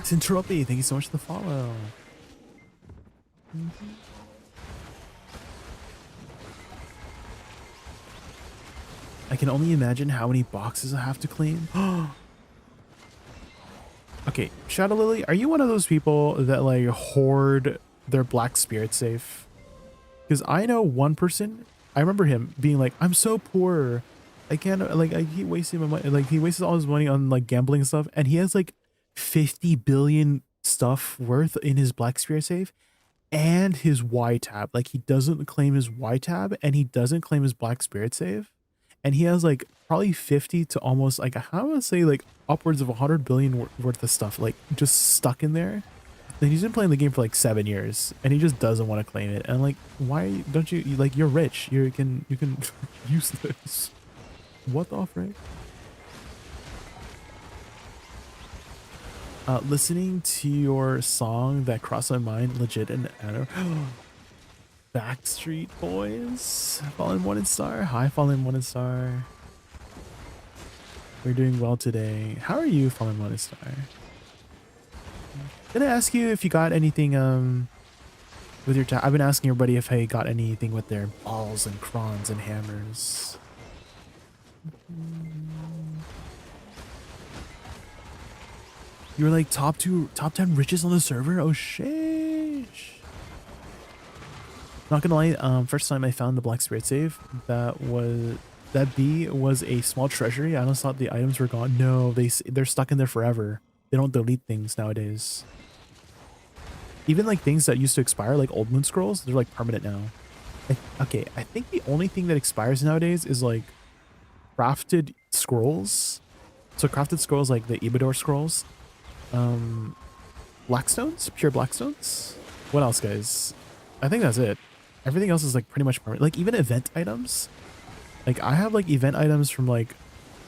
Sintropi, thank you so much for the follow. I can only imagine how many boxes I have to clean. Okay, Shadow Lily, are you one of those people that like hoard their black spirit safe? Because I know one person, I remember him being like, I'm so poor. I can't, like, I keep wasting my money. Like, he wastes all his money on like gambling and stuff. And he has like 50 billion stuff worth in his black spirit safe and his Y tab. Like, he doesn't claim his Y tab and he doesn't claim his black spirit save. And he has like probably 50 to almost like, I want to say like upwards of 100 billion worth of stuff, like just stuck in there. And he's been playing the game for like 7 years, and he just doesn't want to claim it. And I'm like, why don't you like? You're rich. You can use this. What the frick? Listening to your song that crossed my mind, legit and Backstreet Boys, Fallen Morning Star. Hi, Fallen Morning Star. We're doing well today. How are you, Fallen Morning Star? Did I ask you if you got anything with your I've been asking everybody if I got anything with their balls and crons and hammers. You were like top 10 richest on the server? Oh shit. Not gonna lie, first time I found the Black Spirit save, that B was a small treasury. I almost thought the items were gone. No, they're stuck in there forever. They don't delete things nowadays. Even like things that used to expire, like old moon scrolls, they're like permanent now. Okay, I think the only thing that expires nowadays is like crafted scrolls. So crafted scrolls like the Ibador scrolls. Blackstones? Pure Blackstones? What else, guys? I think that's it. Everything else is like pretty much permanent. Like even event items. Like I have like event items from like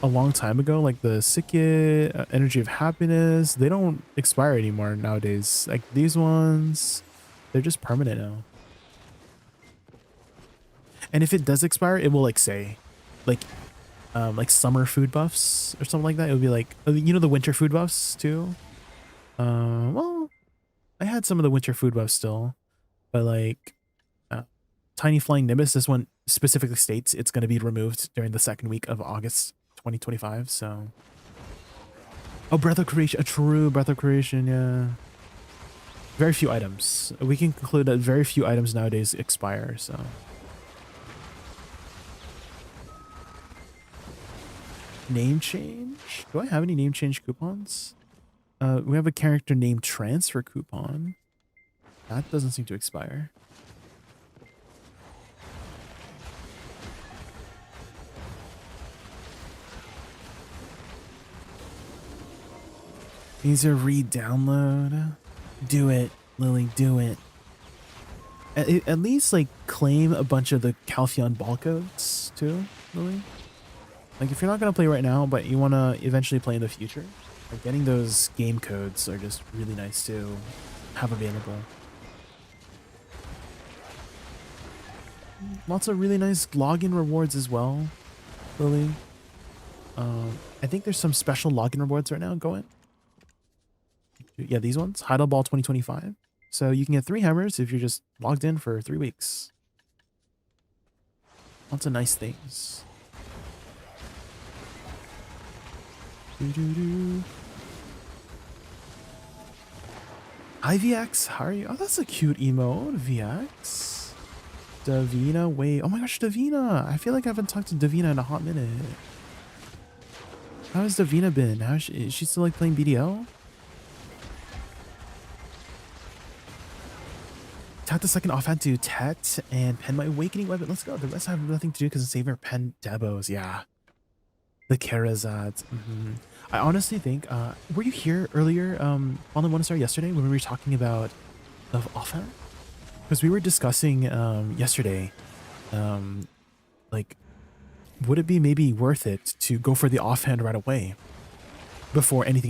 a long time ago, like the Sikit, Energy of Happiness. They don't expire anymore nowadays. Like these ones, they're just permanent now. And if it does expire, it will like say like summer food buffs or something like that. It would be like, you know, the winter food buffs too. Well, I had some of the winter food buffs still, but like Tiny Flying Nimbus, this one specifically states it's going to be removed during the 2nd week of August 2025. So, oh, Breath of Creation, a true Breath of Creation, yeah. Very few items. We can conclude that very few items nowadays expire. So, name change. Do I have any name change coupons? We have a character name transfer coupon. That doesn't seem to expire. Needs a re-download. Do it, Lily, do it. At least like claim a bunch of the Calpheon ball codes too, Lily. Like if you're not gonna play right now, but you wanna eventually play in the future, like getting those game codes are just really nice to have available. Lots of really nice login rewards as well, Lily. I think there's some special login rewards right now going. Yeah, these ones, Heidel Ball 2025. So you can get 3 hammers if you're just logged in for 3 weeks. Lots of nice things. Hi VX, how are you? Oh, that's a cute emote, VX. Davina, wait. Oh my gosh, Davina. I feel like I haven't talked to Davina in a hot minute. How has Davina been? Is she still like playing BDL? Tap the second offhand to Tet and pen my awakening weapon. Let's go. The rest have nothing to do because it's Savior pen Debos. Yeah. The Karazads. I honestly think, were you here earlier on the One Star yesterday when we were talking about the offhand? Because we were discussing yesterday, like, would it be maybe worth it to go for the offhand right away before anything